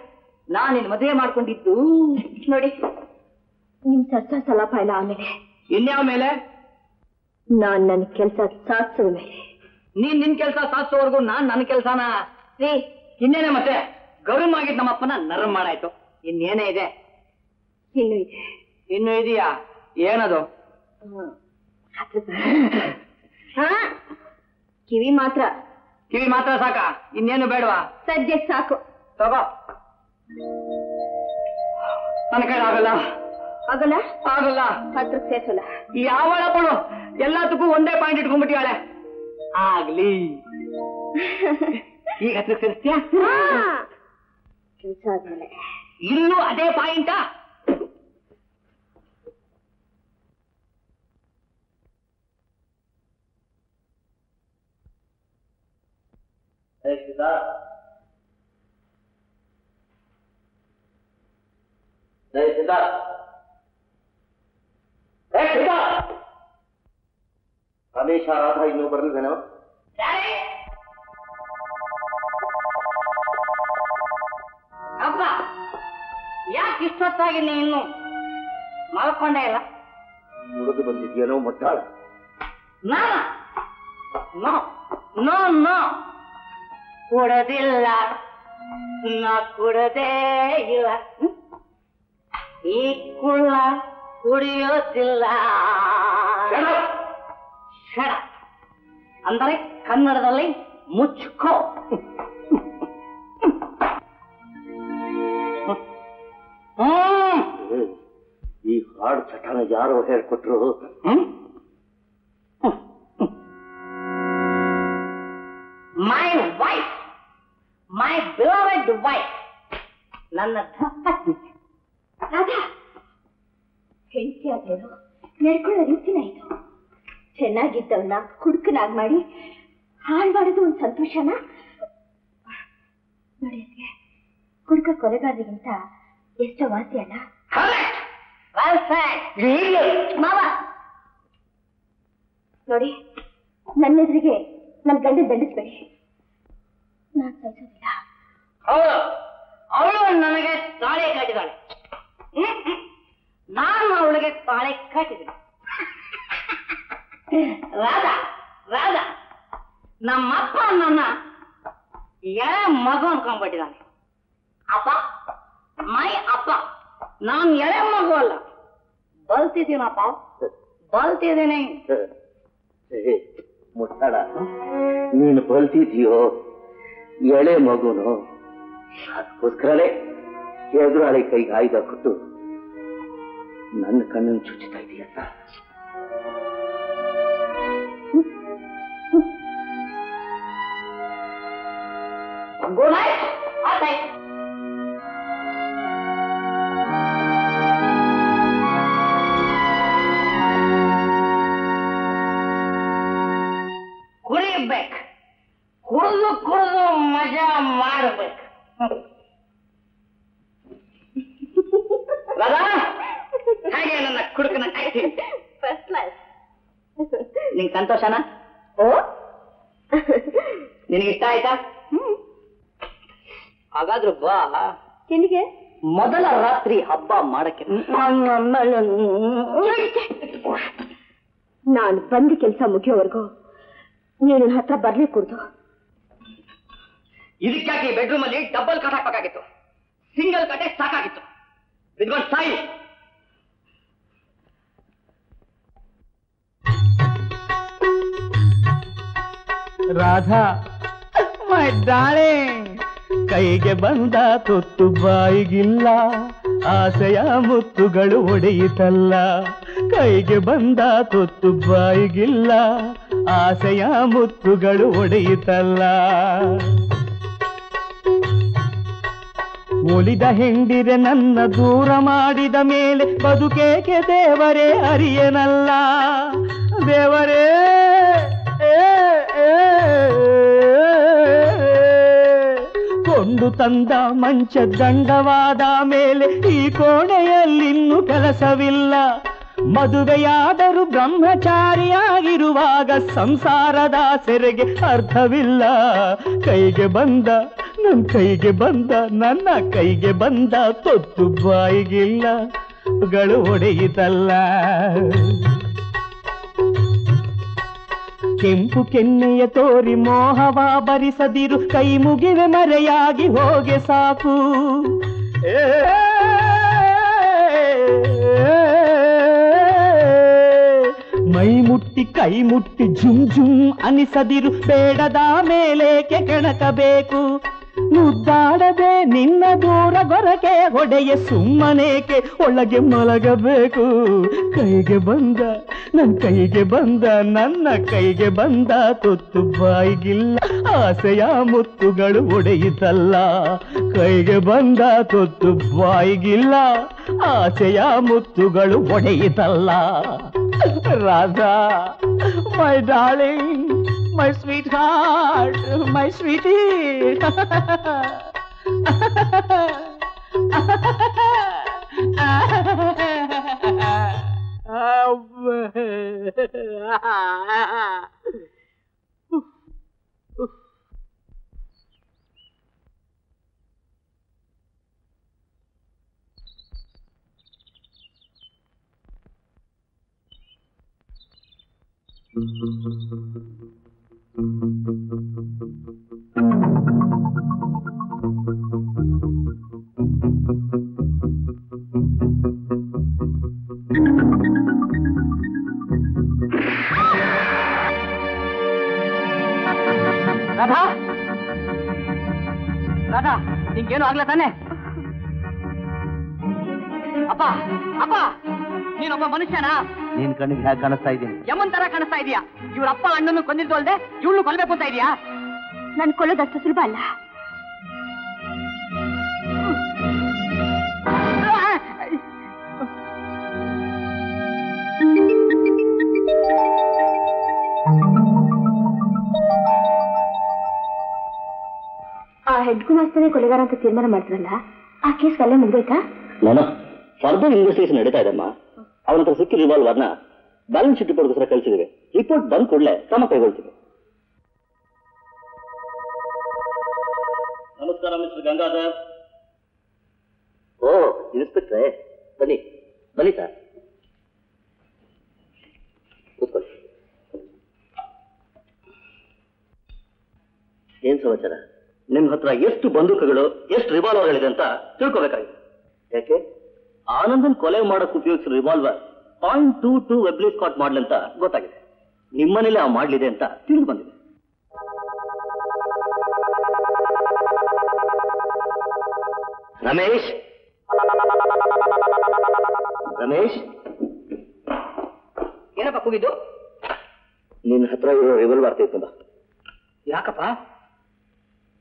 [SPEAKER 1] ನಾನು ನಿನ್ ಮದುವೆ ಮಾಡ್ಕೊಂಡಿದ್ದು
[SPEAKER 4] ನೋಡಿ, ನಿಮ್ ಸರ್ಸ ಸಲಾಪ ಇಲ್ಲ. ಆಮೇಲೆ
[SPEAKER 1] ಇನ್ಯಾವ ಮೇಲೆ?
[SPEAKER 4] ನಾನ್ ನನ್ ಕೆಲ್ಸ ಸಾಧಿಸೋದ ಮೇಲೆ.
[SPEAKER 1] ನೀನ್ ನಿನ್ ಕೆಲ್ಸ ಸಾಧಿಸೋವರೆಗೂ ನಾನ್ ನನ್ನ ಕೆಲ್ಸನ
[SPEAKER 4] ರೀ,
[SPEAKER 1] ಇನ್ನೇನೆ ಮತ್ತೆ ಗೌರವ ಆಗಿದ್ ನಮ್ಮಪ್ಪನ ನರಂ ಮಾಡಾಯ್ತು. ಇನ್ನೇನೇ ಇದೆ?
[SPEAKER 4] ಇನ್ನೂ ಇದೆ.
[SPEAKER 1] ಇನ್ನೂ ಇದೆಯಾ? ಏನದು?
[SPEAKER 4] ಕಿವಿ ಮಾತ್ರ.
[SPEAKER 1] ಕಿವಿ ಮಾತ್ರ ಸಾಕ? ಇನ್ನೇನು ಬೇಡವಾ?
[SPEAKER 4] ಸದ್ಯಕ್ಕೆ ಸಾಕು.
[SPEAKER 1] ತಗೋ. ನನ್ನ ಕೈ ಆಗಲ್ಲ.
[SPEAKER 4] ಆಗಲ್ಲ?
[SPEAKER 1] ಆಗಲ್ಲ.
[SPEAKER 4] ಹತ್ರಕ್ಕೆ ಸೇರ್ಸಲ್ಲ.
[SPEAKER 1] ಯಾವಳ ಕೊಡು, ಎಲ್ಲದಕ್ಕೂ ಒಂದೇ ಪಾಯಿಂಟ್ ಇಟ್ಕೊಂಡ್ಬಿಟ್ಟಿಯಾಳೆ. ಆಗ್ಲಿ. ಈಗ ಹತ್ರಕ್ಕೆ ಸೇರಿಸ್ತೀಯಾ?
[SPEAKER 4] ಕೆಲಸ ಆದ್ಮೇಲೆ.
[SPEAKER 1] ಇಲ್ಲೂ ಅದೇ ಪಾಯಿಂಟಾ?
[SPEAKER 5] ರಮೇಶ ರಾಧ ಇನ್ನೂ ಬರಲಿಲ್ವೇನೋ?
[SPEAKER 1] ಅಪ್ಪ, ಯಾಕೆ ಇಷ್ಟೊತ್ತಾಗಿ ನೀನು ಮಲ್ಕೊಂಡೇ ಇಲ್ಲ?
[SPEAKER 5] ಮುಡಿದು ಬಂದಿದ್ಯೇನೋ ಮೊಟ್ಟಾಳ.
[SPEAKER 1] ನೋ ನೋ ನೋ, ಕುಡದಿಲ್ಲ, ನಾ ಕುಡದೇ ಇಲ್ಲ. ಈ ಕುಳ್ಳ ಕುಡಿಯೋದಿಲ್ಲ. ಶಡ ಅಂದರೆ ಕನ್ನಡದಲ್ಲಿ ಮುಚ್ಕೋ.
[SPEAKER 5] ಈ ಹಾಡು ಚಟಾನ ಯಾರೋ ಹೇಳ್ಕೊಟ್ರು?
[SPEAKER 1] My wife, my beloved wife,
[SPEAKER 4] ನನ್ನ ರಾಧಾ ಹೆಂಡತಿ ಆದೇನು ನಡ್ಕೊಳ್ಳೋ ರೀತಿನ ಇದು. ಚೆನ್ನಾಗಿದ್ದವನ್ನ ಹುಡುಕನಾಗ್ ಮಾಡಿ ಹಾಳು ಮಾಡೋದು ಒಂದು ಸಂತೋಷನ ನೋಡಿ. ಹುಡುಕ ಕೊಲೆಗಾರರಿಗಿಂತ ಎಷ್ಟೋ ವಾಸಿ ಅಲ್ಲ ಮಾವ. ನೋಡಿ, ನನ್ನೆದುರಿಗೆ ನನ್ನ ಗಂಡ ದಂಡಿಸ್ಬೇಡಿ, ನಾನು ಸಹಿಸೋದಿಲ್ಲ.
[SPEAKER 1] ಅವಳು ನನಗೆ ತಾಳೆ ಕಾಟಿದ್ದಾಳೆ, ನಾನು ಅವಳಿಗೆ ತಾಳೆ ಕಾಟಿದ್ದೀನಿ. ರಾಧಾ ರಾಧಾ ನಮ್ಮಪ್ಪ ನನ್ನ ಎಳೆ ಮಗು ಅನ್ಕೊಂಡ್ಬಿಟ್ಟಿದ್ದಾನೆ. ಅಪ್ಪ, ಮೈ ಅಪ್ಪ, ನಾನು ಎಳೆ ಮಗು ಅಲ್ಲ, ಬಲ್ತಿದ್ದೀನಪ್ಪ, ಬಲ್ತಿದ್ದೀನಿ.
[SPEAKER 5] ಮುಟ್ಟಾಡ, ನೀನು ಬಲ್ತಿದೀಯೋ ಎಳೆ ಮಗುನು, ಅದಕ್ಕೋಸ್ಕರನೇ ಎದುರಾಳಿ ಕೈಗೆ ಆಯುಧ ಕೊಟ್ಟು ನನ್ನ ಕಣ್ಣನ್ನು ಚುಚ್ಚುತ್ತಾ ಇದೀಯಲ್ಲ.
[SPEAKER 1] ಕುಡಿಬೇಕು, ಕುಡಿದು ಕುಡಿದು ಮಜಾ ಮಾಡಬೇಕು. ರಾಧಾ, ಹಾಗೆ ನನ್ನ ಕುಡುಕನ
[SPEAKER 4] ಫಸ್ಟ್ ಕ್ಲಾಸ್.
[SPEAKER 1] ನಿಂಗೆ ಸಂತೋಷನಾ? ಓ, ನಿನಗಿಷ್ಟ ಆಯ್ತಾ? ಹಾಗಾದ್ರೂ ಬಾ,
[SPEAKER 4] ಎಲ್ಲಿಗೆ?
[SPEAKER 1] ಮೊದಲ ರಾತ್ರಿ ಹಬ್ಬ ಮಾಡಕ್ಕೆ.
[SPEAKER 4] ನಾನು ಬಂದು ಕೆಲಸ ಮುಗಿಯೋವರೆಗೂ ನೀನು ನನ್ನ ಹತ್ರ ಬರ್ಲಿ ಕೂಡ್ದು.
[SPEAKER 1] ಇದಕ್ಕಾಗಿ ಬೆಡ್ರೂಮ್ ಅಲ್ಲಿ ಡಬಲ್ ಕಟ್ ಹಾಕ್ಬೇಕಾಗಿತ್ತು, ಸಿಂಗಲ್ ಕಟೆ ಸಾಕಾಗಿತ್ತು. ವಿದ್ವಾನ್ ಸಾಯಿ,
[SPEAKER 8] ರಾಧಾ ಮೈ ಡಾರ್ಲಿಂಗ್, ಕೈಗೆ ಬಂದ ತೊತ್ತು ಬಾಯಿಗಿಲ್ಲ, ಆಸೆಯ ಮುತ್ತುಗಳು ಒಡೆಯಿತಲ್ಲ. ಕೈಗೆ ಬಂದ ತೊತ್ತು ಬಾಯಿಗಿಲ್ಲ, ಆಸೆಯ ಮುತ್ತುಗಳು ಒಡೆಯಿತಲ್ಲ. ಒಲಿದ ಹೆಂಡಿರೆ ನನ್ನ ದೂರ ಮಾಡಿದ ಮೇಲೆ ಬದುಕೇಕೆ ದೇವರೇ ಅರಿಯನಲ್ಲ. ದೇವರೇ ಕೊಂಡು ತಂದ ಮಂಚ ದಂಡವಾದ ಮೇಲೆ ಈ ಕೋಣೆಯಲ್ಲಿನ್ನು ಕೆಲಸವಿಲ್ಲ. ಮದುವೆಯಾದರೂ ಬ್ರಹ್ಮಚಾರಿಯಾಗಿರುವಾಗ ಸಂಸಾರದ ಸೆರೆಗೆ ಅರ್ಥವಿಲ್ಲ. ಕೈಗೆ ಬಂದ ನನ್ನ ಕೈಗೆ ಬಂದ ನನ್ನ ಕೈಗೆ ಬಂದ ತೊತ್ತು ಬಾಯಿಗಿಲ್ಲ, ಗಳು ಒಡೆಯಿತಲ್ಲ. ಕೆಂಪು ಕೆನ್ನೆಯ ತೋರಿ ಮೋಹವ ಬರಿಸದಿರು, ಕೈ ಮುಗಿವೆ ಮರೆಯಾಗಿ ಹೋಗೆ ಸಾಕು. ಮೈ ಮುಟ್ಟಿ ಕೈ ಮುಟ್ಟಿ ಝುಮ್ ಝುಮ್ ಅನಿಸದಿರು, ಬೇಡದ ಮೇಲೇಕೆ ಕೆಣಕಬೇಕು. ಮುದ್ದಾಡದೆ ನಿನ್ನ ದೂರ ಗೊರಕೆ ಹೊಡೆಯ ಸುಮ್ಮನೇಕೆ ಒಳಗೆ ಮಲಗಬೇಕು. ಕೈಗೆ ಬಂದ ನನ್ನ ಕೈಗೆ ಬಂದ ನನ್ನ ಕೈಗೆ ಬಂದ ತೊತ್ತು ಬಾಯಿಗಿಲ್ಲ, ಆಸೆಯ ಮುತ್ತುಗಳು ಒಡೆಯಿತಲ್ಲ. ಕೈಗೆ ಬಂದ ತೊತ್ತು ಬಾಯಿಗಿಲ್ಲ, ಆಸೆಯ ಮುತ್ತುಗಳು ಒಡೆಯಿತಲ್ಲ. Radha my darling, my sweetheart, my sweetie.
[SPEAKER 1] Radha Radha, ನಿಂಗೇನು ಆಗ್ಲ ತಾನೆ? ಅಪ್ಪ ಅಪ್ಪ, ನೀನೊಬ್ಬ ಮನುಷ್ಯನಾ?
[SPEAKER 6] ನೀನ್ ಕಣ್ಣಿಗೆ ಹೇಗೆ ಕಾಣಿಸ್ತಾ ಇದ್ದೀನಿ?
[SPEAKER 1] ಯಮನ್ ತರ ಕಾಣಿಸ್ತಾ ಇದೀಯಾ. ಇವ್ರ ಅಪ್ಪ ಅಣ್ಣನ್ನು ಕೊಂದಿದ್ದು ಅಲ್ದೆ ಇವಳು ಕೊಲ್ಬೇಕು ಅಂತ ಇದೀಯಾ?
[SPEAKER 4] ನನ್ ಕೊಳ್ಳೋದಷ್ಟು ಸುಲಭ ಅಲ್ಲ. ಹೆಡ್ ಗುಮಾಸ್ತನೇ ಕೊಲೆಗಾರ ಅಂತ ತೀರ್ಮಾನ ಮಾಡಿದ್ರಲ್ಲ, ಆ ಕೇಸ್ ಅಲ್ಲೇ ಮುಗ್ದೋಯ್ತಾ?
[SPEAKER 5] ನಾನು ಫರ್ದರ್ ಇನ್ವೆಸ್ಟಿಗೇಷನ್ ನಡೀತಾ ಇದೆಮ್ಮ. ಅವನ ಹತ್ರ ಸಿಕ್ಕಿ ರಿವಾಲ್ವರ್ನ ಬ್ಯಾಲೆನ್ಸ್ ಶೀಟ್ ರಿಪೋರ್ಟ್ಗೋಸ್ಕರ ಕಳಿಸಿದ್ದೇವೆ. ರಿಪೋರ್ಟ್ ಬಂದ ಕೂಡಲೇ ಕ್ರಮ ಕೈಗೊಳ್ತೀವಿ. ನಮಸ್ಕಾರ ಮಿಸ್ಟರ್ ಗಂಗಾಧರ್. ಓ ಇನ್ಸ್ಪೆಕ್ಟ್ರೆ, ಬನ್ನಿ ಬನ್ನಿ ಸರ್, ಕೂತ್ಕೊಳ್ಳಿ. ಏನ್ ಸಮಾಚಾರ? ನಿಮ್ಮ ಹತ್ರ ಎಷ್ಟು ಬಂದೂಕುಗಳು, ಎಷ್ಟು ರಿವಾಲ್ವರ್ಗಳಿದೆ ಅಂತ ತಿಳ್ಕೋಬೇಕಾಗಿದೆ. ಯಾಕೆ? ಆನಂದನ್ ಕೊಲೆ ಮಾಡಕ್ ಉಪಯೋಗಿಸಿದ ರಿವಾಲ್ವರ್ .22 ವೆಬ್ಲಿ ಸ್ಕಾಟ್ ಮಾಡ್ಲ್ ಅಂತ ಗೊತ್ತಾಗಿದೆ. ನಿಮ್ಮನೇಲೆ ಆ ಮಾಡ್ಲಿದೆ ಅಂತ ತಿಳಿದು ಬಂದಿದೆ. ರಮೇಶ್, ರಮೇಶ್,
[SPEAKER 1] ಏನಪ್ಪ ಕೂಗಿದ್ದು?
[SPEAKER 5] ನಿನ್ನ ಹತ್ರ ಇರೋ ರಿವಾಲ್ವರ್ ತೆಗೆದುಕೊಂಡ.
[SPEAKER 1] ಯಾಕಪ್ಪ?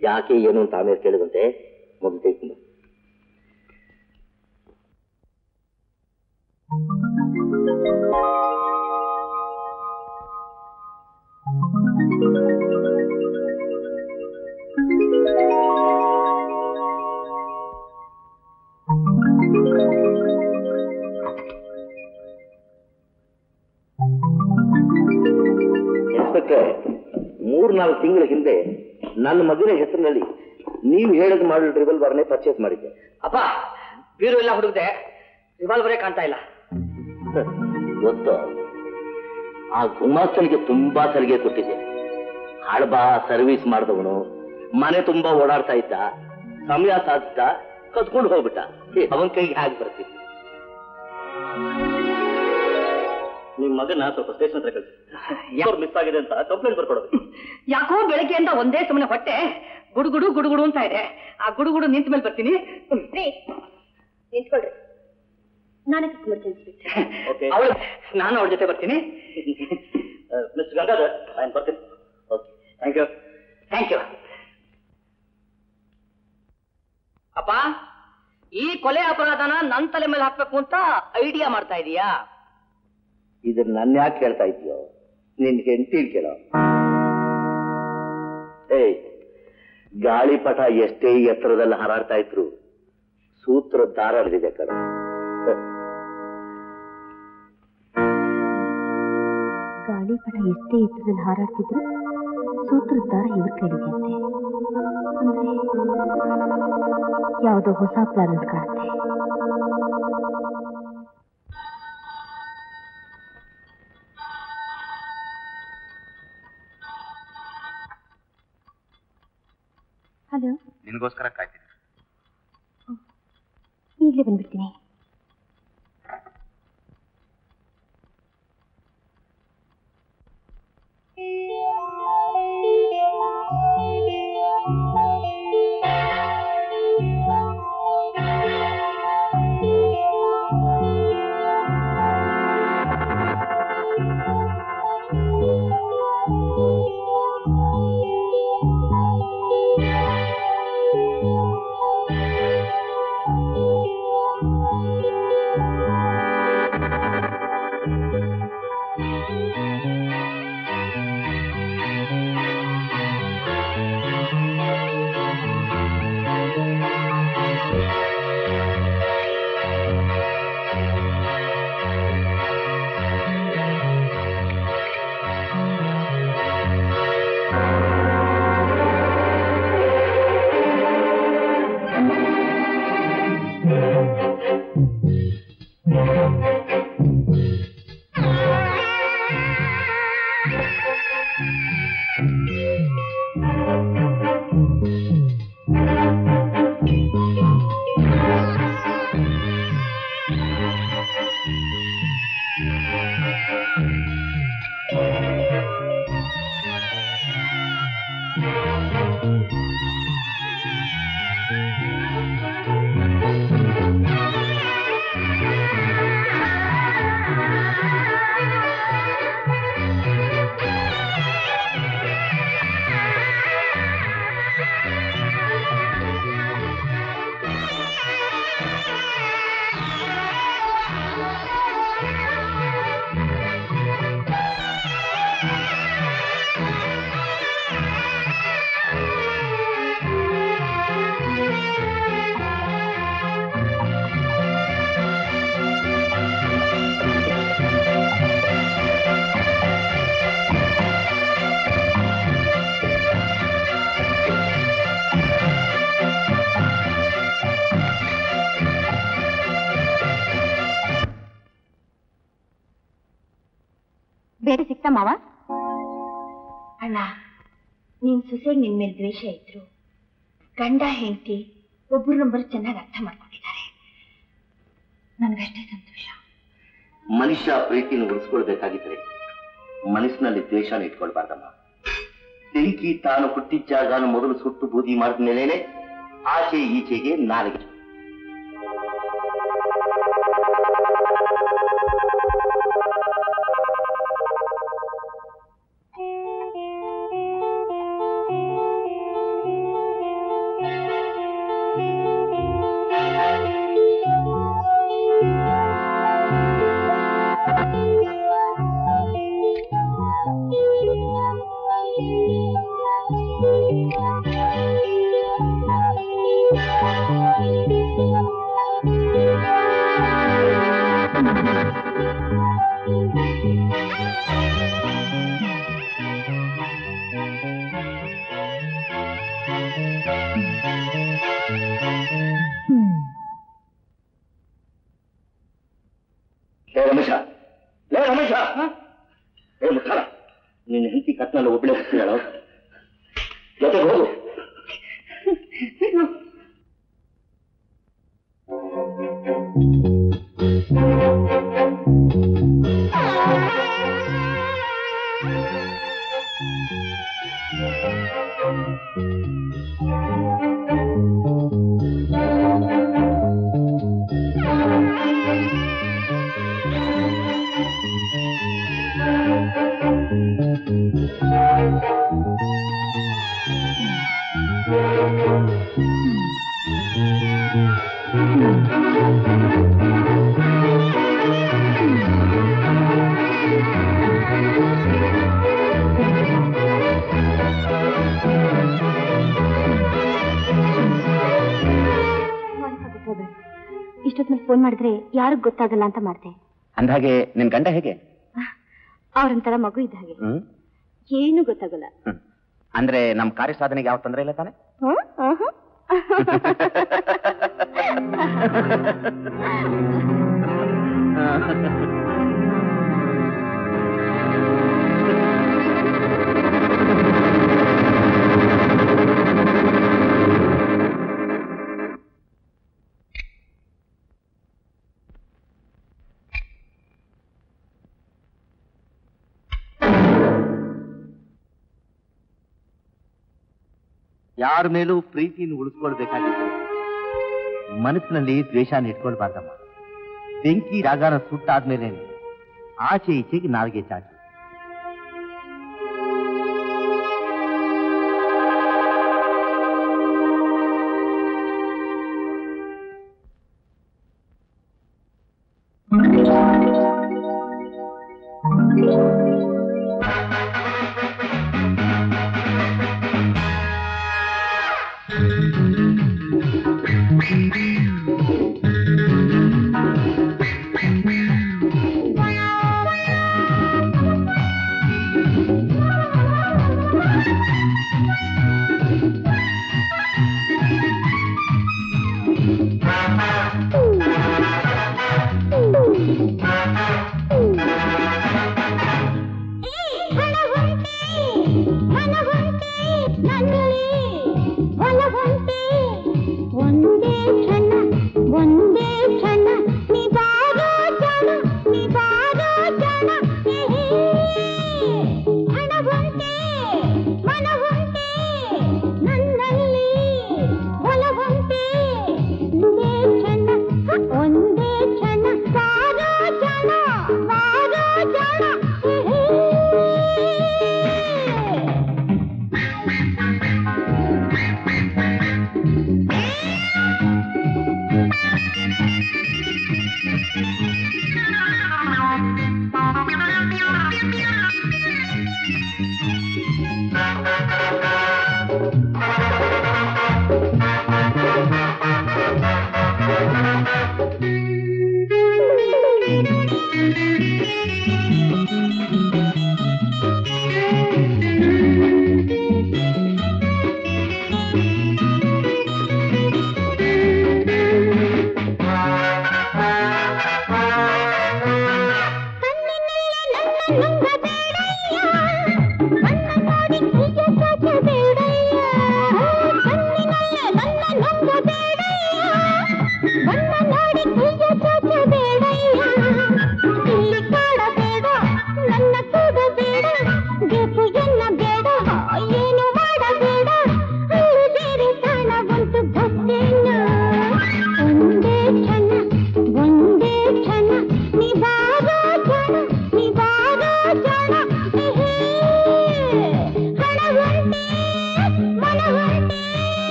[SPEAKER 5] ಯಾಕೆ ಏನು ಅಂತ ಆಮೇಲೆ ಕೇಳಿದಂತೆ ಮೊದಲು ತೆಗೆದುಕೊಂಡ. ಇನ್ಸ್ಪೆಕ್ಟರ್, 3-4 ತಿಂಗಳ ಹಿಂದೆ ನನ್ನ ಮಗನ ಹೆಸರಿನಲ್ಲಿ ನೀವು ಹೇಳಿದ ಮಾಡಲ್ ರಿವಾಲ್ವರ್ನೇ ಪರ್ಚೇಸ್ ಮಾಡಿದ್ದೆ.
[SPEAKER 1] ಅಪ್ಪ, ಬೀರು ಎಲ್ಲ ಹುಡುಗದೆ, ರಿವಾಲ್ವರೇ ಕಾಣ್ತಾ ಇಲ್ಲ.
[SPEAKER 5] ಗೊತ್ತು, ಆ ಗುಮಾಸ್ತನಿಗೆ ತುಂಬಾ ಸಲಿಗೆ ಕೊಟ್ಟಿದ್ದೆ. ಹಳಬಾ ಸರ್ವಿಸ್ ಮಾಡಿದವನು, ಮನೆ ತುಂಬಾ ಓಡಾಡ್ತಾ ಇದ್ದ, ಸಮಯ ಸಾಧಿಸ್ತ ಕತ್ಕೊಂಡು ಹೋಗ್ಬಿಟ್ಟ. ಅವನ ಕೈಗೆ ಹಾಗೆ ಬರ್ತಿದ್ದ. ನಿಮ್ ಮಗನ ಸ್ವಲ್ಪ ಸ್ಟೇಷನ್ ಹತ್ರ ಕಳಿಸಿ. ಯಾರು ಮಿಸ್ ಆಗಿದೆ ಅಂತ ಕಂಪ್ಲೇಂಟ್ ಬರ್ಕೊಡೋದು.
[SPEAKER 1] ಯಾಕೋ ಬೆಳಗ್ಗೆಯಿಂದ ಒಂದೇ ಸುಮ್ಮನೆ ಹೊಟ್ಟೆ ಗುಡುಗುಡು ಗುಡುಗುಡು ಅಂತ ಇದೆ. ಆ ಗುಡುಗುಡು ನಿಂತ ಮೇಲೆ ಬರ್ತೀನಿ.
[SPEAKER 4] ನಿಂತ್ಕೊಳ್ರಿ, ನಾನೇ ಕರ್ಕೊಂಡ್ಬರ್ತೀನಿ.
[SPEAKER 1] ನಾನು ಅವಳ ಜೊತೆ ಬರ್ತೀನಿ.
[SPEAKER 5] ಮಿಸ್ಟರ್ ಗಂಗಾಧರ್, ನಾನು ಬರ್ತೀನಿ. Okay, thank you.
[SPEAKER 1] Thank you. ಅಪ್ಪ, ಈ ಕೊಲೆ ಅಪರಾಧನ ನನ್ನ ತಲೆ ಮೇಲೆ ಹಾಕ್ಬೇಕು ಅಂತ ಐಡಿಯಾ ಮಾಡ್ತಾ ಇದೀಯಾ?
[SPEAKER 5] ಇದನ್ನ ನನ್ನ ಯಾಕೆ ಹೇಳ್ತಾ ಇದೆಯೋ? ನಿನ್ ಹೆಂಡತಿ ಕೇಳೋ. ಏಯ್, ಗಾಳಿಪಟ ಎಷ್ಟೇ ಎತ್ತರದಲ್ಲಿ ಹಾರಾಡ್ತಾ ಇದ್ರು ಸೂತ್ರ ದಾರ ಹಿಡಿದಿದೆ ಕಣ.
[SPEAKER 4] ಗಾಳಿಪಟ ಎಷ್ಟೇ ಎತ್ತರದಲ್ಲಿ ಹಾರಾಡ್ತಿದ್ರು ಸೂತ್ರದ ದಾರ ಇವ್ರ ಕೈಲಿದೆ ಅಂತೆ. ಅಂದ್ರೆ ಯಾವುದೋ ಹೊಸ ಪ್ಲಾನ್ ಅಂತ ಕಾಣುತ್ತೆ. ಹಲೋ,
[SPEAKER 7] ನಿನಗೋಸ್ಕರ ಕಾಯ್ತೀನಿ.
[SPEAKER 4] ಈಗಲೇ ಬಂದ್ಬಿಡ್ತೀನಿ. ಬೇರೆ ಸಿಕ್ತಾ ಮಾವ? ಅಣ್ಣ, ನೀನ್ ಸೊಸೆಗೆ ನಿನ್ ಮೇಲೆ ದ್ವೇಷ ಇದ್ರು ಗಂಡ ಹೆಂಡತಿ ಒಬ್ಬರನ್ನೊಬ್ಬರು ಚೆನ್ನಾಗಿ ಅರ್ಥ ಮಾಡ್ಕೊಂಡಿದ್ದಾರೆ. ನನ್ಗಷ್ಟೇ ಸಂತೋಷ.
[SPEAKER 5] ಮನುಷ್ಯ ಪ್ರೀತಿಯನ್ನು ಉಳಿಸ್ಕೊಳ್ಬೇಕಾಗಿದ್ರೆ ಮನಸ್ಸಿನಲ್ಲಿ ದ್ವೇಷನ ಇಟ್ಕೊಳ್ಬಾರ್ದಮ್ಮ. ಬೆಂಕಿ ತಾನು ಹುಟ್ಟಿದ ಜಾಗನ ಮೊದಲು ಸುಟ್ಟು ಬೂದಿ ಮಾಡಿದ ಮೇಲೇನೆ ಆಚೆ ಈಚೆಗೆ ನಾಲಿಗೆ. ನಿನ್ನ ಹೆಂಡತಿ ಕತ್ನಲ್ಲಿ ಒಬ್ಬಳೆ ಹೋಗ್ತೀಯಾಳು, ಜೊತೆಗೆ ಹೋಗು.
[SPEAKER 4] ಇಷ್ಟೊತ್ತಿನಲ್ಲಿ ಫೋನ್ ಮಾಡಿದ್ರೆ ಯಾರಿಗ್ ಗೊತ್ತಾಗಲ್ಲ ಅಂತ ಮಾಡ್ದೆ.
[SPEAKER 6] ಅಂದಾಗೆ ನಿನ್ ಗಂಡ ಹೇಗೆ?
[SPEAKER 4] ಅವ್ರಂತರ ಮಗು ಇದ್ದ ಹಾಗೆ, ಏನು ಗೊತ್ತಾಗಲ್ಲ.
[SPEAKER 6] ಅಂದ್ರೆ ನಮ್ ಕಾರ್ಯ ಸಾಧನೆಗೆ ಯಾವ ತೊಂದರೆ ಇಲ್ಲ ತಾನೆ?
[SPEAKER 5] ಯಾರ ಮೇಲೂ ಪ್ರೀತಿಯನ್ನು ಉಳಿಸ್ಕೊಳ್ಬೇಕಾಗಿತ್ತು ಮನಸ್ಸಿನಲ್ಲಿ ದ್ವೇಷನ ಇಟ್ಕೊಳ್ಬಾರ್ದಮ್ಮ. ಬೆಂಕಿ ರಾಗನ ಸುಟ್ಟಾದ್ಮೇಲೆ ಆಚೆ ಈಚೆಗೆ ನಾಲ್ಗೆ ಚಾಚು.
[SPEAKER 4] ಕಣ್ಣಿನಲ್ಲಿ ನನ್ನ ನುಂಗದೆ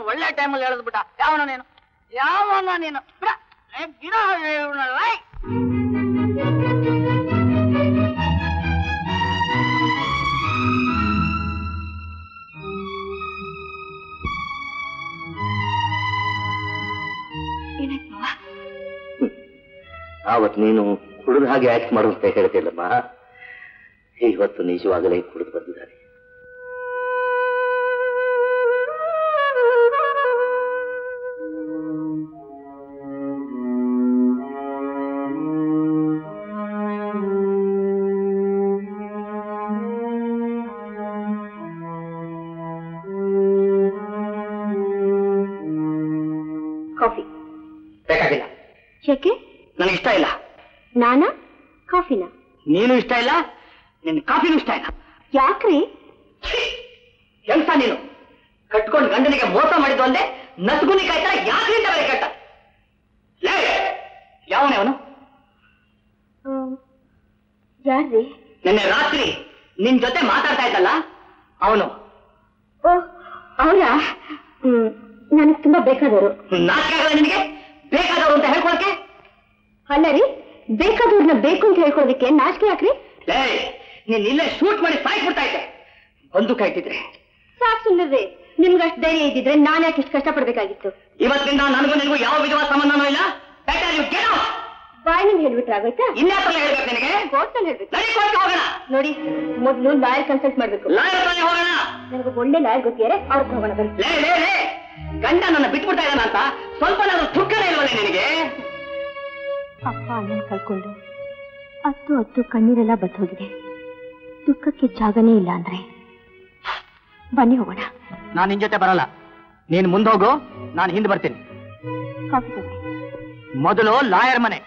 [SPEAKER 1] ಒಳ್ಳೆ ಟೈಮಲ್ಲಿ ಹೇಳಿದ್ಬಿಟ್ಟ. ಯಾವನ ನೀನು ಗಿಡ
[SPEAKER 5] ಆವತ್ತು ನೀನು ಕುಡಿದ ಹಾಗೆ ಆಕ್ಟ್ ಮಾಡು ಅಂತ ಹೇಳ್ತಿಲ್ಲಮ್ಮ. ಇವತ್ತು ನಿಜವಾಗಲೇ ಕುಡಿದು ಬಂದಿದ್ದಾರೆ.
[SPEAKER 4] ಕಾಫಿ
[SPEAKER 1] ಬೇಕಾಗಿಲ್ಲ.
[SPEAKER 4] ಯಾಕೆ?
[SPEAKER 1] ನನಗಿಷ್ಟ ಇಲ್ಲ.
[SPEAKER 4] ನಾನಾ ಕಾಫಿನಾ?
[SPEAKER 1] ನೀನು ಇಷ್ಟ ಇಲ್ಲ, ನಿನ್ ಕಾಫಿನೂ ಇಷ್ಟ ಇಲ್ಲ.
[SPEAKER 4] ಯಾಕ್ರಿ?
[SPEAKER 1] ಕೆಲಸ ನೀನು ಕಟ್ಕೊಂಡು ಗಂಡನಿಗೆ ಮೋಸ ಮಾಡಿದ್ದು ಅಲ್ಲದೆ ನಸುಗುನಿ ಕಾಯ್ತಾ ಯಾಕ್ರಿಂದ ಬೇರೆ ಕಟ್ಟ. ಯಾವನೇ ಅವನು?
[SPEAKER 4] ಯಾರ್ರಿ?
[SPEAKER 1] ನಿನ್ನೆ ರಾತ್ರಿ ನಿನ್ ಜೊತೆ ಮಾತಾಡ್ತಾ ಇದ್ದಲ್ಲ ಅವನು.
[SPEAKER 4] ಓ ಅವರಾ? ನನಗೆ ತುಂಬಾ ಬೇಕಾದವರು.
[SPEAKER 1] ನಾಚಿಕೆ ಆಗಲ್ಲ ನಿನಗೆ ಬೇಕಾದವರು ಅಂತ ಹೇಳ್ಕೊಳಕ್ಕೆ?
[SPEAKER 4] ಅಲ್ಲ ರೀ, ಬೇಕಾದವ್ರನ್ನ ಬೇಕು ಅಂತ ಹೇಳ್ಕೊಳೋದಕ್ಕೆ ನಾಚಿಕೆ ಯಾಕ್ರಿ?
[SPEAKER 1] ನೀನ್ ಇಲ್ಲೇ ಶೂಟ್ ಮಾಡಿ ಸಾಯ್ಬಿಡ್ತಾ ಇದ್ದೆ. ಬಂದೂಕ ಇಟ್ಟಿದ್ರೆ
[SPEAKER 4] ಸಾಕು ಸುಮ್ಮನೆ. ನಿಮ್ಗಷ್ಟು ಧೈರ್ಯ ಇದ್ದಿದ್ರೆ ನಾನು ಯಾಕೆ ಇಷ್ಟು ಕಷ್ಟಪಡ್ಬೇಕಾಗಿತ್ತು?
[SPEAKER 1] ಇವತ್ತಿನಿಂದ ನನಗೂ ನಿನಗೂ ಯಾವ ವಿಧವಾದ ಸಂಬಂಧನೂ ಇಲ್ಲ.
[SPEAKER 4] ಬಾಯಿನಿಂದ ಹೇಳ್ಬಿಟ್ರೆ ಆಗೋಯ್ತಾ?
[SPEAKER 1] ಇನ್ಯಾಕಲ್ಲ ಹೇಳ್ಬೇಕು ನಿನಗೆ?
[SPEAKER 4] ಕೋರ್ಟಲ್ಲಿ ಹೇಳ್ಬೇಕು.
[SPEAKER 1] ಹೋಗೋಣ.
[SPEAKER 4] ನೋಡಿ, ಮೊದಲು ಲಾಯರ್ ಕನ್ಸಲ್ಟ್ ಮಾಡ್ಬೇಕು.
[SPEAKER 1] ಲಾಯರ್ ಹೋಗೋಣ.
[SPEAKER 4] ನನಗೆ ಒಳ್ಳೆ ಲಾಯರ್ ಗೊತ್ತಿಯಾರೆ ಅವ್ರಿಗೆ ಹೋಗೋಣ ಬನ್ನಿ.
[SPEAKER 1] ಗಂಡ ನನ್ನ ಬಿಟ್ಬಿಡ್ತಾ ಇದ್ದಾನ ಅಂತ ಸ್ವಲ್ಪ ದುಃಖನೇ ಇಲ್ವಲ್ಲ ನಿನಗೆ?
[SPEAKER 4] ಅಪ್ಪ ಅಣ್ಣನ ಕಳ್ಕೊಂಡು ಹತ್ತು ಕಣ್ಣೀರೆಲ್ಲ ಬತ್ತು ಹೋಗಿದೆ. ದುಃಖಕ್ಕೆ ಜಾಗನೇ ಇಲ್ಲ ಅಂದ್ರೆ ಬನ್ನಿ ಹೋಗೋಣ.
[SPEAKER 1] ನಾನು ನಿನ್ ಜೊತೆ ಬರಲ್ಲ. ನೀನು ಮುಂದೆ ಹೋಗು, ನಾನು ಹಿಂದೆ ಬರ್ತೀನಿ.
[SPEAKER 4] ಕಾಫಿ ತಗೊಳ್ಳಿ.
[SPEAKER 1] ಮೊದಲು ಲಾಯರ್ ಮನೆ,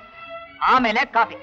[SPEAKER 1] ಆಮೇಲೆ ಕಾಫಿ.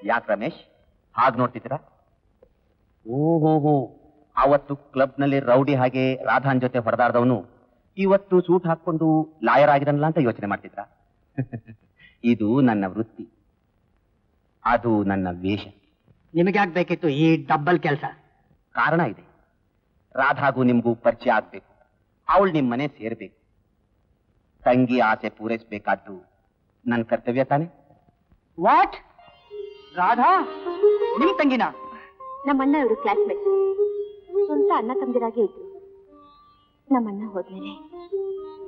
[SPEAKER 6] ಯಾಕೆ ರಮೇಶ್ ಹಾಗೆ ನೋಡ್ತಿದ್ದೀರಾ? ಓಹೋ, ಅವತ್ತು ಕ್ಲಬ್ನಲ್ಲಿ ರೌಡಿ ಹಾಗೆ ರಾಧಾನ್ ಜೊತೆ ಹೊಡೆದಾಡ್ದವನು ಇವತ್ತು ಸೂಟ್ ಹಾಕೊಂಡು ಲಾಯರ್ ಆಗಿರಲ್ಲ ಅಂತ ಯೋಚನೆ ಮಾಡ್ತಿದ್ರ? ಇದು ನನ್ನ ವೃತ್ತಿ, ಅದು ನನ್ನ ವೇಷ.
[SPEAKER 1] ನಿಮಗ್ಯಾಕೆ ಬೇಕಿತ್ತು ಈ ಡಬ್ಬಲ್ ಕೆಲಸ?
[SPEAKER 6] ಕಾರಣ ಇದೆ. ರಾಧಾಗೂ ನಿಮ್ಗೂ ಪರಿಚಯ ಆಗ್ಬೇಕು, ಅವಳು ನಿಮ್ಮ ಮನೆ ಸೇರ್ಬೇಕು. ತಂಗಿ ಆಸೆ ಪೂರೈಸಬೇಕಾದ್ದು ನನ್ನ ಕರ್ತವ್ಯ ತಾನೆ?
[SPEAKER 1] ವಾಟ್? ರಾಧಾ ನಿಮ್ ತಂಗಿನ?
[SPEAKER 4] ನಮ್ಮಣ್ಣ ಇವರು ಕ್ಲಾಸ್ಮೇಟ್, ಸ್ವಂತ ಅಣ್ಣ ತಮ್ಮದಿರಾಗೆ ಇದ್ರು. ನಮ್ಮಣ್ಣ ಹೋದ್ಮೇಲೆ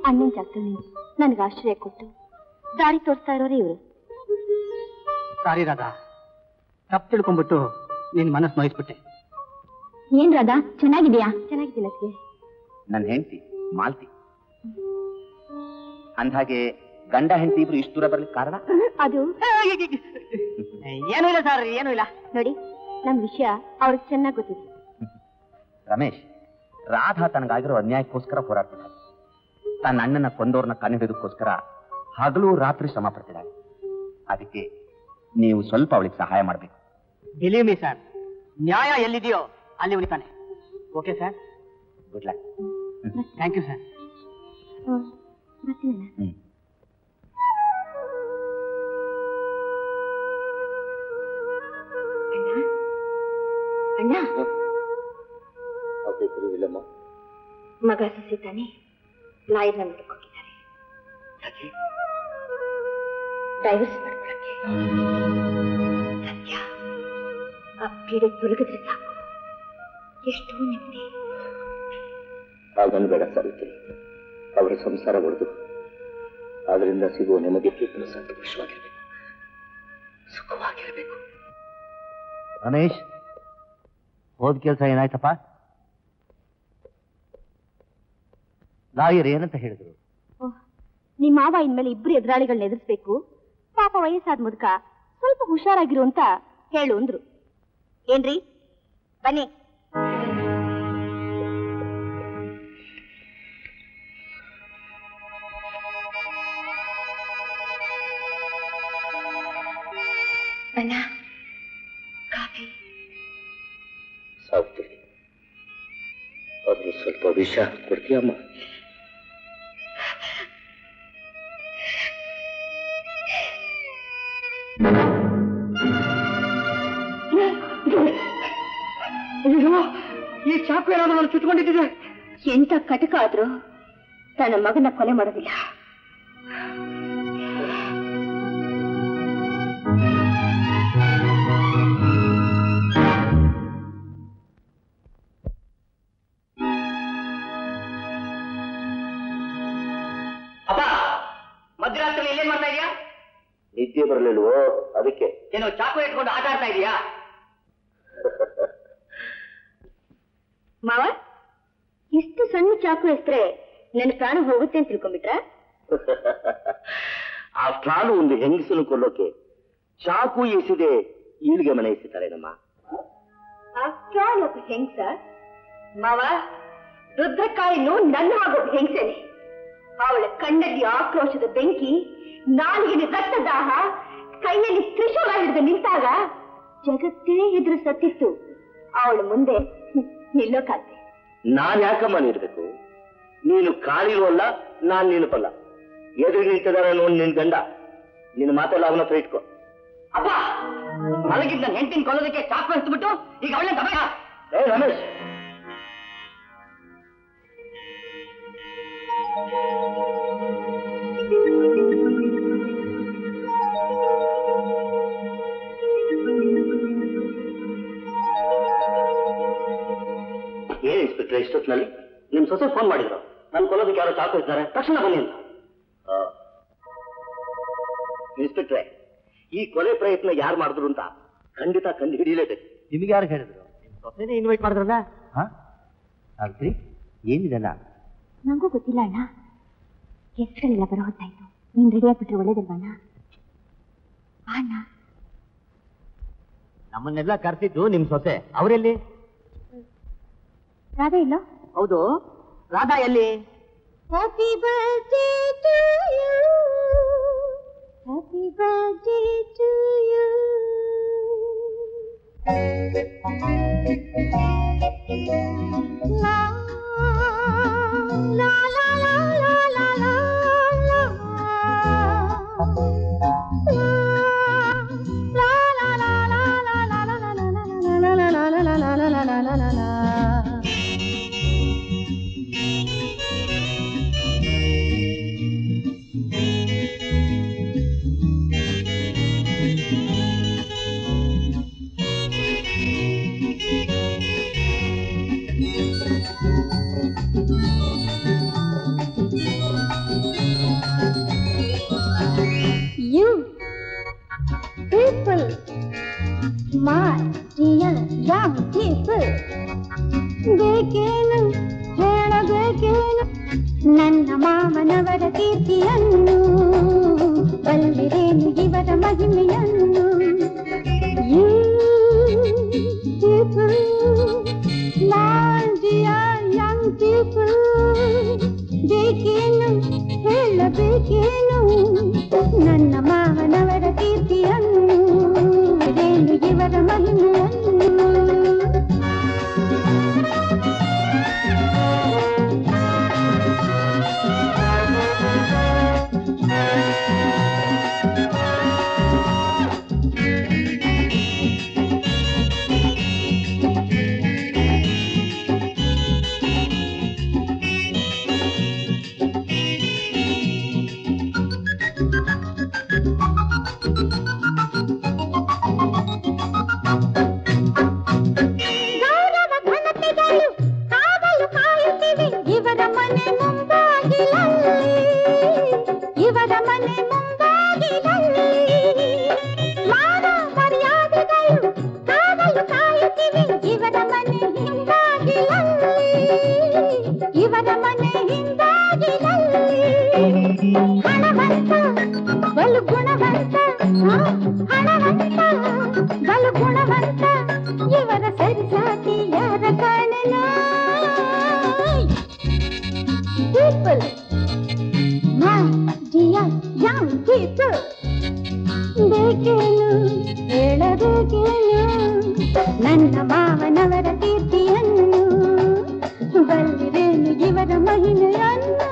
[SPEAKER 4] ಅಣ್ಣನ ಜಾಗದಲ್ಲಿ ನನ್ಗೆ ಆಶ್ರಯ ಕೊಟ್ಟು ದಾರಿ ತೋರಿಸ್ತಾ ಇರೋರೇ ಇವರು.
[SPEAKER 1] ಸಾರಿ ರಾಧಾ, ತಪ್ಪು ತಿಳ್ಕೊಂಡ್ಬಿಟ್ಟು ನಿನ್ ಮನಸ್ಸು ನೋಯಿಸ್ಬಿಟ್ಟೆ.
[SPEAKER 4] ಏನ್ ರಾಧಾ, ಚೆನ್ನಾಗಿದ್ಯಾ? ಚೆನ್ನಾಗಿದ್ದೀನಿ ಅತ್ತಿಗೆ.
[SPEAKER 6] ನನ್ನ ಹೆಂಡತಿ ಮಾಲ್ತಿ. ಅಂದ್ಹಾಗೆ ಗಂಡ ಹೆಂಡತಿ ಇಬ್ರು ಇಷ್ಟು ದೂರ ಬರ್ಲಿಕ್ಕೆ ಕಾರಣ?
[SPEAKER 4] ಅದು
[SPEAKER 1] ಏನೂ ಇಲ್ಲ ಸರ್, ಏನೂ ಇಲ್ಲ.
[SPEAKER 4] ನೋಡಿ, ನಮ್ ವಿಷಯ ಅವ್ರಿಗೆ ಚೆನ್ನಾಗಿ ಗೊತ್ತಿದೆ.
[SPEAKER 6] ರಮೇಶ್, ರಾಧಾ ತನಗಾಗಿರೋ ಅನ್ಯಾಯಕ್ಕೋಸ್ಕರ ಹೋರಾಡ್ತಿದ್ದಾಳೆ. ತನ್ನ ಅಣ್ಣನ ಕೊಂದೋರ್ನ ಕಣ್ಣಿಡೋದಕ್ಕೋಸ್ಕರ ಹಗಲು ರಾತ್ರಿ ಶ್ರಮ ಪಡ್ತಿದ್ದಾಳೆ. ಅದಕ್ಕೆ ನೀವು ಸ್ವಲ್ಪ ಅವಳಿಗೆ ಸಹಾಯ ಮಾಡಬೇಕು.
[SPEAKER 1] ಬಿಲೀವ್ ಮೀ ಸರ್, ನ್ಯಾಯ ಎಲ್ಲಿದೆಯೋ ಅಲ್ಲಿ ಉಳಿತಾನೆ. Okay sir,
[SPEAKER 6] good luck.
[SPEAKER 1] Thank you sir.
[SPEAKER 4] ಅಣ್ಣ,
[SPEAKER 5] ಇಲ್ಲಮ್ಮ,
[SPEAKER 4] ಮಗ ಸಸಿ ತಾನೆ ಲಾಯರ್ನ ನೋಡ್ಕೊಂಡಿದ್ದಾರೆ. ಡೈವರ್ಸ್ ಮಾಡ್ಕೊಳಕ್ಕೆ. ಸತ್ಯ ಆ ಪೀಡೆ ತೊಲಗಿದ್ರೆ ಸಾಕು, ಎಷ್ಟು ನೆಮ್ಮದಿ.
[SPEAKER 5] ಹಾಗನ್ಬೇಡ ಸಾವಿತ್ರಿ. ಅವರ ಸಂಸಾರ ಹೊಡೆದು ಅದರಿಂದ ಸಿಗುವ ನೆಮ್ಮದಿಗೆ ಸಂತೋಷವಾಗಿರ್ಬೇಕು, ಸುಖವಾಗಿರ್ಬೇಕು.
[SPEAKER 6] ರಮೇಶ್, ಹೋದ ಕೆಲಸ ಏನಾಯ್ತಪ್ಪ? ಲಾಯರ್ ಏನಂತ ಹೇಳಿದ್ರು?
[SPEAKER 4] ನಿಮ್ಮ ಮಾವ ಇನ್ಮೇಲೆ ಇಬ್ರು ಎದುರಾಳಿಗಳನ್ನ ಎದುರಿಸ್ಬೇಕು, ಪಾಪ ವಯಸ್ಸಾದ ಮುದುಕ, ಸ್ವಲ್ಪ ಹುಷಾರಾಗಿರು ಅಂತ ಹೇಳು ಅಂದ್ರು. ಏನ್ರಿ, ಬನ್ನಿ. ಅಣ್ಣ, ಕಾಫಿ.
[SPEAKER 5] ಸಾವಿತ್ರಿ, ಅದ್ರ ಸ್ವಲ್ಪ ವಿಷ ಕೊಡ್ತೀಯಮ್ಮ?
[SPEAKER 1] ಈ ಚಾಕು ಏನಾದ್ರು ನಾನು ಚುಚ್ಕೊಂಡಿದ್ದೆ.
[SPEAKER 4] ಎಂತ ಕಟಕ ಆದ್ರೂ ತನ್ನ ಮಗನ ಕೊಲೆ ಮಾಡೋದಿಲ್ಲ.
[SPEAKER 1] ಅಪ್ಪ, ಮಧ್ಯರಾತ್ರಿ ಇಲ್ಲೇನ್ ಮಾಡ್ತಾ ಇದೀಯಾ?
[SPEAKER 5] ನಿದ್ದೆ ಬರಲಿಲ್ವೋ, ಅದಕ್ಕೆ.
[SPEAKER 1] ಏನೋ ಚಾಕು ಇಟ್ಕೊಂಡು ಆಟ ಆಡ್ತಾ ಇದೀಯಾ?
[SPEAKER 4] ಮಾವ, ಎಷ್ಟು ಸಣ್ಣ ಚಾಕು ಎಸ್ತ್ರೆ ನನ್ನ ಪ್ರಾಣ ಹೋಗುತ್ತೆ ಅಂತ ತಿಳ್ಕೊಂಡ್ಬಿಟ್ರ?
[SPEAKER 5] ಆ ಪ್ರಾಣ ಒಂದು ಹೆಂಗಸನ್ನು ಕೊಲ್ಲೋಕೆ ಚಾಕು ಎಸಿದೆ ಈಳಿಗೆ ಮನೆ ಎಸಿತಾರೆ ನಮ್ಮ.
[SPEAKER 4] ಒಬ್ಬ ಹೆಂಗಸ ಮಾವ, ರುದ್ರಕಾಯಿನು ನನ್ನ ಆಗೊಬ್ಬ ಹೆಂಗಸೇನೆ. ಅವಳ ಕಣ್ಣಲ್ಲಿ ಆಕ್ರೋಶದ ಬೆಂಕಿ, ನಾಲಿಗೆಯಲ್ಲಿ ರಕ್ತದಾಹ, ಕೈಯಲ್ಲಿ ತ್ರಿಶೂಲ ಹಿಡಿದು ನಿಂತಾಗ ಜಗತ್ತೇ ಎದುರು ಸತ್ತಿತ್ತು. ಅವಳ ಮುಂದೆ ನಿಲ್ಲೋಕಾಗ್ತೆ.
[SPEAKER 5] ನಾನ್ ಯಾಕಮ್ಮ ನಿಲ್ಬೇಕು? ನೀನು ಕಾಲಿಲ್ವಲ್ಲ, ನಾನ್ ನಿಲ್ಪಲ್ಲ. ಎದುರು ನಿಂತಿದಾರ ನೋಡಿ ನಿನ್ ಗಂಡ. ನಿನ್ನ ಮಾತೆಲ್ಲ ಅವನ ಹತ್ರ ಇಟ್ಕೋ.
[SPEAKER 1] ಅಪ್ಪ, ಮಲಗಿದ್ದ ನನ್ನ ಹೆಂಡತಿನ ಕೊಲ್ಲೋದಕ್ಕೆ ಚಾಕು ಎಸ್ಬಿಟ್ಟು ಈಗ ಅವಳೇ ತಬೇಕ.
[SPEAKER 5] ಏ ರಮೇಶ್, ಏನ್ ಇನ್ಸ್ಪೆಕ್ಟರ್ ಇಷ್ಟೊತ್ತಿನಲ್ಲಿ? ನಿಮ್ ಸೊಸೆ ಫೋನ್ ಮಾಡಿದ್ರು, ನನ್ ಕೊಲ್ಲೋದಕ್ಕೆ ಯಾರೋ ಚಾಕು ಇದ್ದಾರೆ, ತಕ್ಷಣ ಬನ್ನಿ ಅಂತ. ಇನ್ಸ್ಪೆಕ್ಟ್ರೆ, ಈ ಕೊಲೆ ಪ್ರಯತ್ನ ಯಾರು ಮಾಡಿದ್ರು ಅಂತ ಖಂಡಿತ ಕಂಡು ಹಿಡಿಯಲೇಬೇಕು.
[SPEAKER 6] ನಿಮ್ಗೆ ಯಾರು ಹೇಳಿದ್ರು? ನಿಮ್ ಸೊಸೆನೇ ಇನ್ವೈಟ್ ಮಾಡಿದ್ರಲ್ಲ? ಆಗ್ತೀರಿ, ಏನಿದೆಲ್ಲ?
[SPEAKER 4] ನಂಗೂ ಗೊತ್ತಿಲ್ಲ ಅಣ್ಣ. ಹೆಸರೆಲ್ಲ ಬರೋ ಹೊತ್ತಾಯ್ತು. ನೀನ್ ರೆಡಿ ಆಗ್ಬಿಟ್ರೆ ಒಳ್ಳೇದಲ್ವ ಅಣ್ಣ? ಅಣ್ಣ,
[SPEAKER 6] ನಮ್ಮನ್ನೆಲ್ಲ ಕರ್ಸಿದ್ದು ನಿಮ್ ಸೊಸೆ, ಅವರೆಲ್ಲಿ?
[SPEAKER 4] ರಾಧಾ ಇಲ್ಲ?
[SPEAKER 1] ಹೌದು, ರಾಧಾ ಎಲ್ಲಿ?
[SPEAKER 4] Happy birthday to you, happy birthday to you. ಲಾ ಲಾ ಲಾ ಲಾ ಲಾ ಲಾ ಲಾ ಲಾ You people, my dear people ಬೇಕೇನು ಹೇಳಬೇಕೇನು ನನ್ನ ಮಾವನವರ ಕೀರ್ತಿಯನ್ನು ಬಲ್ಲಿರೇನು ಇವರ ಮಹಿಮೆಯನ್ನು people my dear young people ಬೇಕೇನು ಹೇಳಬೇಕೇನು ನನ್ನ ಮಾವನವರ ಕೀರ್ತಿಯನ್ನು ಇದೇನು ಇವರ ಮಹಿಮೆಯನ್ನು ನನ್ನ ಮಾವನವರ ಕೀರ್ತಿಯನ್ನು ಬಲ್ಲಿರೇನು ಇವರ ಮಹಿಮೆಯನ್ನು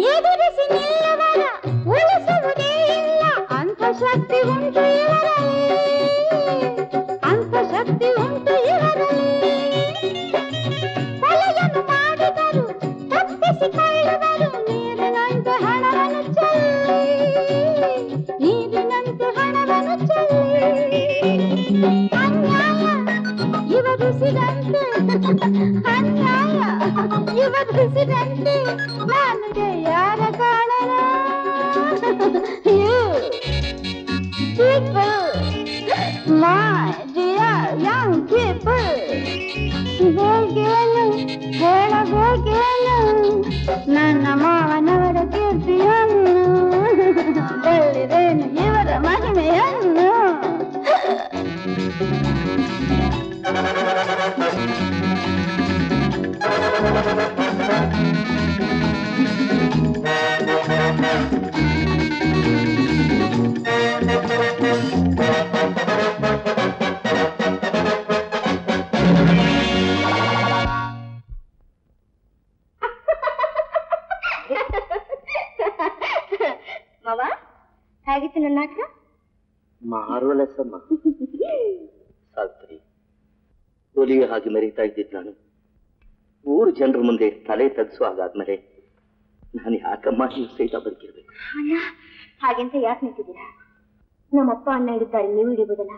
[SPEAKER 4] ಎದುರಿಸಿ ನಿಲ್ಲವರ ಉಳಿಸುವುದೇ ಇಲ್ಲ ಅಂತ ಶಕ್ತಿ ಉಂಟು ಇವರಲ್ಲಿ ಅಂತ ಶಕ್ತಿ ಉಂಟು ಇವರಲ್ಲಿ ಕೊಲೆಯನ್ನು ಮಾಡಿದರು ತಪ್ಪಿಸಿಕೊಳ್ಳುವರು ನೀರಿನಂತೆ ಹಣವನ್ನು ಚೆಲ್ಲಿ ನೀರಿನಂತೆ ಹಣವನ್ನು ಚೆಲ್ಲಿ ಅನ್ಯಾಯ ಇವರಿಸಿದಂತೆ ಅನ್ಯಾಯ ಇವರಿಸಿದಂತೆ ನನಗೆ ಯಾರ ಕಾಣನ people my dear young people ಬೇಗೇನು ಹೇಳಬೇಕೇನು ನನ್ನ ಮಾವನವರ ಕೀರ್ತಿಯನ್ನು ಬಲ್ಲಿರೇನು ಇವರ ಮಹಿಮೆಯನ್ನು ಮಾವ ಹೇಗಿತ್ತು ನನ್ನ ನಾಟಕ
[SPEAKER 5] ಮಾರ್ವಲೆಸ್ ಅಮ್ಮ ಸಾಕ್ರಿ ಹುಲಿಗೆ ಹಾಗೆ ಮೆರೀತಾ ಇದ್ದಿದ್ದು ನಾನು ಊರು ಜನರ ಮುಂದೆ ತಲೆ ತಗ್ಸುವಾಗಾದ್ಮೇಲೆ ನಾನು ಯಾಕಮ್ಮ ನೀವು ಸಹಿತ ಬದುಕಿರ್ಬೇಕು
[SPEAKER 4] ಅಣ್ಣ ಹಾಗೆಂತ ಯಾಕೆ ನಿಂತಿದ್ದೀರಾ ನಮ್ಮಪ್ಪ ಅಣ್ಣ ಹಿಡಿದ್ದಾರೆ ನೀವು ಹಿಡಿಬೋದಲ್ಲ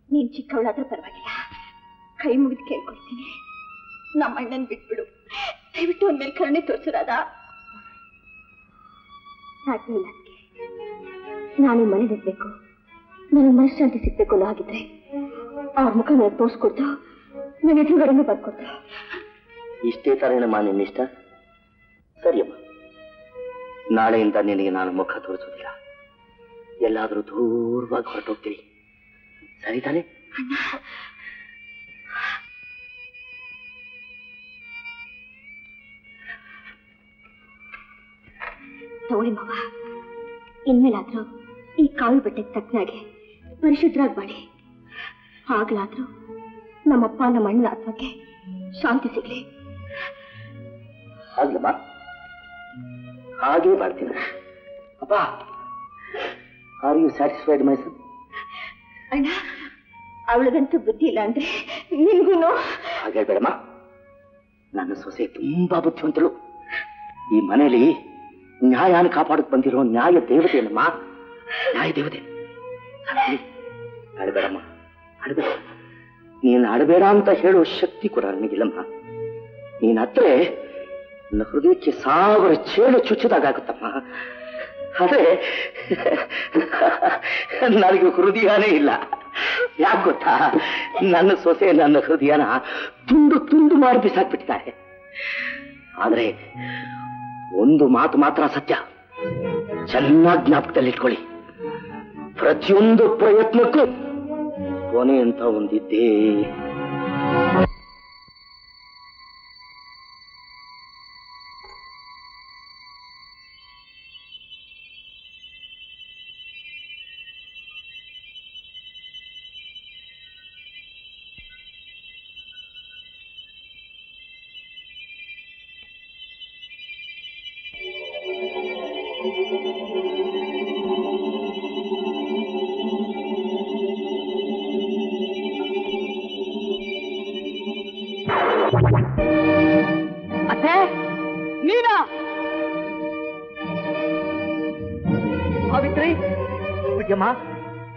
[SPEAKER 4] ನೀನ್ ಚಿಕ್ಕವಳಾದ್ರೂ ಪರವಾಗಿಲ್ಲ ಕೈ ಮುಗಿದು ಕೇಳ್ಕೊಳ್ತೀನಿ ನಮ್ಮ ಅಣ್ಣನ್ ಬಿಟ್ಬಿಡು ದಯವಿಟ್ಟು ಒಂದ್ ಮೇಲೆ ಕರುಣೆ ತೋರಿಸಿರಾದ ಸಾಧ್ಯ ಇಲ್ಲ ನಾನು ಮನೆಗಿರ್ಬೇಕು ನನಗೆ ಮನಃಶಾಂತಿ ಸಿಗ್ಬೇಕು ಅನ್ನೋ ಹಾಗಿದ್ರೆ ಅವ್ರ ಮುಖ ನನಗೆ ತೋರಿಸ್ಕೊಡ್ತು ನನ್ನ ಎದುರುಗಡೆನೂ ಬರ್ಕೊಡ್ತು
[SPEAKER 5] ಇಷ್ಟೇ ತರೇನಮ್ಮ ನಿನ್ನಿಷ್ಟ ಸರಿಯಮ್ಮ ನಾಳೆಯಿಂದ ನಿನಗೆ ನಾನು ಮುಖ ತೋರಿಸೋದಿಲ್ಲ ಎಲ್ಲಾದರೂ ದೂರವಾಗಿ ಹೊರಟೋಗ್ತೀನಿ ಸರಿ ತಾನೆ
[SPEAKER 4] ತಗೊಳ್ಳಿ ಮಾವ ಇನ್ಮೇಲಾದ್ರೂ ಈ ಕಾವಿ ಬಟ್ಟೆಗೆ ತಕ್ಕನಾಗೆ ಪರಿಶುದ್ಧರಾಗಿ ಮಾಡಿ ಆಗ್ಲಾದ್ರೂ ನಮ್ಮಪ್ಪ ನಮ್ಮ ಅಣ್ಣನ ಆತ್ಮಕ್ಕೆ ಶಾಂತಿ ಸಿಗ್ಲಿ
[SPEAKER 5] ಆಗ್ಲಮ್ಮ ಹಾಗೇ ಮಾಡ್ತೀನಿ ಅಪ್ಪ ಆರ್ ಯು ಸ್ಯಾಟಿಸ್ಫೈಡ್ ಮೈ ಸನ್
[SPEAKER 4] ಅಣ್ಣ ಅವಳಿಗಂತೂ ಬುದ್ಧಿ ಇಲ್ಲ ಅಂದ್ರೆ ನಿನ್ಗೂನು.
[SPEAKER 5] ಹಾಗೆ ಬೇಡಮ್ಮ, ನನ್ನ ಸೊಸೆ ತುಂಬಾ ಬುದ್ಧಿವಂತಳು. ಈ ಮನೆಯಲ್ಲಿ ನ್ಯಾಯನ ಕಾಪಾಡಕ್ ಬಂದಿರೋ ನ್ಯಾಯ ದೇವತೆಯಲ್ಲಮ್ಮ, ನ್ಯಾಯ ದೇವತೆ. ಅಳಬೇಡಮ್ಮ, ಅಳಬೇಡ. ನೀನು ಅಳಬೇಡ ಅಂತ ಹೇಳೋ ಶಕ್ತಿ ಕೂಡ ನನಗಿಲ್ಲಮ್ಮ. ನೀನ್ ಹತ್ರ ನನ್ನ ಹೃದಯಕ್ಕೆ 1000 ಚೇಳು ಚುಚ್ಚದಾಗುತ್ತಮ್ಮ. ಆದ್ರೆ ನನಗೆ ಹೃದಯನೇ ಇಲ್ಲ. ಯಾಕೆ ಗೊತ್ತಾ? ನನ್ನ ಸೊಸೆ ನನ್ನ ಹೃದಯನ ತುಂಡು ತುಂಡು ಮಾಡಿ ಬಿಸಾಕ್ಬಿಟ್ಟಿದ್ದಾರೆ. ಆದ್ರೆ ಒಂದು ಮಾತು ಮಾತ್ರ ಸತ್ಯ, ಚೆನ್ನಾಗಿ ಜ್ಞಾಪಕದಲ್ಲಿಟ್ಕೊಳ್ಳಿ. ಪ್ರತಿಯೊಂದು ಪ್ರಯತ್ನಕ್ಕೂ ಕೊನೆ ಅಂತ ಒಂದಿದ್ದೇ.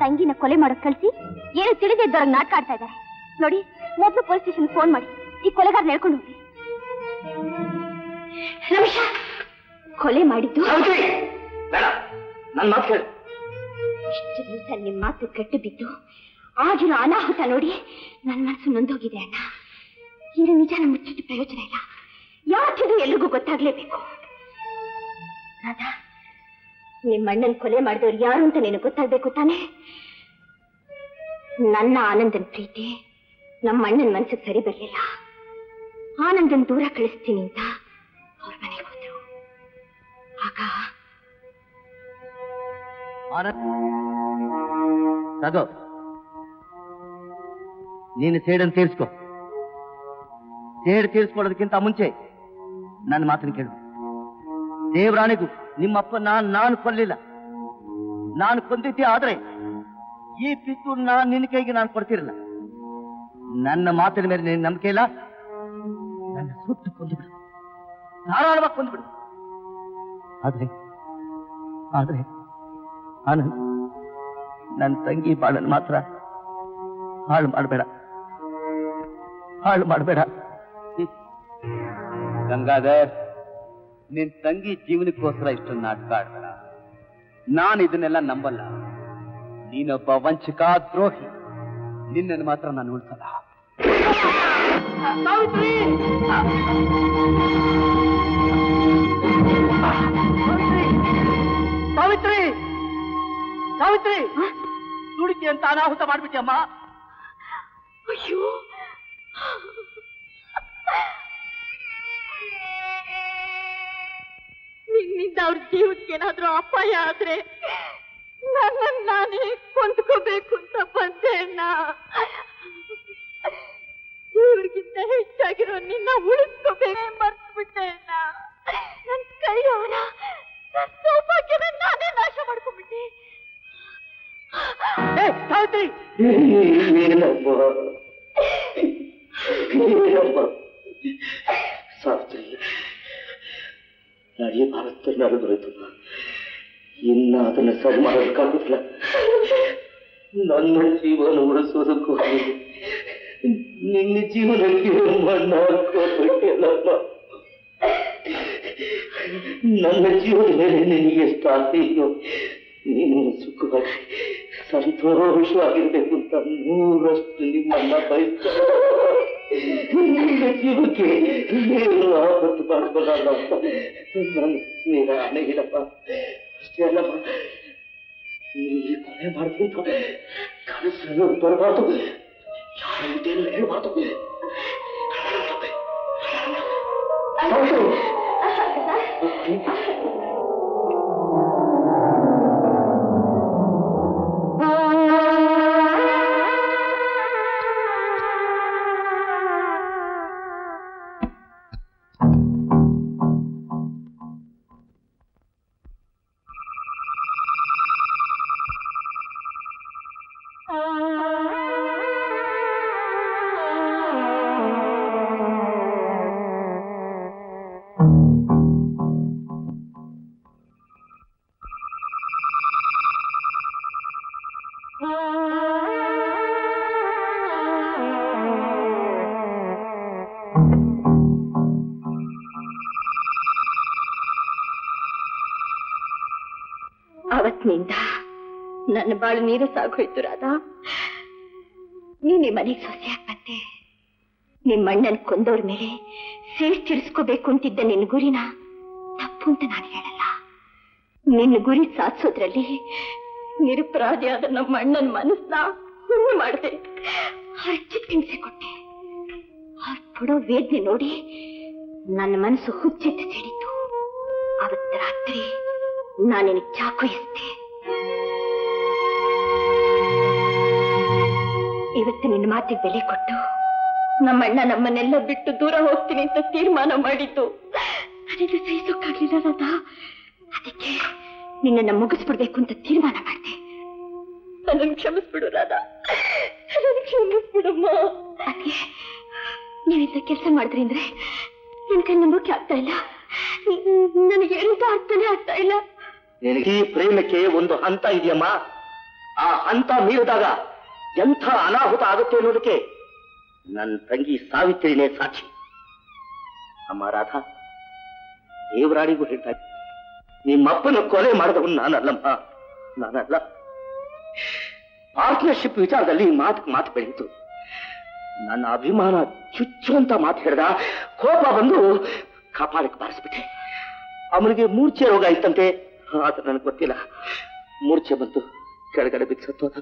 [SPEAKER 4] ತಂಗಿನ ಕೊಲೆ ಮಾಡಕ್ ಕಳ್ಸಿ ಏನು ತಿಳಿದಿದ್ದವ್ರಿಗೆ ನಾಟಕ ಆಡ್ತಾ ಇದ್ದಾರೆ ನೋಡಿ. ಮೊದಲು ಪೊಲೀಸ್ ಸ್ಟೇಷನ್ ಫೋನ್ ಮಾಡಿ ಈ ಕೊಲೆಗಾರ ಹೇಳ್ಕೊಂಡು ಹೋಗಿ. ರಮೇಶ, ಕೊಲೆ ಮಾಡಿದ್ದು ಇಷ್ಟು ದಿವಸ ನಿಮ್ಮ ಮಾತು ಕೆಟ್ಟು ಬಿದ್ದು ಆಗಿರೋ ಅನಾಹುತ ನೋಡಿ ನನ್ನ ಮನಸ್ಸು ನೊಂದೋಗಿದೆ ಅಣ್ಣ. ಇದು ನಿಜಾನ ಮುಚ್ಚಿಟ್ಟು ಪ್ರಯೋಜನ ಇಲ್ಲ. ಯಾಕಿದು ಎಲ್ರಿಗೂ ಗೊತ್ತಾಗ್ಲೇಬೇಕು. ರಾಧಾ, ನಿಮ್ಮ ಅಣ್ಣನ ಕೊಲೆ ಮಾಡಿದವ್ರು ಯಾರು ಅಂತ ನಿನಗೆ ಗೊತ್ತಾಗ್ಬೇಕು ತಾನೆ? ನನ್ನ ಆನಂದನ್ ಪ್ರೀತಿ ನಮ್ಮ ಅಣ್ಣನ ಮನಸ್ಸಿಗೆ ಸರಿ ಬರಲಿಲ್ಲ. ಆನಂದನ್ ದೂರ ಕಳಿಸ್ತೀನಿ ಅಂತ ಅವ್ರ ಮನೆಗೆ ಹೋದ್ರು. ಆಗ
[SPEAKER 6] ರಘು, ನೀನು ಸೇಡನ್ನು ತೀರಿಸ್ಕೊ. ಸೇಡು ತೀರಿಸ್ಕೊಳ್ಳೋದಕ್ಕಿಂತ ಮುಂಚೆ ನನ್ನ ಮಾತನ್ನು ಕೇಳು. ದೇವರಾಣಿಗೂ ನಿಮ್ಮಪ್ಪ ನಾನು ಕೊಲ್ಲಿಲ್ಲ. ನಾನು ಕೊಂದಿದ್ದೆ ಆದ್ರೆ ಈ ಪಿಸ್ತೂಲ್ ನಿನ್ನ ಕೈಗೆ ನಾನು ಕೊಡ್ತಿರಲ್ಲ. ನನ್ನ ಮಾತಿನ ಮೇಲೆ ನಿನ್ನ ನಂಬಿಕೆ ಇಲ್ಲ, ನನ್ನ ಸುಟ್ಟು ಕೊಂದುಬಿಡು, ಧಾರಾಳವಾಗಿ ಕೊಂದುಬಿಡು. ಆದ್ರೆ ಆನಂದ್, ನನ್ನ ತಂಗಿ ಬಾಳನ್ನು ಮಾತ್ರ ಹಾಳು ಮಾಡಬೇಡ.
[SPEAKER 7] ಗಂಗಾಧರ್, ನಿನ್ ತಂಗಿ ಜೀವನಕ್ಕೋಸ್ಕರ ಇಷ್ಟೊಂದು ನಾಟಕ ಆಡ್ಬೇಡ. ನಾನು ಇದನ್ನೆಲ್ಲ ನಂಬಲ್ಲ. ನೀನೊಬ್ಬ ವಂಚಕ, ದ್ರೋಹಿ. ನಿನ್ನನ್ನು ಮಾತ್ರ ನಾನು ಉಳಿಸಲ್ಲ.
[SPEAKER 1] ಸಾವಿತ್ರಿ, ಸಾವಿತ್ರಿ, ದುಡಿಕೆ ಅಂತ ಅನಾಹುತ ಮಾಡ್ಬಿಟ್ಟೆ ಅಮ್ಮ.
[SPEAKER 4] ಅಯ್ಯೋ, ನಿನ್ನಿಂದ ಅವ್ರ ಜೀವಕ್ಕೆ ಏನಾದ್ರೂ ಅಪಾಯ ಆದ್ರೆ ನನ್ನನ್ನು ನಾನೇ ಕೊಂಡ್ಕೋಬೇಕು ಅಂತ ಬಂದೆ ಅಣ್ಣ. ಇವ್ರಿಗಿಂತ ಹೆಚ್ಚಾಗಿರೋ ನಿನ್ನ ಉಳಿಸ್ಕೋಬೇಕು ಮರ್ತ್ಬಿಟ್ಟೆ ಅಣ್ಣ. ನನ್ ಕೈ ಅವನ ಸೌಭಾಗ್ಯನ ನಾನೇ ನಾಶ ಮಾಡ್ಕೊಂಡ್ಬಿಟ್ಟೆ.
[SPEAKER 1] ಸಾವಿತ್ರಿ,
[SPEAKER 5] ಸಾವಿತ್ರಿ, ನಡೆಯ ಭಾರತ ನಡೆದೋಯ್ತು. ಇನ್ನ ಅದನ್ನ ಸರಿ ಮಾಡೋದಕ್ಕಾಗುತ್ತಿಲ್ಲ. ನನ್ನ ಜೀವನ ಉಳಿಸೋದಕ್ಕೂ ನಿನ್ನ ಜೀವನಕ್ಕೆ ಮಣ್ಣಾಕೋಬೇಕಲ್ಲಪ್ಪ. ನನ್ನ ಜೀವನ ಮೇಲೆ ನಿನಗೆ ಎಷ್ಟು ಆಸೆ ಇದೆಯೋ, ನೀನು ಸುಖವಾಗಿ ಸಂತೋಷವಾಗಿರ್ಬೇಕು ಅಂತ 100% ನಿಮ್ಮನ್ನ ಬಯಸ್ತಾರೆ. ನಿನ್ನ ಜೀವಕ್ಕೆ ಏನು ಆಪತ್ತು ಮಾಡ್ಕೊಳ್ಳಲ್ಲ ಅಂತ ನಾನು ನೀರ ಅಣಗಿಡಪ್ಪ. ಅಷ್ಟೇ ಅಲ್ಲಪ್ಪ, ನೀ ಕೊಲೆ ಮಾಡ್ತೀನಿ ಕನಸನ್ನು ಬರಬಾರ್ದು, ಯಾರ ಜೊತೆಯೂ ಹೇಳ್ಬಾರ್ದು.
[SPEAKER 4] ಅವತ್ತಿನಿಂದ ನನ್ನ ಬಾಳು ನೀರು ಸಾಗೋಯ್ತು ರಾಧಾ. ನೀನೇ ಮನೆಗೆ ಸೊಸೆಯಾಗಿ ಬಂದೆ. ನಿಮ್ಮಣ್ಣನ್ ಕೊಂದವ್ರ ಮೇಲೆ ಸೇರ್ ತೀರಿಸ್ಕೋಬೇಕು ಅಂತಿದ್ದ ನಿನ್ನ ಗುರಿನ ತಪ್ಪು ಅಂತ ನಾನು ಹೇಳಲ್ಲ. ನಿನ್ನ ಗುರಿ ಸಾಧಿಸೋದ್ರಲ್ಲಿ ನಿರಪರಾಧಿಯಾದ ನಮ್ಮ ಅಣ್ಣನ ಮನಸ್ಸನ್ನ ಹುಣ್ಣು ಮಾಡಿದೆ. ಅವ್ರಿಗೆ ಹಿಂಸೆ ಕೊಟ್ಟೆ. ಅವ್ರು ಕೊಡೋ ವೇದನೆ ನೋಡಿ ನನ್ನ ಮನಸ್ಸು ಹುಚ್ಚೆತ್ತು ಸಿಡಿತು. ಅವತ್ತು ರಾತ್ರಿ ನಾನಿನ ಚಾಕು ಎಸ್ತೆ. ಇವತ್ತು ನಿನ್ನ ಮಾತಿಗೆ ಬೆಲೆ ಕೊಟ್ಟು ನಮ್ಮಣ್ಣ ನಮ್ಮನ್ನೆಲ್ಲ ಬಿಟ್ಟು ದೂರ ಹೋಗ್ತೀನಿ ಅಂತ ತೀರ್ಮಾನ ಮಾಡಿದ್ದು ನನಗೆ ಸಹಿಸೋಕ್ಕಾಗ್ಲಿಲ್ಲ ರಾಧಾ. ಅದಕ್ಕೆ ನಿನ್ನನ್ನು ಮುಗಿಸ್ಬಿಡ್ಬೇಕು ಅಂತ ತೀರ್ಮಾನ ಮಾಡಿದೆ. ನನ್ನನ್ನು ಕ್ಷಮಿಸ್ಬಿಡು ರಾಧಾ, ನನ್ನನ್ನು ಕ್ಷಮಿಸ್ಬಿಡಮ್ಮ. ಅದಕ್ಕೆ ನೀವಿಂತ ಕೆಲಸ ಮಾಡಿದ್ರಿ ಅಂದ್ರೆ ನಿನ್ ಕೈ ನಂಬೋಕೆ ಆಗ್ತಾ ಇಲ್ಲ. ನನಗೆ ಎಂತ ಅರ್ಥನೇ ಆಗ್ತಾ ಇಲ್ಲ.
[SPEAKER 3] ನಿನಗೆ ಈ ಪ್ರೇಮಕ್ಕೆ ಒಂದು ಹಂತ ಇದೆಯಮ್ಮ. ಆ ಹಂತ ಮೀರಿದಾಗ ಎಂಥ ಅನಾಹುತ ಆಗುತ್ತೆ ಅನ್ನೋದಕ್ಕೆ ನನ್ನ ತಂಗಿ ಸಾವಿತ್ರಿನೇ ಸಾಕ್ಷಿ. ಅಮ್ಮ ರಾಧಾ, ದೇವರಾಣಿಗೂ ಹೇಳ್ತಾ ಇದ್ದೆ, ನಿಮ್ಮಪ್ಪನ ಕೊಲೆ ಮಾಡಿದವನು ನಾನಲ್ಲಮ್ಮ, ನಾನಲ್ಲ. ಪಾರ್ಟ್ನರ್ಶಿಪ್ ವಿಚಾರದಲ್ಲಿ ಮಾತು ಬೆಳೀತು. ನನ್ನ ಅಭಿಮಾನ ಚುಚ್ಚು ಅಂತ ಮಾತು ಹೇಳಿದ. ಕೋಪ ಬಂದು ಕಾಪಾಡಕ್ಕೆ ಬಾರಿಸ್ಬಿಟ್ಟೆ. ಅವನಿಗೆ ಮೂರ್ಛೆ ರೋಗ ಇತ್ತಂತೆ, ಆದ್ರೆ ನನಗೆ ಗೊತ್ತಿಲ್ಲ. ಮೂರ್ಛೆ ಬಂತು, ಕೆಳಗಡೆ ಬಿದ್ದು ಸತ್ತೋದ.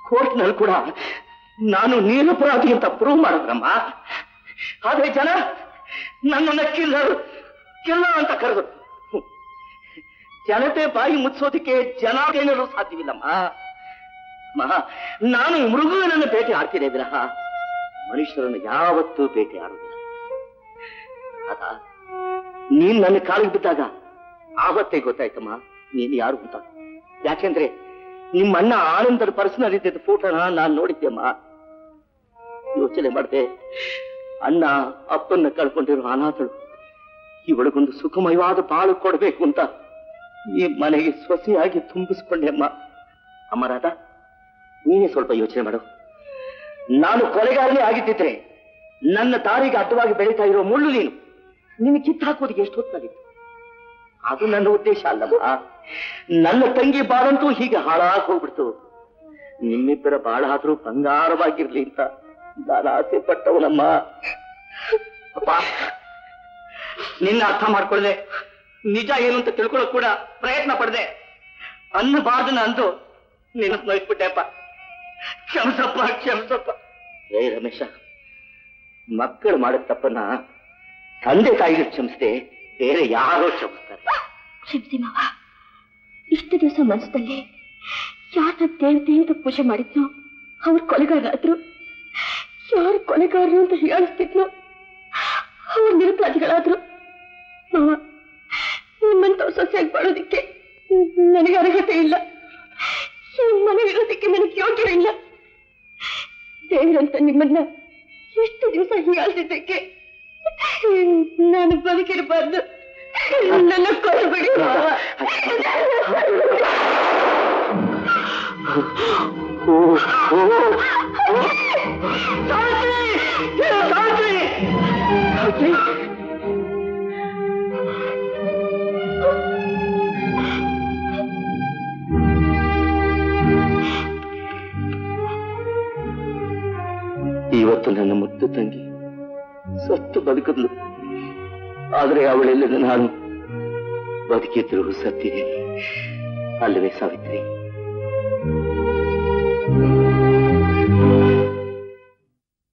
[SPEAKER 3] ಕೋರ್ಟ್ನಲ್ಲಿ ಕೂಡ ನಾನು ನಿರಪರಾಧಿ ಅಂತ ಪ್ರೂವ್ ಮಾಡಿದ್ರಮ್ಮ. ಆದ್ರೆ ಜನ ನನ್ನನ್ನ ಕಿಲ್ಲರ್ ಅಂತ ಕರೆದ್ರು. ಜನತೆ ಬಾಯಿ ಮುಚ್ಚೋದಕ್ಕೆ ಜನ ಏನೂ ಸಾಧ್ಯವಿಲ್ಲಮ್ಮ. ನಾನು ಮೃಗಗಳನ್ನು ಬೇಟೆ ಆಡ್ತೀನಿ ವಿನಃ ಮನುಷ್ಯರನ್ನು ಯಾವತ್ತೂ ಬೇಟೆ ಆಡುವುದಿಲ್ಲ. ಅದ ನೀನ್ ನನ್ನ ಕಾಲಿಗೆ ಬಿದ್ದಾಗ ಆವತ್ತೇ ಗೊತ್ತಾಯ್ತಮ್ಮ ನೀನು ಯಾರು ಅಂತ. ಯಾಕೆಂದ್ರೆ ನಿಮ್ಮಣ್ಣ ಆನಂದರ ಪರ್ಸನಲ್ ಇದ್ದ ಫೋಟೋನ ನಾನು ನೋಡಿದ್ದೆಮ್ಮ. ಯೋಚನೆ ಮಾಡಿದೆ, ಅಣ್ಣ ಅಪ್ಪನ್ನ ಕಳ್ಕೊಂಡಿರೋ ಅನಾಥಳು ಇವಳಿಗೊಂದು ಸುಖಮಯವಾದ ಬಾಳು ಕೊಡಬೇಕು ಅಂತ ಈ ಮನೆಗೆ ಸೊಸೆಯಾಗಿ ತುಂಬಿಸ್ಕೊಂಡೆ ಅಮ್ಮ. ಅಮ್ಮ ರಾಧಾ, ನೀನೇ ಸ್ವಲ್ಪ ಯೋಚನೆ ಮಾಡು. ನಾನು ಕೊಲೆಗಾರನೇ ಆಗಿದ್ದಿದ್ರೆ ನನ್ನ ದಾರಿಗೆ ಅಡ್ಡವಾಗಿ ಬೆಳೀತಾ ಇರೋ ಮುಳ್ಳು ನಿನ್ನ ಕಿತ್ತಾಕೋದಿಗೆ ಎಷ್ಟು ಹೊತ್ತಾಗಿತ್ತು. ಅದು ನನ್ನ ಉದ್ದೇಶ ಅಲ್ಲಮ್ಮ. ನನ್ನ ತಂಗಿ ಬಾಳಂತೂ ಹೀಗೆ ಹಾಳಾಗಿ ಹೋಗ್ಬಿಡ್ತು. ನಿಮ್ಮಿಬ್ಬರ ಬಾಳಾದ್ರೂ ಬಂಗಾರವಾಗಿರ್ಲಿ ಅಂತ ನಾನು ಆಸೆ ಪಟ್ಟವನಮ್ಮ. ಅಪ್ಪ, ನಿನ್ನ ಅರ್ಥ ಮಾಡ್ಕೊಳ್ಳದೆ ನಿಜ ಏನು ಅಂತ ತಿಳ್ಕೊಳ್ಳೋಕ್ ಕೂಡ ಪ್ರಯತ್ನ ಪಡದೆ ಅನ್ನಬಾರ್ದನ ಅಂದು ನಿನ್ನ ನೋಯ್ಬಿಟ್ಟೆ ಅಪ್ಪ. ಕ್ಷಮಿಸಪ್ಪ, ಕ್ಷಮಿಸಪ್ಪ. ಏ ರಮೇಶ, ಮಕ್ಕಳು ಮಾಡಿದ ತಪ್ಪನ್ನ ತಂದೆ ತಾಯಿಗೆ ಕ್ಷಮಿಸದೆ ಬೇರೆ ಯಾರೋ ಕ್ಷಮಿಸ್ತಾರೆ.
[SPEAKER 4] ಕ್ಷಮಿಸಿ ಮಾವ. ಇಷ್ಟು ದಿವಸ ಮನಸ್ಸಲ್ಲಿ ಯಾರ ದೇವತೆ ಅಂತ ಪೂಜೆ ಮಾಡಿದ್ನೋ ಅವ್ರು ಕೊಲೆಗಾರರಾದ್ರು. ಯಾರು ಕೊಲೆಗಾರರು ಅಂತ ಹೀಯಾಳಿಸ್ತಿದ್ನೋ ಅವ್ರು ನಿರಪರಾಧಿಗಳಾದ್ರು. ಮಾವ, ನಿಮ್ಮಂತ ಸೊಸೆಯಾಗಿ ಬಾಳೋದಿಕ್ಕೆ ನನಗೆ ಅರ್ಹತೆ ಇಲ್ಲ. ಮನೆಗಿರೋದಕ್ಕೆ ನನಗೆ ಯೋಗ್ಯ ಇಲ್ಲ. ದೇವರಂತ ನಿಮ್ಮನ್ನ ಎಷ್ಟು ದಿವಸ ಹೀಯಾಳಿಸಿದ್ದಕ್ಕೆ ನಾನು ಬದುಕಿರಬಾರ್ದು. ನನ್ನ ಕೊಡಬೇಡಿ ಮಾವ.
[SPEAKER 3] ಇವತ್ತು ನನ್ನ ಮುದ್ದು ತಂಗಿ ಸತ್ತು ಬದುಕಿದ್ಲು. ಆದ್ರೆ ಅವಳೆಲ್ಲ ನಾನು ಬದುಕಿದ್ರು ಸತ್ತಿದ್ದೀನಿ ಅಲ್ಲವೇ ಸಾವಿತ್ರಿ?